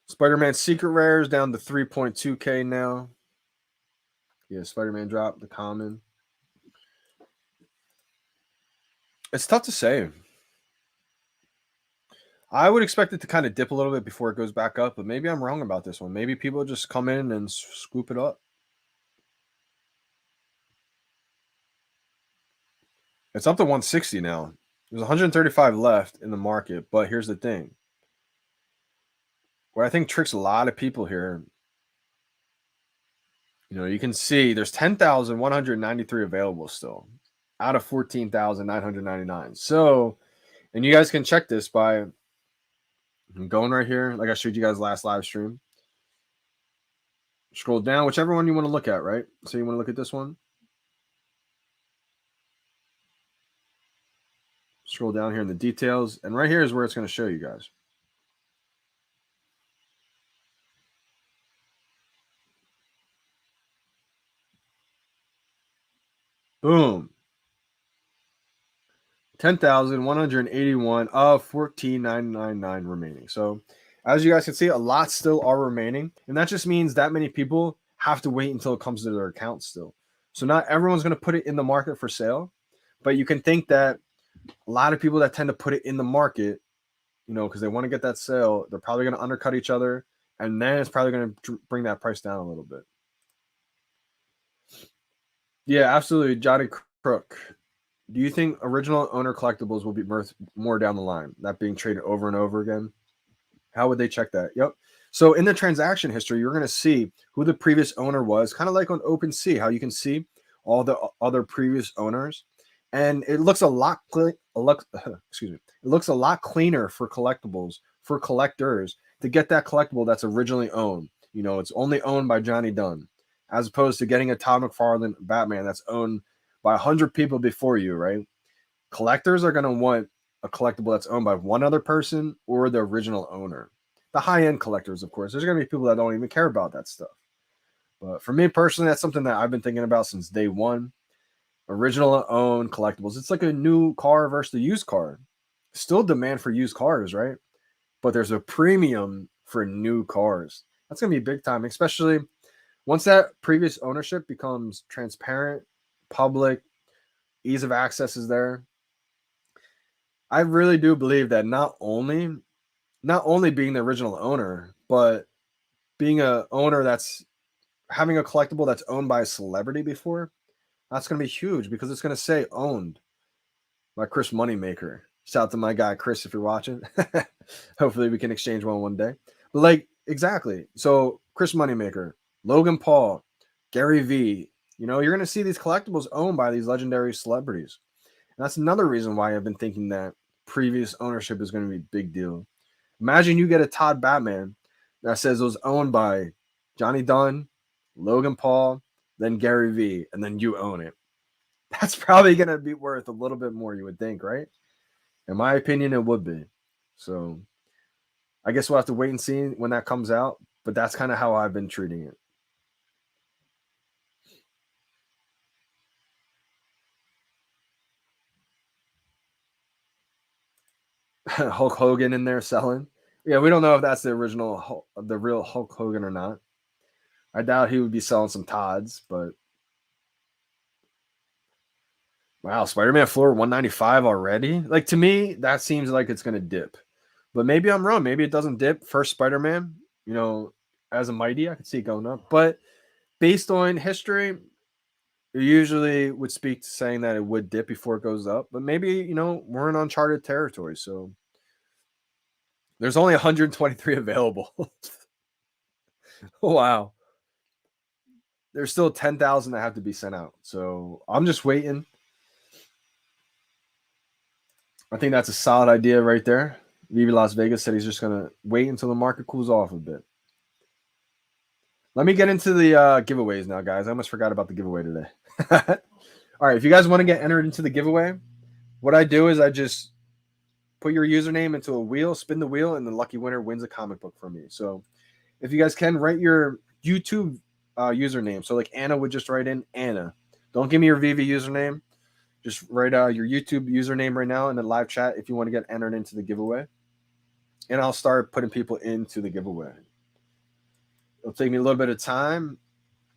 [SPEAKER 1] Spider-Man Secret Rares down to 3.2K now. Yeah, Spider-Man dropped the common. It's tough to say. I would expect it to kind of dip a little bit before it goes back up, but maybe I'm wrong about this one. Maybe people just come in and scoop it up. It's up to 160 now. There's 135 left in the market, but here's the thing. What I think tricks a lot of people here, you can see there's 10,193 available still out of 14,999. So, and you guys can check this by going right here, like I showed you guys last live stream. Scroll down, whichever one you want to look at, right? So you want to look at this one. Scroll down here in the details, and right here is where it's going to show you guys. Boom. 10,181 of 14,999 remaining. So, as you guys can see, a lot still are remaining. And that just means that many people have to wait until it comes to their account still. So, not everyone's going to put it in the market for sale, but you can think that a lot of people that tend to put it in the market, because they want to get that sale, they're probably going to undercut each other. And then it's probably going to bring that price down a little bit. Yeah, absolutely. Johnny Crook. Do you think original owner collectibles will be worth more down the line, that being traded over and over again? How would they check that? Yep. So in the transaction history, you're going to see who the previous owner was, kind of like on OpenSea, how you can see all the other previous owners, and it looks a lot excuse me, it looks a lot cleaner for collectibles, for collectors, to get that collectible that's originally owned. It's only owned by Johnny Dunn, as opposed to getting a Todd McFarlane Batman that's owned by 100 people before you, right? Collectors are going to want a collectible that's owned by one other person or the original owner. The high-end collectors, of course. There's going to be people that don't even care about that stuff. But for me personally, that's something that I've been thinking about since day one. Original owned collectibles. It's like a new car versus the used car. Still demand for used cars, right? But there's a premium for new cars. That's going to be big time, especially once that previous ownership becomes transparent, public, ease of access is there. I really do believe that not only being the original owner, but being a owner that's having a collectible that's owned by a celebrity before, that's going to be huge because it's going to say owned by Chris Moneymaker. Shout out to my guy Chris if you're watching. Hopefully we can exchange one day. But like exactly. So Chris Moneymaker, Logan Paul, Gary V. You're going to see these collectibles owned by these legendary celebrities. And that's another reason why I've been thinking that previous ownership is going to be a big deal. Imagine you get a Todd Batman that says it was owned by Johnny Dunn, Logan Paul, then Gary V, and then you own it. That's probably going to be worth a little bit more, you would think, right? In my opinion, it would be. So I guess we'll have to wait and see when that comes out, but that's kind of how I've been treating it. Hulk Hogan in there selling. Yeah, we don't know if that's the real Hulk Hogan or not. I doubt he would be selling some Todds, but Wow, Spider-Man floor 195 already? Like, to me, that seems like it's going to dip. But maybe I'm wrong. Maybe it doesn't dip. First Spider-Man, you know, as a mighty, I could see it going up. But based on history, you usually would speak to saying that it would dip before it goes up. But maybe, you know, we're in uncharted territory. So there's only 123 available. Wow. There's still 10,000 that have to be sent out. So I'm just waiting. I think that's a solid idea right there. VeVe Las Vegas said he's just going to wait until the market cools off a bit. Let me get into the giveaways now, guys. I almost forgot about the giveaway today. All right, if you guys want to get entered into the giveaway, what I do is I just put your username into a wheel, spin the wheel, and the lucky winner wins a comic book from me. So if you guys can, write your YouTube username. So like Anna would just write in Anna. Don't give me your VeVe username. Just write your YouTube username right now in the live chat if you want to get entered into the giveaway. And I'll start putting people into the giveaway. It'll take me a little bit of time,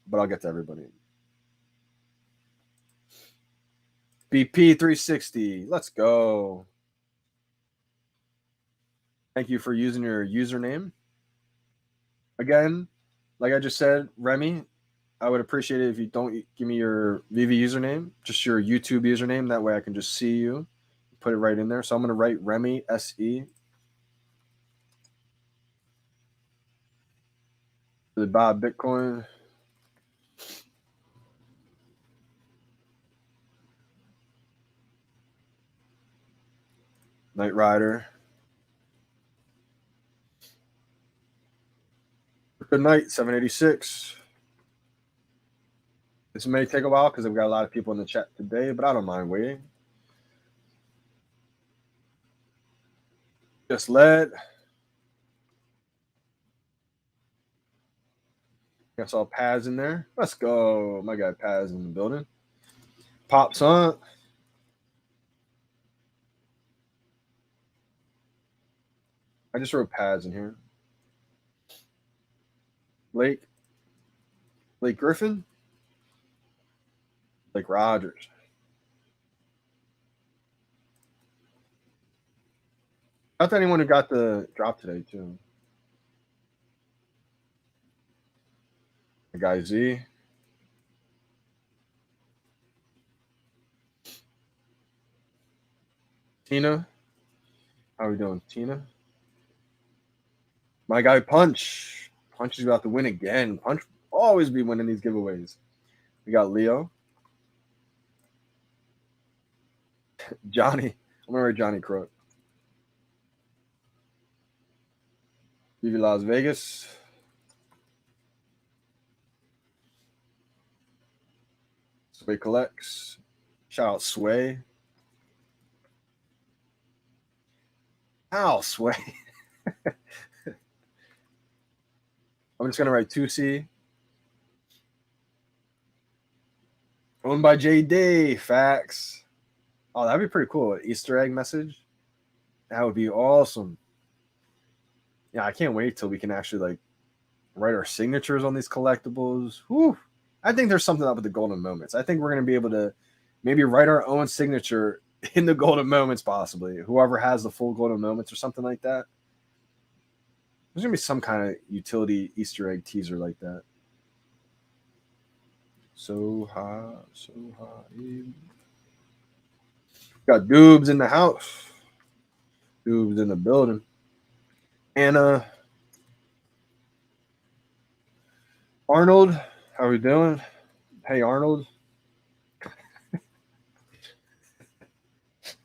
[SPEAKER 1] but I'll get to everybody. BP360, let's go. Thank you for using your username. Again, like I just said, Remy, I would appreciate it if you don't give me your VeVe username, just your YouTube username. That way I can just see you, put it right in there. So I'm going to write Remy SE. The Bob Bitcoin. Knight Rider. Good night, 786. This may take a while because I've got a lot of people in the chat today, but I don't mind waiting. Just led. I saw Paz in there. Let's go. My guy Paz in the building. Pops on. I just wrote Paz in here. Blake Griffin. Blake Rogers. Not to anyone who got the drop today, too. The guy Z. Tina. How are we doing, Tina? My guy Punch. Punch is about to win again. Punch always be winning these giveaways. We got Leo. Johnny. I'm going to write Johnny Crook. VeVe Las Vegas. Sway Collects. Shout out Sway. Ow, Sway. I'm just going to write 2C. Owned by JD. Facts. Oh, that'd be pretty cool. Easter egg message. That would be awesome. Yeah, I can't wait till we can actually like write our signatures on these collectibles. Whew. I think there's something up with the golden moments. I think we're going to be able to maybe write our own signature in the golden moments, possibly. Whoever has the full golden moments or something like that. There's going to be some kind of utility Easter egg teaser like that. So hot, so hot. Got Doobs in the house. Doobs in the building. Anna. Arnold, how are we doing? Hey, Arnold.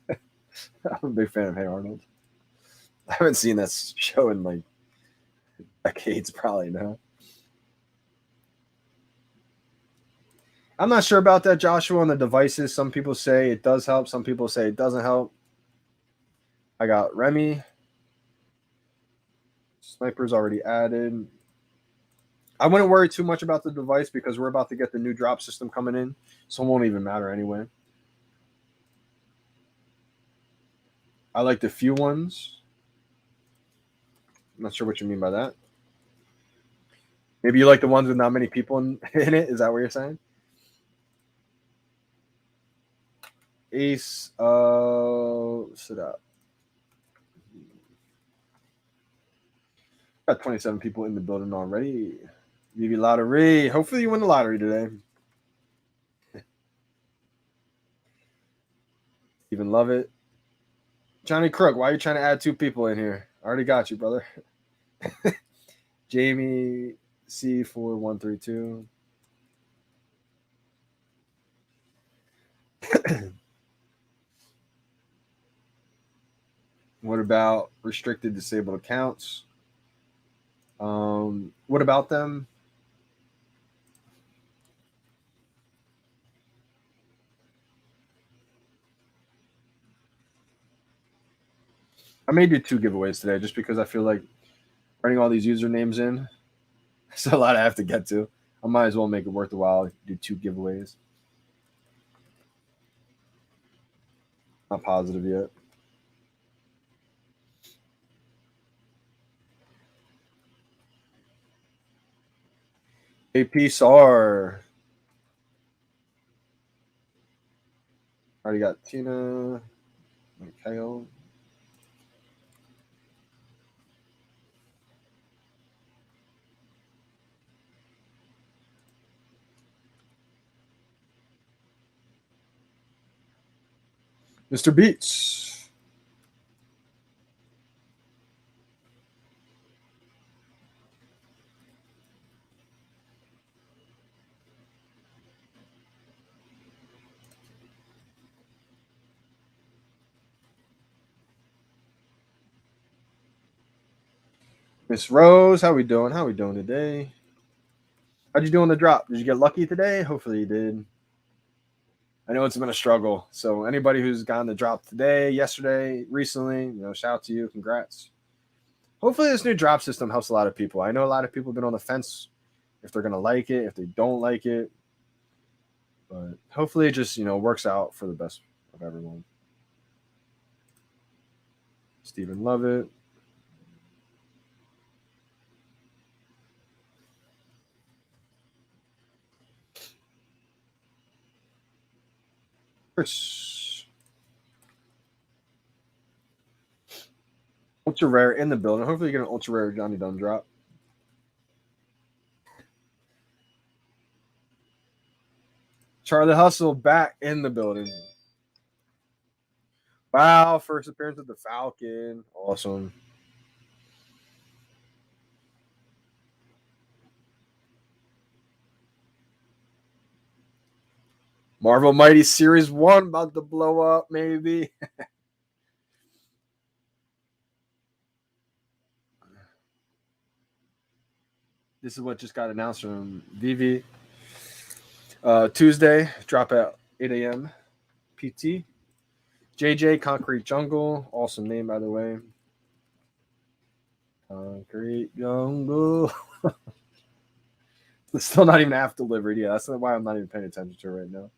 [SPEAKER 1] I'm a big fan of Hey Arnold. I haven't seen that show in like decades, probably now. I'm not sure about that, Joshua, on the devices. Some people say it does help. Some people say it doesn't help. I got Remy. Sniper's already added. I wouldn't worry too much about the device because we're about to get the new drop system coming in, so it won't even matter anyway. I like the few ones. I'm not sure what you mean by that. Maybe you like the ones with not many people in it. Is that what you're saying? Ace, sit up. Got 27 people in the building already. VeVe lottery. Hopefully you win the lottery today. Even love it. Johnny Crook, why are you trying to add 2 people in here? I already got you, brother. Jamie C4132. What about restricted disabled accounts? What about them? I may do 2 giveaways today just because I feel like writing all these usernames in. It's a lot I have to get to. I might as well make it worth the while. Do 2 giveaways. Not positive yet. AP SAR. Already got Tina. Kyle. Mr. Beats. Miss Rose, how we doing? How we doing today? How'd you do on the drop? Did you get lucky today? Hopefully you did. I know it's been a struggle. So anybody who's gotten the drop today, yesterday, recently, shout out to you. Congrats. Hopefully this new drop system helps a lot of people. I know a lot of people have been on the fence if they're gonna like it, if they don't like it. But hopefully it just, works out for the best of everyone. Stephen Lovett. Chris. Ultra rare in the building. Hopefully you get an ultra rare Johnny Dunn drop. Charlie Hustle back in the building. Wow, first appearance of the Falcon. Awesome. Marvel Mighty Series 1 about to blow up, maybe. This is what just got announced from VeVe. Tuesday, drop at 8 a.m. PT. JJ Concrete Jungle. Awesome name, by the way. Concrete Jungle. It's still not even half delivered. Yeah, that's why I'm not even paying attention to it right now.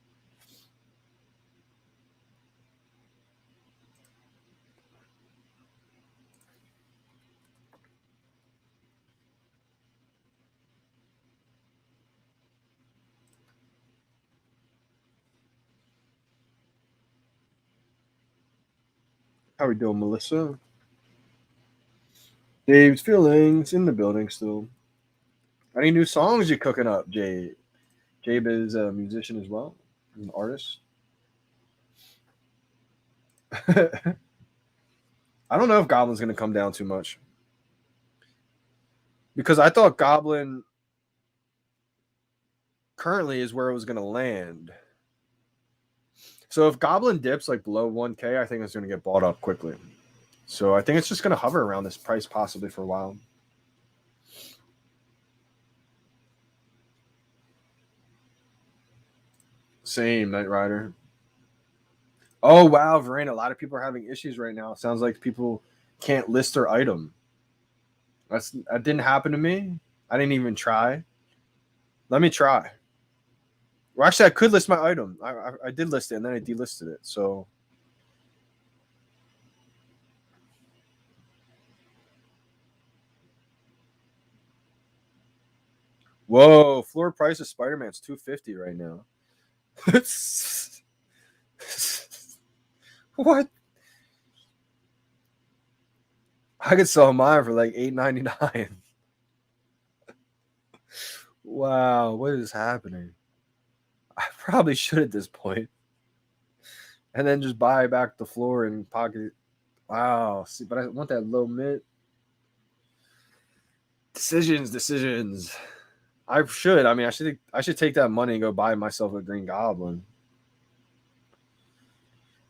[SPEAKER 1] How we doing, Melissa? Dave's feelings in the building still. Any new songs you cooking up, Jade? Jabe is a musician as well, an artist. I don't know if Goblin's going to come down too much because I thought Goblin currently is where it was going to land. So if Goblin dips like below 1K, I think it's going to get bought up quickly. So I think it's just going to hover around this price possibly for a while. Same, Knight Rider. Oh, wow, Varane. A lot of people are having issues right now. It sounds like people can't list their item. That didn't happen to me. I didn't even try. Let me try. Well, actually, I could list my item. I did list it, and then I delisted it. So, whoa, floor price of Spider-Man's $250 right now. What? I could sell mine for like $8.99. Wow, what is happening? I probably should at this point. And then just buy back the floor and pocket. Wow. See, but I want that low mid. Decisions. I should. I mean, I should take that money and go buy myself a Green Goblin.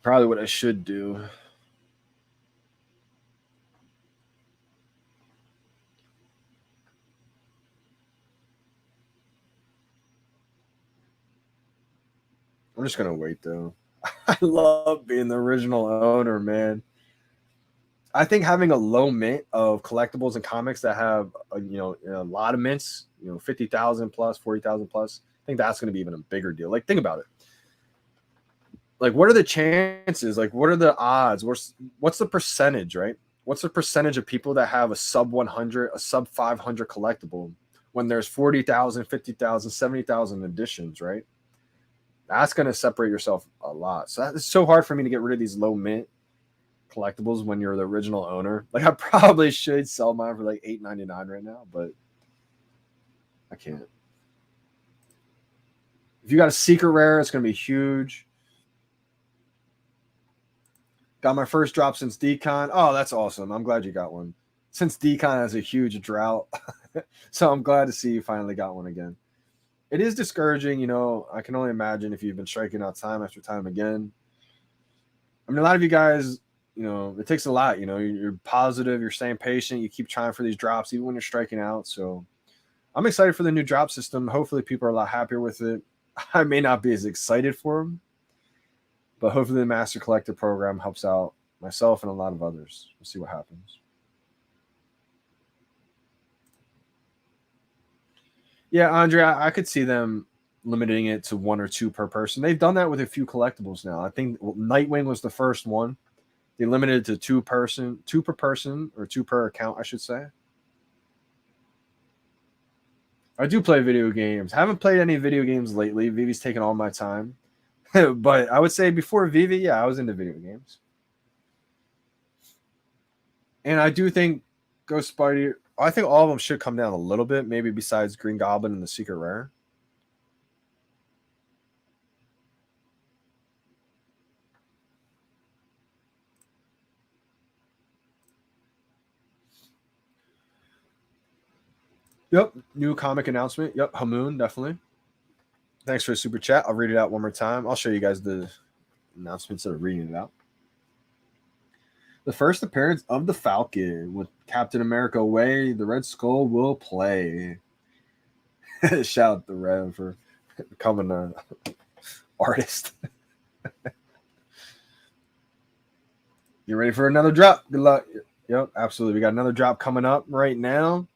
[SPEAKER 1] Probably what I should do. I'm just gonna wait though. I love being the original owner, man. I think having a low mint of collectibles and comics that have a lot of mints, 50,000 plus, 40,000 plus. I think that's going to be even a bigger deal. Like, think about it. Like, what are the chances? Like, what are the odds? What's the percentage, right? What's the percentage of people that have a sub 100, a sub 500 collectible when there's 40,000, 50,000, 70,000 editions, right? That's going to separate yourself a lot. So it's so hard for me to get rid of these low mint collectibles when you're the original owner. Like, I probably should sell mine for like $8.99 right now, but I can't. If you got a secret rare, it's going to be huge. Got my first drop since Decon. Oh, that's awesome. I'm glad you got one. Since Decon has a huge drought. So I'm glad to see you finally got one again. It is discouraging, I can only imagine if you've been striking out time after time again. I mean, a lot of you guys, it takes a lot, you're positive, you're staying patient, you keep trying for these drops even when you're striking out. So I'm excited for the new drop system. Hopefully people are a lot happier with it. I may not be as excited for them, but hopefully the Master Collector program helps out myself and a lot of others. We'll see what happens. Yeah, Andrea, I could see them limiting it to 1 or 2 per person. They've done that with a few collectibles now. I think Nightwing was the first one. They limited it to 2 per person, or 2 per account, I should say. I do play video games. Haven't played any video games lately. Vivi's taken all my time. But I would say before Vivi, yeah, I was into video games. And I do think Ghost Spidey, I think all of them should come down a little bit, maybe besides Green Goblin and the Secret Rare. Yep, new comic announcement. Yep, Hamoon, definitely. Thanks for the super chat. I'll read it out one more time. I'll show you guys the announcements that are reading it out. The first appearance of the Falcon with Captain America away. The Red Skull will play. Shout out to Rev for becoming an artist. You ready for another drop? Good luck. Yep, absolutely. We got another drop coming up right now.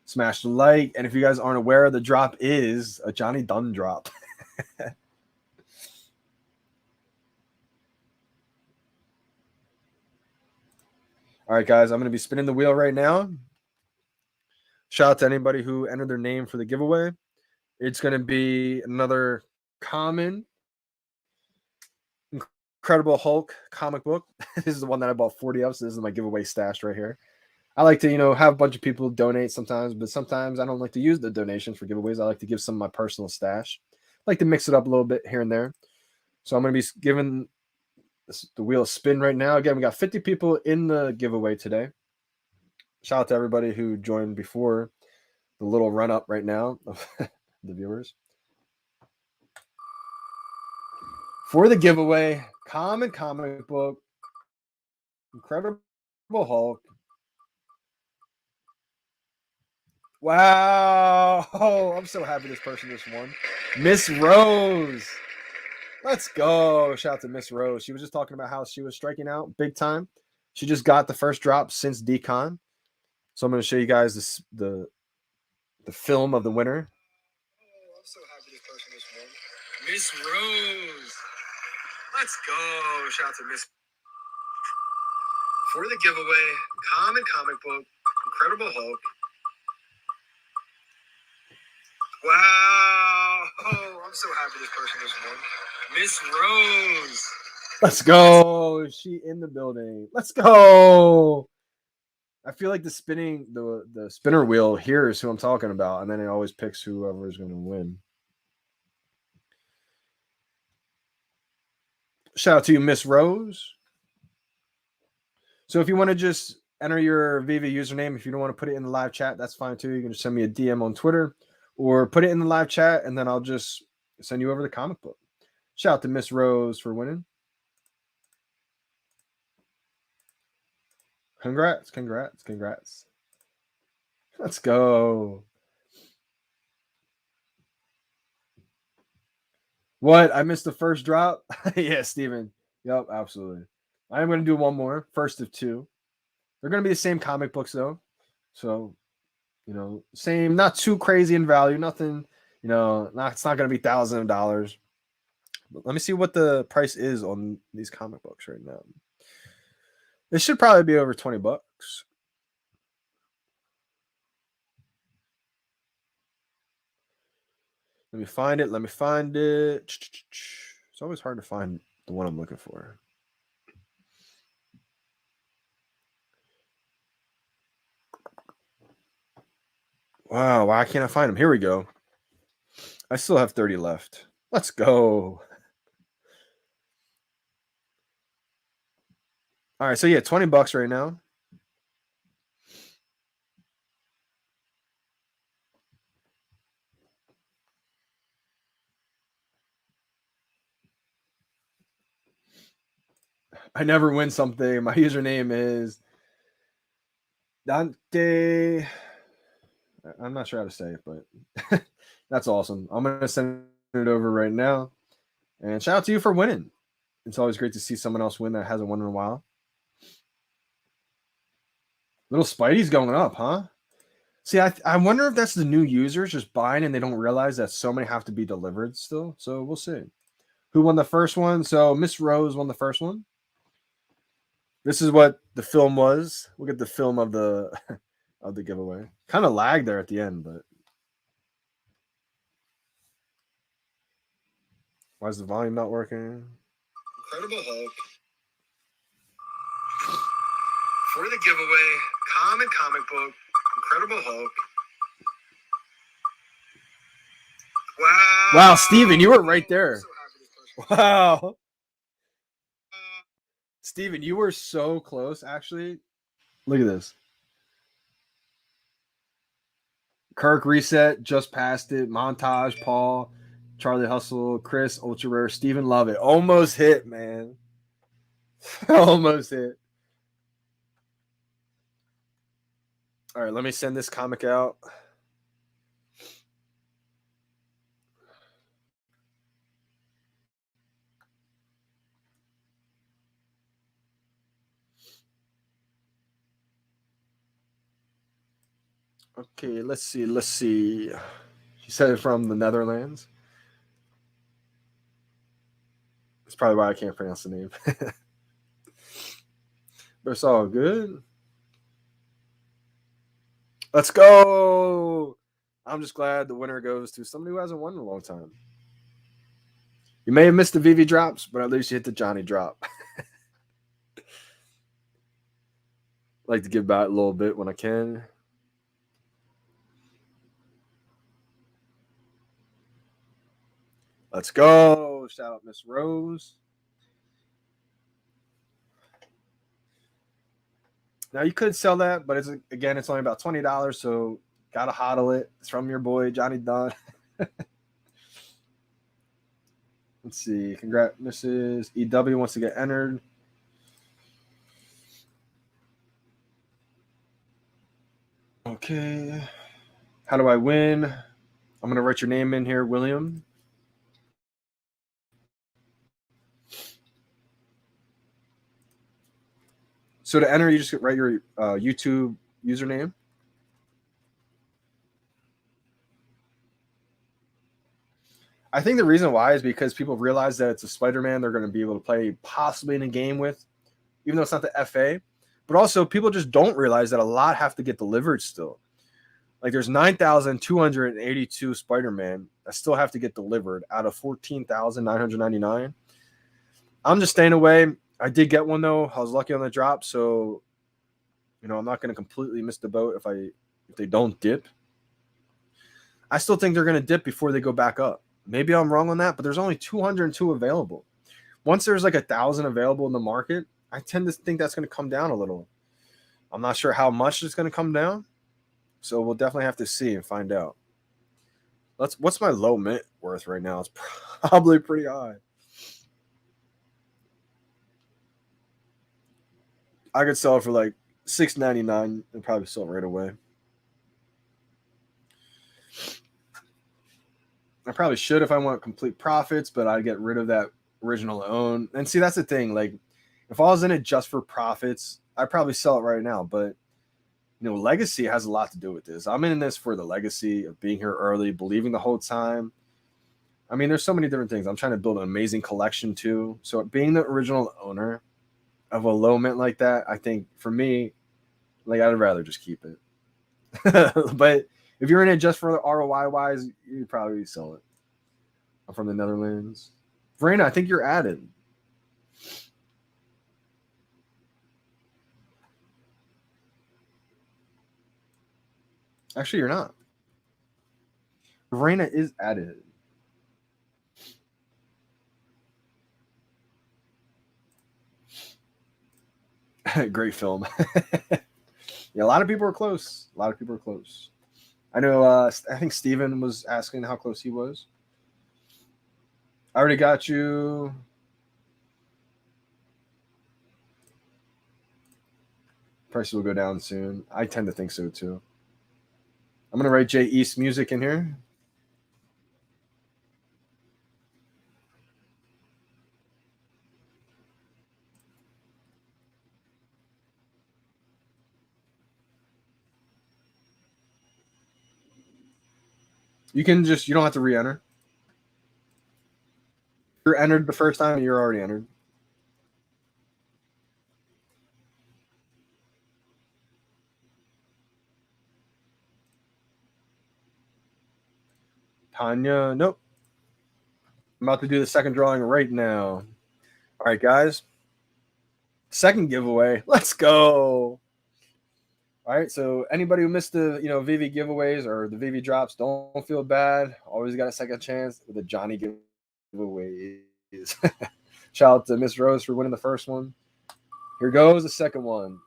[SPEAKER 1] Smash the like. And if you guys aren't aware, the drop is a Johnny Dunn drop. All right, guys, I'm going to be spinning the wheel right now. Shout out to anybody who entered their name for the giveaway. It's going to be another common Incredible Hulk comic book. This is the one that I bought 40 of, so this is my giveaway stash right here. I like to, have a bunch of people donate sometimes, but sometimes I don't like to use the donations for giveaways. I like to give some of my personal stash. I like to mix it up a little bit here and there. So I'm going to be giving the wheel a spin right now. Again, we got 50 people in the giveaway today. Shout out to everybody who joined before the little run up right now of the viewers. For the giveaway, common comic book, Incredible Hulk. Wow. Oh, I'm so happy this person just won. Miss Rose. Let's go. Shout out to Miss Rose. She was just talking about how she was striking out big time. She just got the first drop since Decon. So I'm going to show you guys the film of the winner. Oh, I'm so happy this person just won. Miss Rose. Let's go. Shout out to Miss. For the giveaway, common comic book, Incredible Hulk. Wow. Oh, I'm so happy this person just won. Miss Rose. Let's go. She in the building. Let's go. I feel like the spinner wheel hears who I'm talking about, and then it always picks whoever is going to win. Shout out to you, Miss Rose. So if you want to just enter your VeVe username, if you don't want to put it in the live chat, that's fine too. You can just send me a DM on Twitter or put it in the live chat, and then I'll just send you over the comic book. Shout out to Miss Rose for winning. Congrats, congrats, congrats. Let's go. What? I missed the first drop? Yeah, Steven. Yep, absolutely. I am going to do one more, first of two. They're going to be the same comic books, though. So, same, not too crazy in value. Nothing, it's not going to be thousands of dollars. But let me see what the price is on these comic books right now. It should probably be over $20. Let me find it. It's always hard to find the one I'm looking for. Wow, why can't I find them? Here we go. I still have 30 left. Let's go. All right, so yeah, $20 right now. I never win something. My username is Dante. I'm not sure how to say it, but that's awesome. I'm going to send it over right now. And shout out to you for winning. It's always great to see someone else win that hasn't won in a while. Little Spidey's going up, huh? See, I wonder if that's the new users just buying and they don't realize that so many have to be delivered still. So we'll see. Who won the first one? So Miss Rose won the first one. This is what the film was. We'll get the film of the of the giveaway. Kind of lagged there at the end, but why is the volume not working?
[SPEAKER 2] Incredible Hulk. For the giveaway, common comic book, Incredible Hulk. Wow.
[SPEAKER 1] Wow, Steven, you were right there. Wow. Steven, you were so close, actually. Look at this. Kirk reset, just passed it. Montage, Paul, Charlie Hustle, Chris, Ultra Rare, Steven Lovett. Almost hit, man. Almost hit. All right, let me send this comic out. Okay, let's see. She said it from the Netherlands. That's probably why I can't pronounce the name. But it's all good. Let's go. I'm just glad the winner goes to somebody who hasn't won in a long time. You may have missed the VeVe drops, but at least you hit the Johnny drop. Like to give back a little bit when I can. Let's go. Shout out Miss Rose. Now you could sell that, but it's only about $20, so gotta hodl it. It's from your boy Johnny Dunn. Let's see. Congrats, Mrs. EW wants to get entered. Okay. How do I win? I'm gonna write your name in here, William. So to enter, you just write your YouTube username. I think the reason why is because people realize that it's a Spider-Man they're going to be able to play possibly in a game with, even though it's not the FA. But also, people just don't realize that a lot have to get delivered still. Like there's 9,282 Spider-Man that still have to get delivered out of 14,999. I'm just staying away. I did get one though. I was lucky on the drop, so I'm not going to completely miss the boat if they don't dip. I still think they're going to dip before they go back up. Maybe I'm wrong on that, but there's only 202 available. Once there's like 1,000 available in the market, I tend to think that's going to come down a little. I'm not sure how much it's going to come down, so we'll definitely have to see and find out. What's my low mint worth right now? It's probably pretty high. I could sell it for like $6.99 and probably sell it right away. I probably should if I want complete profits, but I'd get rid of that original own. And see, that's the thing. Like, if I was in it just for profits, I'd probably sell it right now. But, legacy has a lot to do with this. I'm in this for the legacy of being here early, believing the whole time. I mean, there's so many different things. I'm trying to build an amazing collection too. So being the original owner of a low mint like that, I think for me, like, I'd rather just keep it. But if you're in it just for the ROI wise, you'd probably sell it. I'm from the Netherlands. Verena, I think you're added. Actually, you're not. Verena is added. Great film. Yeah, a lot of people are close. I know. I think Steven was asking how close he was. I already got you. Prices will go down soon. I tend to think so too. I'm gonna write J East music in here. You don't have to re-enter. You're entered the first time, you're already entered. Tanya, nope. I'm about to do the second drawing right now. All right, guys. Second giveaway. Let's go. All right, so anybody who missed the VeVe giveaways or the VeVe drops, don't feel bad. Always got a second chance with the Johnny giveaways. Shout out to Miss Rose for winning the first one. Here goes the second one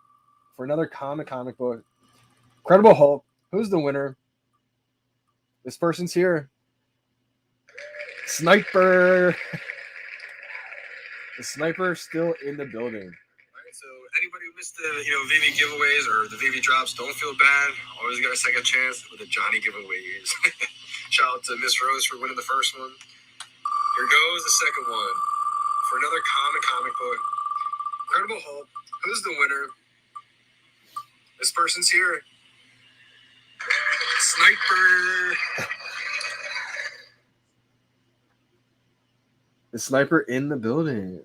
[SPEAKER 1] for another comic book. Incredible Hulk. Who's the winner? This person's here. Sniper. The sniper still in the building.
[SPEAKER 2] So anybody who missed the VeVe giveaways or the VeVe drops, don't feel bad. Always got a second chance with the Johnny giveaways. Shout out to Miss Rose for winning the first one. Here goes the second one for another comic book. Incredible Hulk. Who's the winner? This person's here. Sniper.
[SPEAKER 1] The sniper in the building.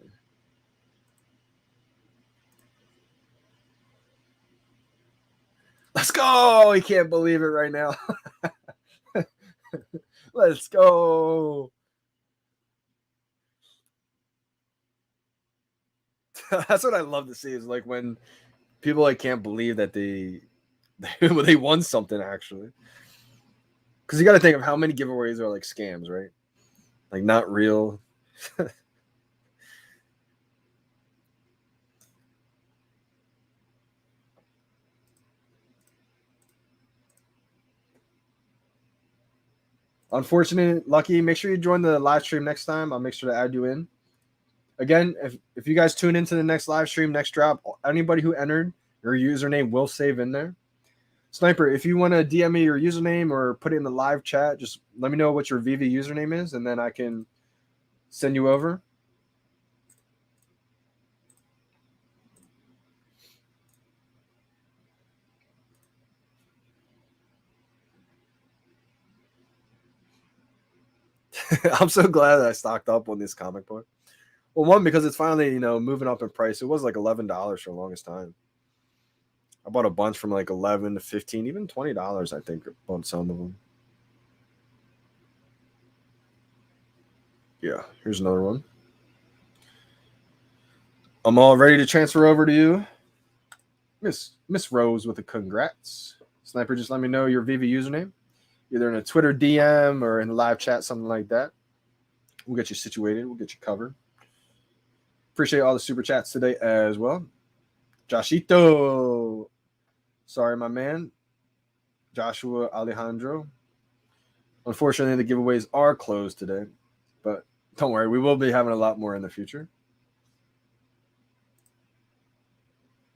[SPEAKER 1] Let's go. He can't believe it right now. Let's go. That's what I love to see is like when people like can't believe that they won something actually. Because you got to think of how many giveaways are like scams, right? Like not real. Unfortunate, Lucky. Make sure you join the live stream next time. I'll make sure to add you in. Again, if you guys tune into the next live stream, next drop, anybody who entered, your username will save in there. Sniper, if you want to DM me your username or put it in the live chat, just let me know what your VeVe username is, and then I can send you over. I'm so glad that I stocked up on this comic book. Well, one, because it's finally, moving up in price. It was like $11 for the longest time. I bought a bunch from like 11 to 15, even $20, I think, on some of them. Yeah, here's another one. I'm all ready to transfer over to you. Miss Rose with a congrats. Sniper, just let me know your VeVe username, either in a Twitter DM or in the live chat, something like that. We'll get you situated. We'll get you covered. Appreciate all the super chats today as well. Joshito. Sorry, my man. Joshua Alejandro. Unfortunately, the giveaways are closed today, but don't worry. We will be having a lot more in the future.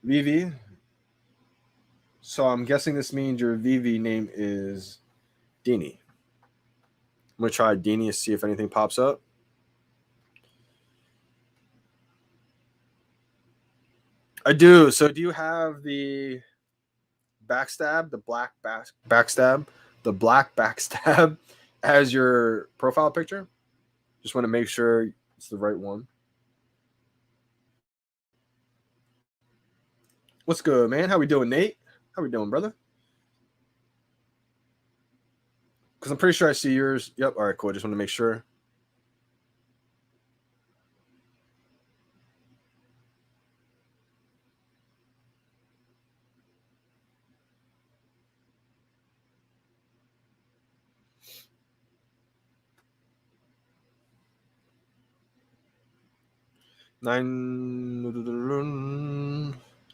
[SPEAKER 1] VeVe. So I'm guessing this means your VeVe name is Deanie. I'm going to try Deanie to see if anything pops up. I do. So do you have the backstab, the black backstab, the black backstab as your profile picture? Just want to make sure it's the right one. What's good, man? How we doing, Nate? How we doing, brother? Because I'm pretty sure I see yours. Yep. All right, cool. Just want to make sure.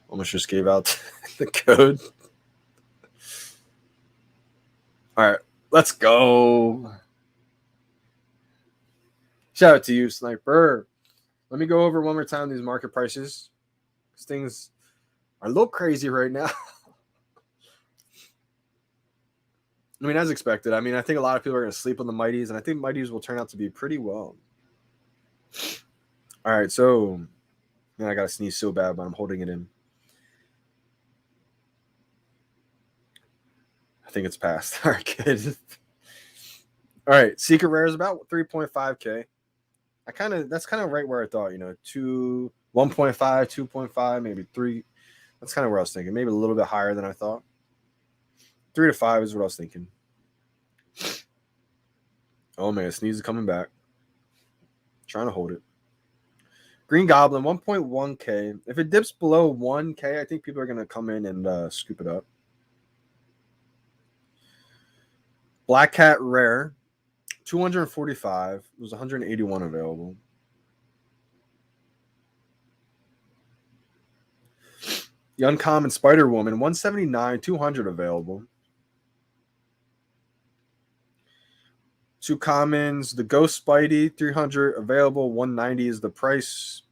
[SPEAKER 1] Almost just gave out the code. All right, let's go. Shout out to you, Sniper. Let me go over one more time these market prices. Things are a little crazy right now. I mean, as expected. I mean, I think a lot of people are going to sleep on the Mighties, and I think Mighties will turn out to be pretty well. All right, so man, I got to sneeze so bad, but I'm holding it in. I think it's passed. All right, good. All right, Secret Rare is about 3.5K. That's kind of right where I thought, 1.5, 2.5, maybe 3. That's kind of where I was thinking. Maybe a little bit higher than I thought. 3 to 5 is what I was thinking. Oh man, sneeze is coming back. Trying to hold it. Green Goblin, 1.1K. If it dips below 1K, I think people are going to come in and scoop it up. Black Cat Rare, 245. There's 181 available. The Uncommon Spider Woman, 179, 200 available. 2 commons, the Ghost Spidey, 300 available, 190 is the price.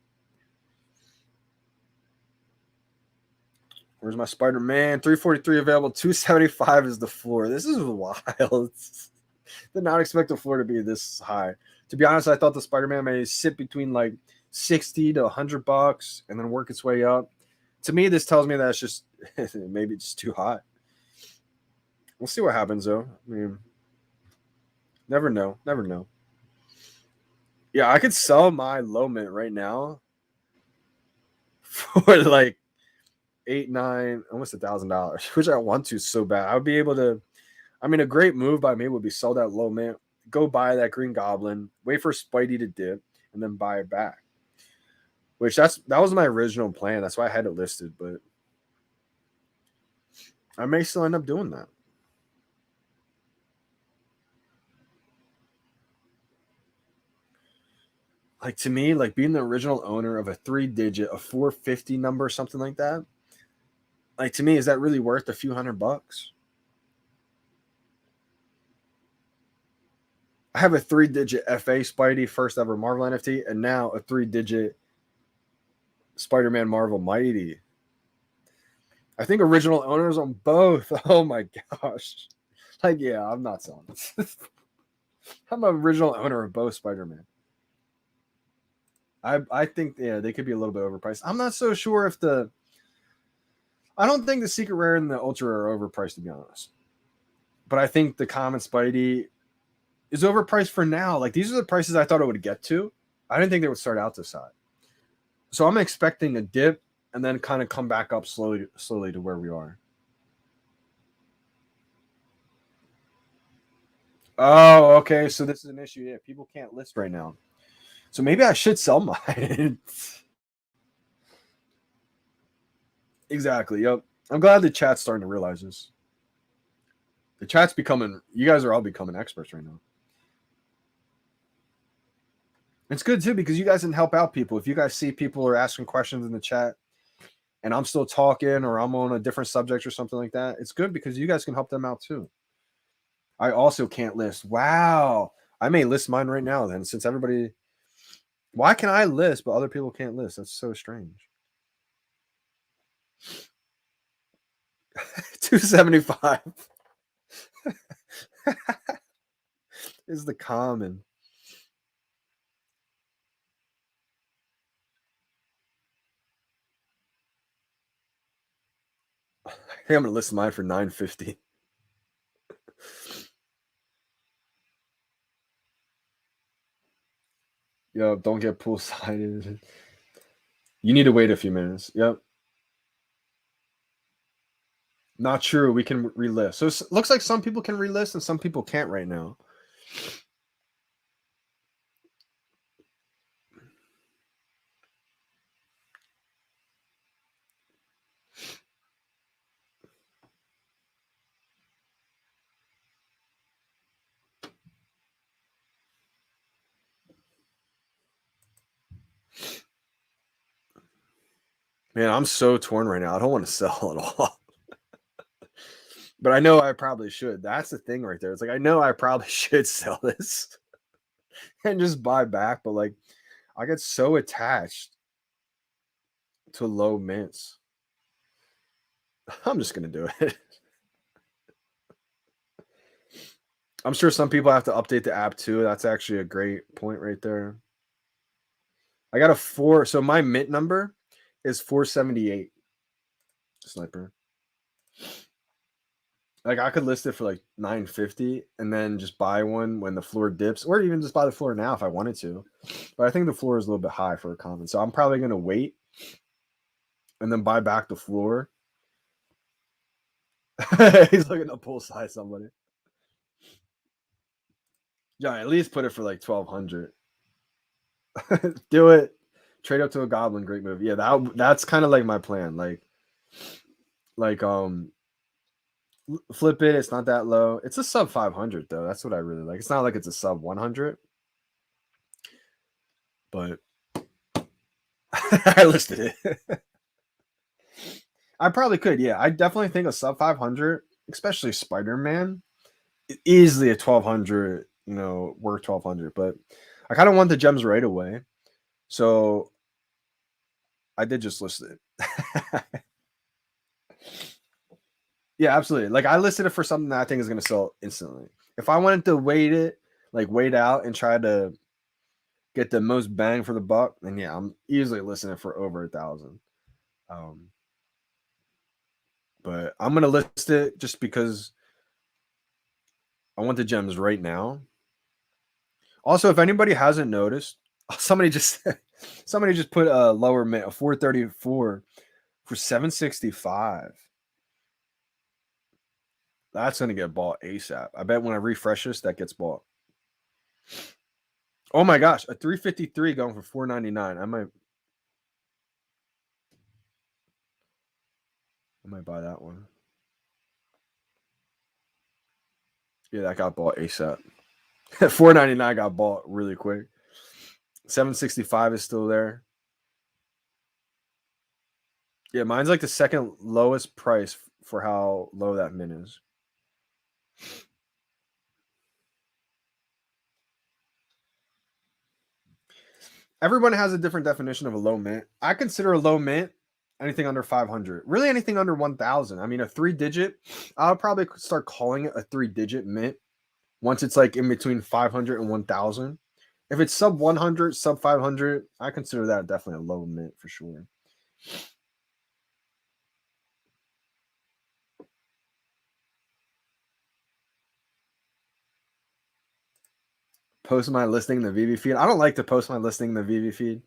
[SPEAKER 1] Where's my Spider-Man? 343 available, 275 is the floor. This is wild. Did not expect the floor to be this high. To be honest, I thought the Spider-Man may sit between like 60 to 100 bucks and then work its way up. To me, this tells me that it's just maybe it's too hot. We'll see what happens though. I mean, never know. Never know. Yeah, I could sell my low mint right now for like $8, $9, almost $1,000, which I want to so bad. I would be able to. I mean, a great move by me would be sell that low mint, go buy that Green Goblin, wait for Spidey to dip, and then buy it back. Which that was my original plan. That's why I had it listed, but I may still end up doing that. Like to me, like being the original owner of a 3-digit, a 450 number, something like that. Like to me, is that really worth a few $100? I have a 3-digit FA Spidey first ever Marvel NFT, and now a 3-digit Spider-Man Marvel Mighty. I think original owners on both. Oh my gosh. Like, yeah, I'm not selling this. I'm an original owner of both Spider-Man. I think, yeah, they could be a little bit overpriced. I'm not so sure if I don't think the Secret Rare and the Ultra are overpriced, to be honest. But I think the Common Spidey is overpriced for now. Like, these are the prices I thought it would get to. I didn't think they would start out this high. So I'm expecting a dip and then kind of come back up slowly to where we are. Oh, okay. So this is an issue. Yeah, people can't list right now. So maybe I should sell mine. Exactly. Yep. I'm glad the chat's starting to realize this. The chat's becoming. You guys are all becoming experts right now. It's good too because you guys can help out people. If you guys see people are asking questions in the chat, and I'm still talking, or I'm on a different subject or something like that, it's good because you guys can help them out too. I also can't list. Wow. I may list mine right now then, since everybody. Why can I list but other people can't list? That's so strange. 275 is the common. I think I'm gonna list mine for 950. Yo, don't get poolside. You need to wait a few minutes. Yep. Not true. We can relist. So it looks like some people can relist and some people can't right now. Man, I'm so torn right now. I don't want to sell at all. But I know I probably should. That's the thing right there. It's like I know I probably should sell this and just buy back, but like I get so attached to low mints. I'm just gonna do it. I'm sure some people have to update the app too. That's actually a great point right there. I got a 4. So my mint number is 478. Sniper. Like I could list it for like 950 and then just buy one when the floor dips, or even just buy the floor now if I wanted to. But I think the floor is a little bit high for a common. So I'm probably gonna wait and then buy back the floor. He's looking to pull side somebody. Yeah, at least put it for like 1200. Do it. Trade up to a goblin, great move. Yeah, that's kind of like my plan. Like flip it. It's not that low. It's a sub 500 though. That's what I really like. It's not like it's a sub 100, but I listed it. I probably could. Yeah, I definitely think a sub 500, especially Spider-Man, easily a 1200. You know, worth 1200. But I kind of want the gems right away, so I did just list it. Yeah, absolutely. Like I listed it for something that I think is going to sell instantly. If I wanted to wait out and try to get the most bang for the buck, then yeah, I'm easily listing it for over 1,000. But I'm gonna list it just because I want the gems right now. Also, if anybody hasn't noticed, somebody just put a lower mint, a 434 for 765. That's gonna get bought ASAP. I bet when I refresh this, that gets bought. Oh my gosh, a 353 going for 499. I might buy that one. Yeah, that got bought ASAP. 499 got bought really quick. 765 is still there. Yeah, mine's like the second lowest price for how low that mint is. Everyone has a different definition of a low mint. I consider a low mint anything under 500. Really anything under 1,000. I mean, a 3-digit, I'll probably start calling it a 3-digit mint once it's like in between 500 and 1,000. If it's sub 100, sub 500, I consider that definitely a low mint for sure. Post my listing in the VeVe feed. I don't like to post my listing in the VeVe feed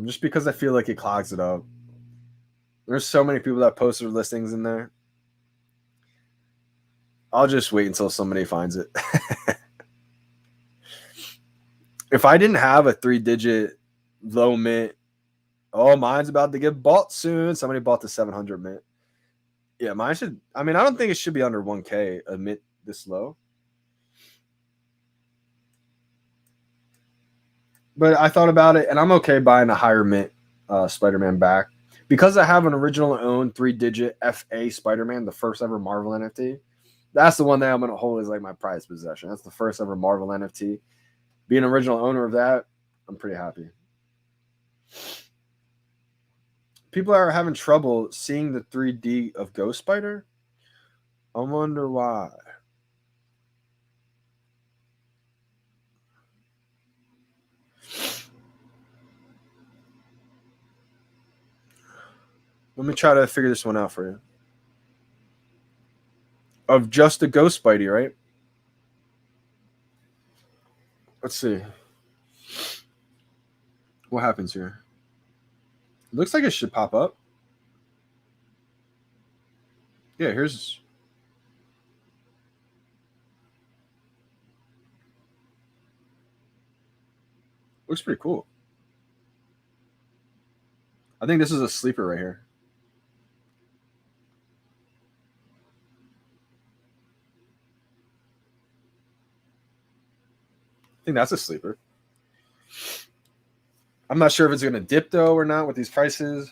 [SPEAKER 1] just because I feel like it clogs it up. There's so many people that post their listings in there. I'll just wait until somebody finds it. If I didn't have a 3-digit low mint Oh, mine's about to get bought soon. Somebody bought the 700 mint. Yeah, mine should. I mean, I don't think it should be under 1K a mint this low. But I thought about it, and I'm okay buying a higher mint Spider-Man back. Because I have an original owned 3-digit FA Spider-Man, the first ever Marvel NFT. That's the one that I'm going to hold as like my prized possession. That's the first ever Marvel NFT. Being an original owner of that, I'm pretty happy. People are having trouble seeing the 3D of Ghost Spider. I wonder why. Let me try to figure this one out for you. Of just the Ghost Spidey, right? Let's see. What happens here? Looks like it should pop up. Yeah, here's. Looks pretty cool. I think this is a sleeper right here. I think that's a sleeper. I'm not sure if it's going to dip though or not with these prices.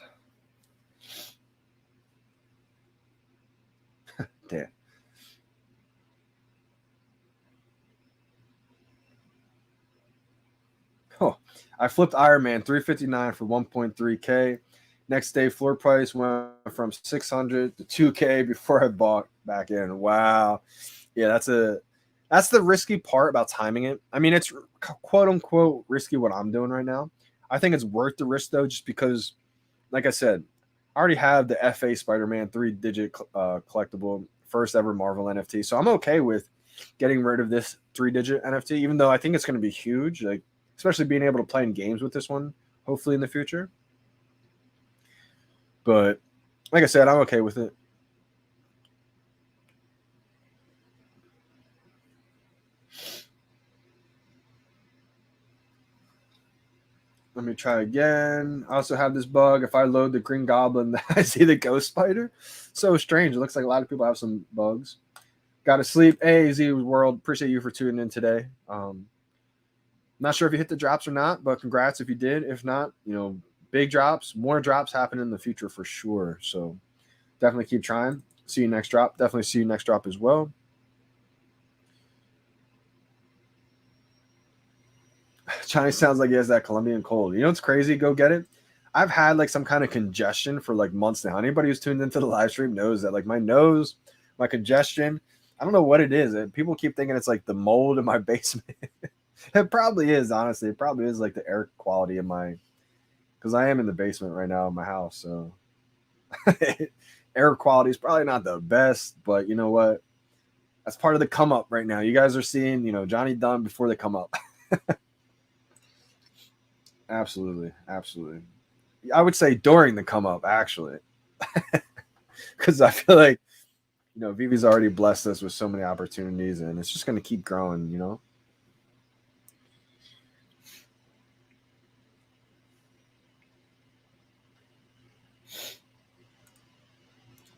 [SPEAKER 1] Damn. Oh, I flipped Iron Man 359 for 1.3K. Next day, floor price went from 600 to 2K before I bought back in. Wow. Yeah, that's the risky part about timing it. I mean, it's quote unquote risky what I'm doing right now. I think it's worth the risk though, just because, like I said, I already have the FA Spider-Man 3-digit collectible, first ever Marvel NFT. So I'm okay with getting rid of this 3-digit NFT, even though I think it's going to be huge. Like, especially being able to play in games with this one, hopefully in the future. But like I said, I'm okay with it. Let me try again. I also have this bug. If I load the Green Goblin, I see the Ghost Spider. So strange. It looks like a lot of people have some bugs. Got to sleep. Hey, Z World. Appreciate you for tuning in today. Not sure if you hit the drops or not, but congrats if you did. If not, big drops, more drops happen in the future for sure. So definitely keep trying. See you next drop. Definitely see you next drop as well. Johnny sounds like he has that Colombian cold. You know what's crazy? Go get it. I've had like some kind of congestion for like months now. Anybody who's tuned into the live stream knows that like my nose, my congestion, I don't know what it is. People keep thinking it's like the mold in my basement. It probably is, honestly. It probably is like the air quality in my, because I am in the basement right now in my house. So air quality is probably not the best, but you know what? That's part of the come up right now. You guys are seeing, Johnny Dunn before they come up. Absolutely. Absolutely. I would say during the come up, actually, because I feel like, VeVe's already blessed us with so many opportunities and it's just going to keep growing.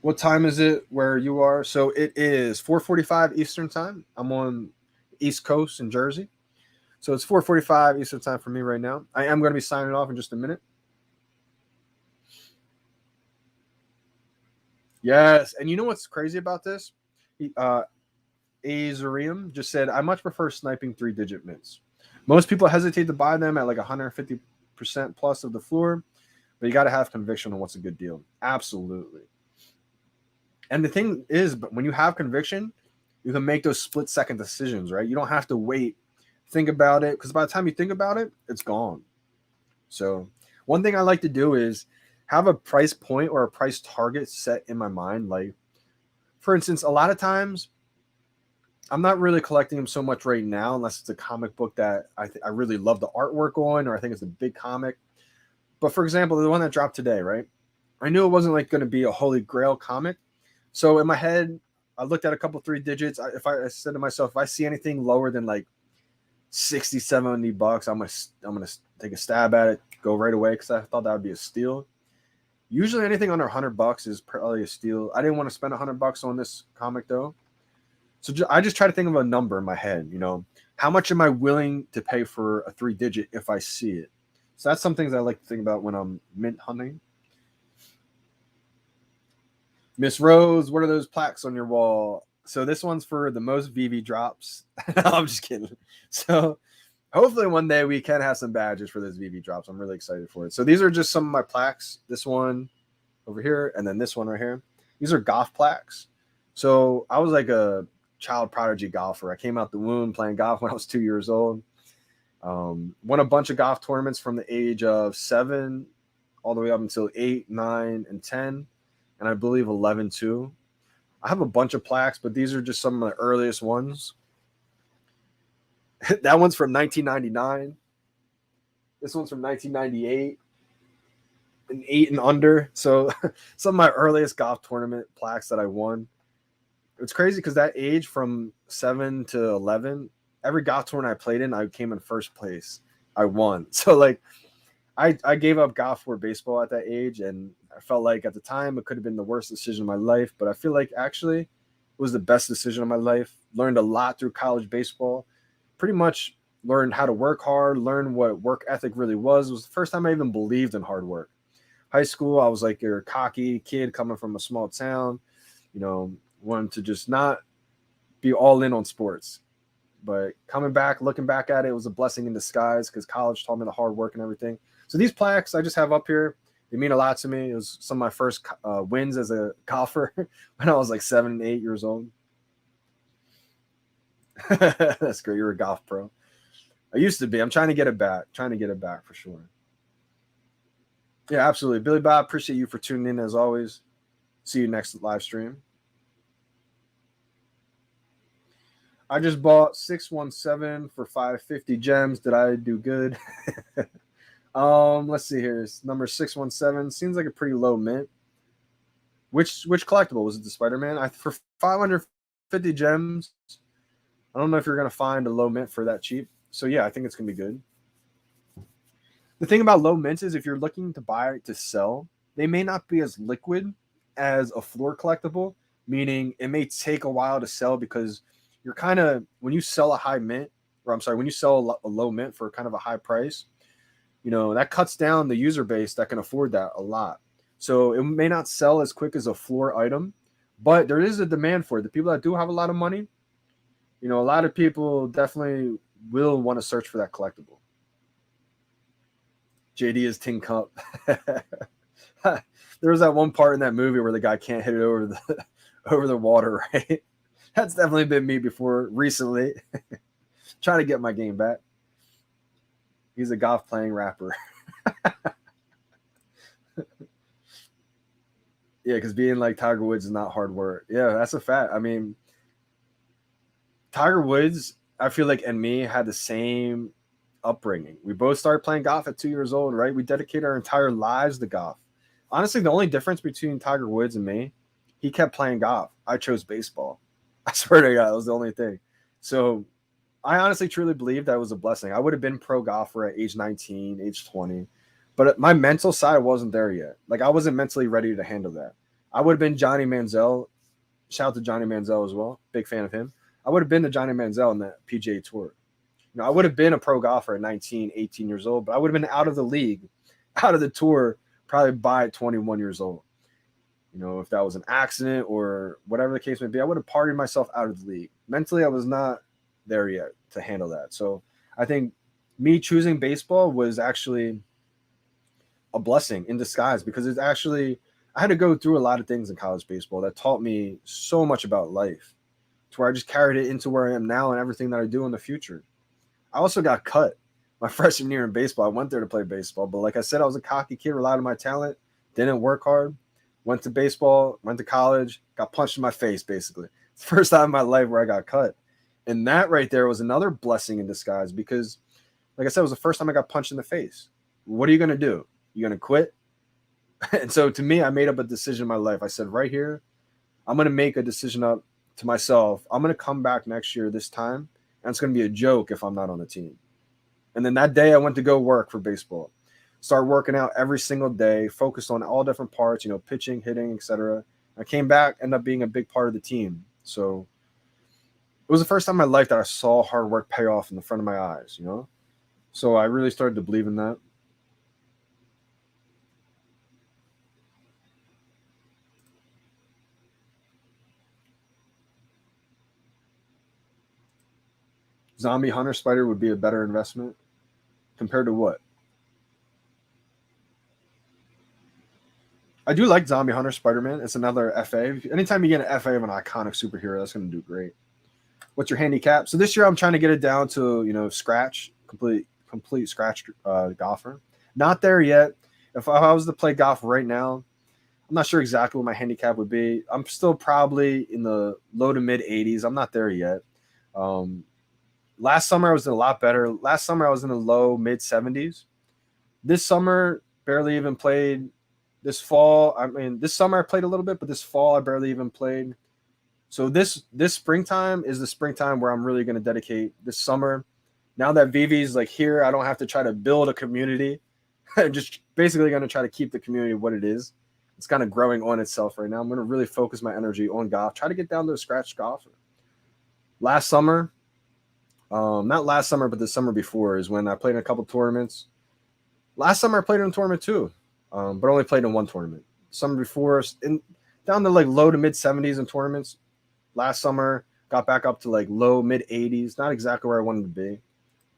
[SPEAKER 1] What time is it where you are? So it is 4:45 Eastern time. I'm on East Coast in Jersey. So it's 4:45 Eastern time for me right now. I am going to be signing off in just a minute. Yes, and you know what's crazy about this? Azurium just said, I much prefer sniping 3-digit mints. Most people hesitate to buy them at like 150% plus of the floor, but you got to have conviction on what's a good deal. Absolutely. And the thing is, but when you have conviction, you can make those split-second decisions, right? You don't have to wait, think about it, because by the time you think about it, it's gone. So one thing I like to do is have a price point or a price target set in my mind. Like, for instance, a lot of times I'm not really collecting them so much right now, unless it's a comic book that I really love the artwork on, or I think it's a big comic. But for example, the one that dropped today, right? I knew it wasn't like going to be a holy grail comic. So in my head, I looked at a couple 3 digits. I said to myself, if I see anything lower than like 60, $70. I'm gonna take a stab at it, go right away because I thought that would be a steal. Usually anything under $100 is probably a steal. I didn't want to spend $100 on this comic though. So I just try to think of a number in my head, you know, how much am I willing to pay for a 3-digit if I see it? So that's some things I like to think about when I'm mint hunting. Miss Rose, what are those plaques on your wall? So this one's for the most VeVe drops. No, I'm just kidding. So hopefully one day we can have some badges for those VeVe drops. I'm really excited for it. So these are just some of my plaques. This one over here, and then this one right here. These are golf plaques. So I was like a child prodigy golfer. I came out the womb playing golf when I was 2 years old. Won a bunch of golf tournaments from the age of 7 all the way up until 8, 9, and 10, and I believe 11 too. I have a bunch of plaques, but these are just some of the earliest ones. That one's from 1999. This one's from 1998. An 8 and under. So some of my earliest golf tournament plaques that I won. It's crazy because that age from 7 to 11, every golf tournament I played in, I came in first place. I won. So like I gave up golf for baseball at that age, and I felt like at the time it could have been the worst decision of my life, but I feel like actually it was the best decision of my life. Learned a lot through college baseball. Pretty much learned how to work hard, learned what work ethic really was. It was the first time I even believed in hard work. High school, I was like your cocky kid coming from a small town, you know, wanted to just not be all in on sports. But coming back, looking back at it, it was a blessing in disguise because college taught me the hard work and everything. So these plaques I just have up here, they mean a lot to me. It was some of my first wins as a golfer when I was like 7, 8 years old. That's great. You're a golf pro. I used to be. I'm trying to get it back. Trying to get it back for sure. Yeah, absolutely. Billy Bob, appreciate you for tuning in as always. See you next live stream. I just bought 617 for 550 gems. Did I do good? Let's see here. It's number 617 seems like a pretty low mint. Which collectible was it? The Spiderman? For 550 gems. I don't know if you're gonna find a low mint for that cheap. So yeah, I think it's gonna be good. The thing about low mints is if you're looking to buy to sell, they may not be as liquid as a floor collectible, meaning it may take a while to sell because you're kind of, when you sell a high mint, or I'm sorry, when you sell a low mint for kind of a high price, you know, that cuts down the user base that can afford that a lot. So it may not sell as quick as a floor item, but there is a demand for it. The people that do have a lot of money, you know, a lot of people definitely will want to search for that collectible. JD is Tin Cup. There was that one part in that movie where the guy can't hit it over the water, right? That's definitely been me before recently. Trying to get my game back. He's a golf playing rapper. Yeah, because being like Tiger Woods is not hard work. Yeah, that's a fact. I mean, Tiger Woods, I feel like, and me had the same upbringing. We both started playing golf at 2 years old, right? We dedicated our entire lives to golf. Honestly, the only difference between Tiger Woods and me, he kept playing golf. I chose baseball. I swear to God, that was the only thing. So I honestly truly believe that was a blessing. I would have been pro golfer at age 19, age 20, but my mental side wasn't there yet. Like I wasn't mentally ready to handle that. I would have been Johnny Manziel. Shout out to Johnny Manziel as well. Big fan of him. I would have been the Johnny Manziel in that PGA Tour. You know, I would have been a pro golfer at 19, 18 years old, but I would have been out of the league, out of the tour, probably by 21 years old. You know, if that was an accident or whatever the case may be, I would have partied myself out of the league. Mentally, I was not there yet to handle that. So I think me choosing baseball was actually a blessing in disguise because it's actually, I had to go through a lot of things in college baseball that taught me so much about life to where I just carried it into where I am now and everything that I do in the future. I also got cut my freshman year in baseball. I went there to play baseball, but like I said, I was a cocky kid, relied on my talent, didn't work hard, went to baseball, went to college, got punched in my face, basically. It's the first time in my life where I got cut. And that right there was another blessing in disguise because, like I said, it was the first time I got punched in the face. What are you going to do? You going to quit? And so to me, I made up a decision in my life. I said, right here, I'm going to make a decision up to myself. I'm going to come back next year this time, and it's going to be a joke if I'm not on the team. And then that day I went to go work for baseball. Start working out every single day, focused on all different parts, pitching, hitting, etc. I came back, ended up being a big part of the team. So it was the first time in my life that I saw hard work pay off in the front of my eyes, So I really started to believe in that. Zombie Hunter Spider would be a better investment compared to what? I do like Zombie Hunter Spider-Man. It's another FA. Anytime you get an FA of an iconic superhero, that's going to do great. What's your handicap? So this year I'm trying to get it down to scratch, complete scratch golfer. Not there yet. If I was to play golf right now, I'm not sure exactly what my handicap would be. I'm still probably in the low to mid 80s. I'm not there yet. Last summer I was in a lot better. Last summer I was in the low mid 70s. This summer barely even played. This fall, this summer I played a little bit, but this fall I barely even played. So this springtime is the springtime where I'm really going to dedicate this summer. Now that VeVe's like here, I don't have to try to build a community. I'm just basically going to try to keep the community what it is. It's kind of growing on itself right now. I'm going to really focus my energy on golf. Try to get down to a scratch golfer. Last summer, not last summer, but the summer before is when I played in a couple tournaments. Last summer I played in a tournament too, but only played in one tournament. Summer before, down to like low to mid 70s in tournaments. Last summer, got back up to like low mid 80s. Not exactly where I wanted to be.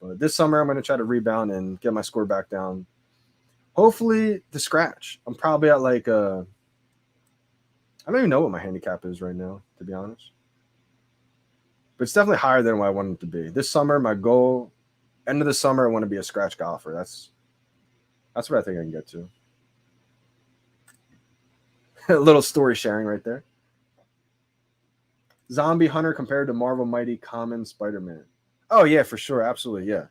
[SPEAKER 1] But this summer, I'm going to try to rebound and get my score back down. Hopefully, to scratch. I'm probably at like I don't even know what my handicap is right now, to be honest. But it's definitely higher than what I wanted it to be. This summer, my goal, end of the summer, I want to be a scratch golfer. That's what I think I can get to. A little story sharing right there. Zombie Hunter compared to Marvel Mighty Common Spider-Man. Oh yeah, for sure, absolutely, yeah.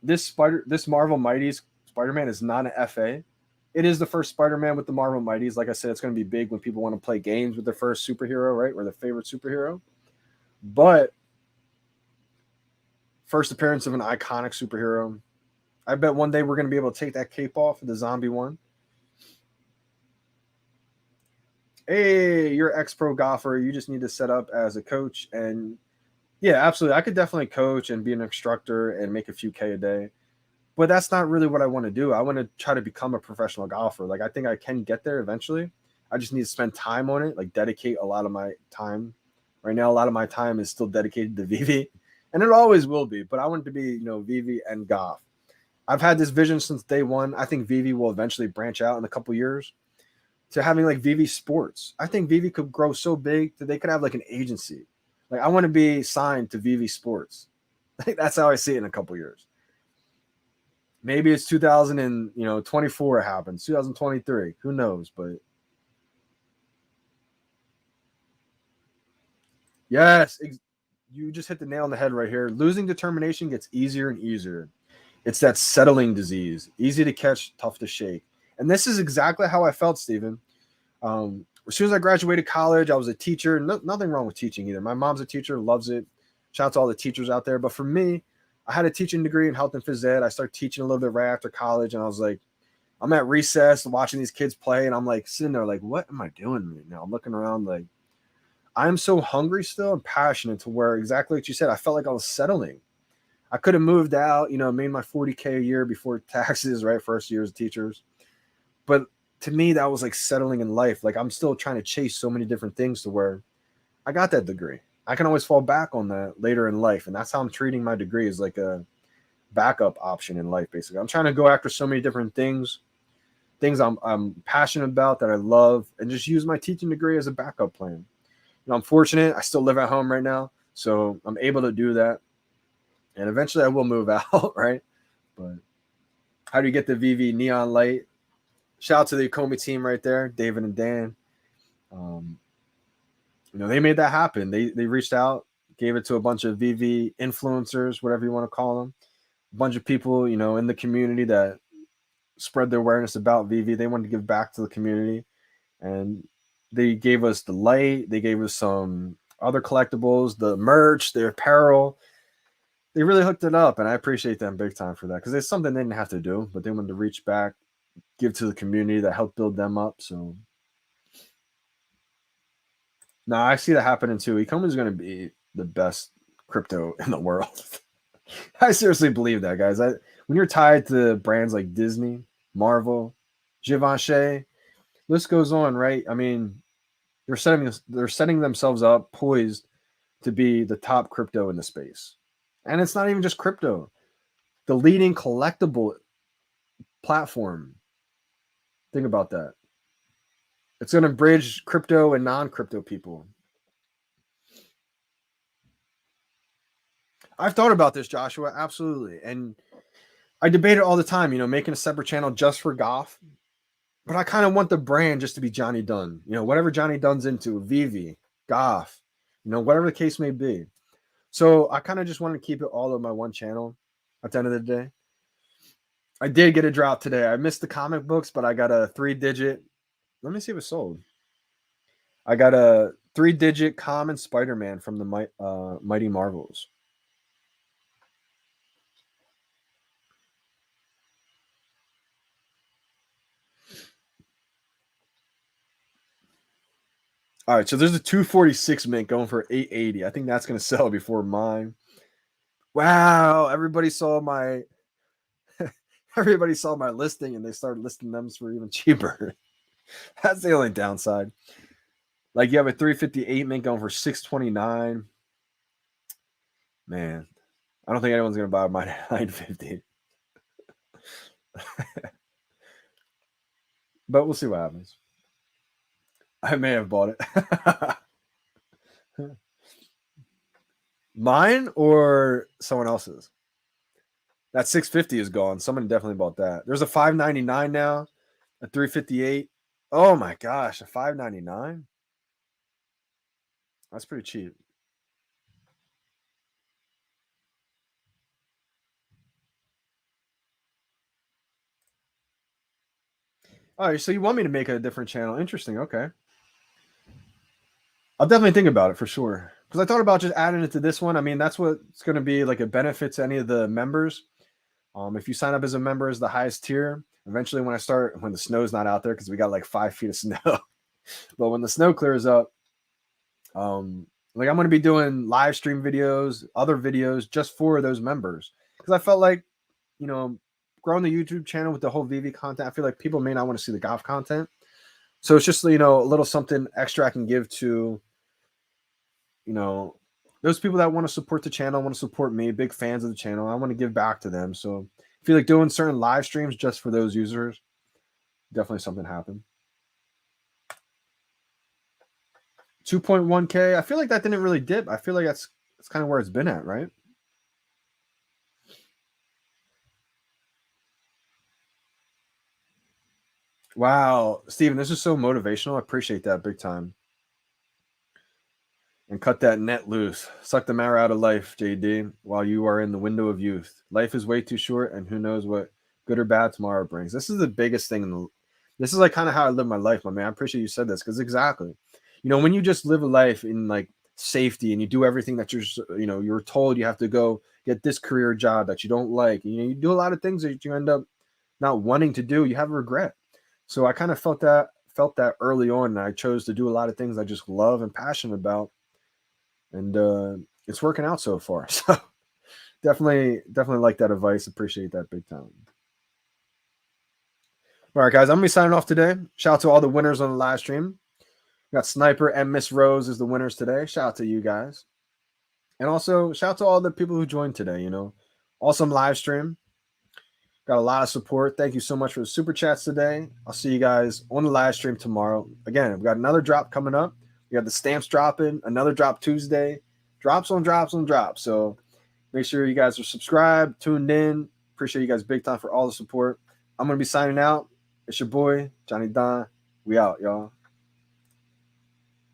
[SPEAKER 1] This Marvel Mighty's Spider-Man is not an FA. It is the first Spider-Man with the Marvel Mighties. Like I said, it's going to be big when people want to play games with their first superhero, right, or their favorite superhero. But first appearance of an iconic superhero. I bet one day we're going to be able to take that cape off of the zombie one. Hey, you're an ex-pro golfer. You just need to set up as a coach. And yeah, absolutely. I could definitely coach and be an instructor and make a few K a day. But that's not really what I want to do. I want to try to become a professional golfer. Like, I think I can get there eventually. I just need to spend time on it, like dedicate a lot of my time. Right now, a lot of my time is still dedicated to VeVe. And it always will be. But I want it to be, VeVe and golf. I've had this vision since day one. I think VeVe will eventually branch out in a couple years to having like VeVe Sports. I think VeVe could grow so big that they could have like an agency. Like, I want to be signed to VeVe Sports. Like, that's how I see it in a couple years. Maybe it's 2024 it happens, 2023. Who knows? But yes, you just hit the nail on the head right here. Losing determination gets easier and easier. It's that settling disease. Easy to catch, tough to shake. And this is exactly how I felt, Stephen. As soon as I graduated college, I was a teacher. Nothing wrong with teaching either. My mom's a teacher, loves it. Shout out to all the teachers out there. But for me, I had a teaching degree in health and phys ed. I started teaching a little bit right after college, and I was like, I'm at recess watching these kids play, and I'm like sitting there like, what am I doing right now? I'm looking around like, I'm so hungry still and passionate to where exactly what you said. I felt like I was settling. I could have moved out, made my 40K a year before taxes, right? First year as teachers. But to me, that was like settling in life. Like, I'm still trying to chase so many different things to where I got that degree. I can always fall back on that later in life. And that's how I'm treating my degree, as like a backup option in life, basically. I'm trying to go after so many different things I'm passionate about, that I love, and just use my teaching degree as a backup plan. I'm fortunate. I still live at home right now, so I'm able to do that. And eventually I will move out, right? But how do you get the VeVe neon light? Shout out to the Akomi team right there, David and Dan. They made that happen. They reached out, gave it to a bunch of VeVe influencers, whatever you want to call them. A bunch of people, in the community that spread their awareness about VeVe. They wanted to give back to the community. And they gave us the light. They gave us some other collectibles, the merch, the apparel. They really hooked it up, and I appreciate them big time for that because it's something they didn't have to do, but they wanted to reach back, give to the community that helped build them up. So, no, I see that happening too. Ecom is going to be the best crypto in the world. I seriously believe that, guys. When you're tied to brands like Disney, Marvel, Givenchy, list goes on, right? I mean, they're setting themselves up poised to be the top crypto in the space. And it's not even just crypto. The leading collectible platform. Think about that. It's going to bridge crypto and non-crypto people. I've thought about this, Joshua, absolutely. And I debate it all the time, making a separate channel just for Goff. But I kind of want the brand just to be Johnny Dunn. Whatever Johnny Dunn's into, VeVe, Goff, whatever the case may be. So I kind of just want to keep it all on my one channel at the end of the day. I did get a drop today. I missed the comic books, but I got a 3-digit. Let me see if it's sold. I got a 3-digit common Spiderman from the Mighty Marvels. All right, so there's a 246 mint going for 880. I think that's going to sell before mine. Wow, everybody saw my listing and they started listing them for even cheaper. That's the only downside. Like you have a 358 mint going for 629. Man, I don't think anyone's going to buy mine at 950. But we'll see what happens. I may have bought it. Mine or someone else's? That 650 is gone. Someone definitely bought that. There's a 599 now, a 358. Oh my gosh, a 599? That's pretty cheap. All right, so you want me to make a different channel? Interesting. Okay. I'll definitely think about it for sure. Because I thought about just adding it to this one. I mean, that's what's going to be like a benefit to any of the members. If you sign up as a member as the highest tier, eventually when the snow's not out there, because we got like 5 feet of snow, but when the snow clears up, like I'm going to be doing live stream videos, other videos just for those members. Because I felt like, growing the YouTube channel with the whole VeVe content, I feel like people may not want to see the golf content. So it's just, a little something extra I can give to, those people that want to support the channel, want to support me, big fans of the channel. I want to give back to them. So I feel like doing certain live streams just for those users, definitely something happened. 2.1K. I feel like that didn't really dip. I feel like that's kind of where it's been at, right? Wow, Steven, this is so motivational. I appreciate that big time. And cut that net loose. Suck the marrow out of life, JD, while you are in the window of youth. Life is way too short, and who knows what good or bad tomorrow brings. This is the biggest thing. This is like kind of how I live my life, my man. I appreciate you said this because exactly, when you just live a life in like safety and you do everything that you're told you have to go get this career job that you don't like, you do a lot of things that you end up not wanting to do. You have regret. So I kind of felt that early on, and I chose to do a lot of things I just love and passionate about. And it's working out so far. So definitely like that advice. Appreciate that big time. All right, guys, I'm gonna be signing off today. Shout out to all the winners on the live stream. We got Sniper and Miss Rose as the winners today. Shout out to you guys. And also shout out to all the people who joined today. Awesome live stream. Got a lot of support. Thank you so much for the super chats today. I'll see you guys on the live stream tomorrow. Again, we've got another drop coming up. We got the stamps dropping, another drop Tuesday. Drops on drops on drops. So make sure you guys are subscribed, tuned in. Appreciate you guys big time for all the support. I'm going to be signing out. It's your boy, Johnny Dunn. We out, y'all.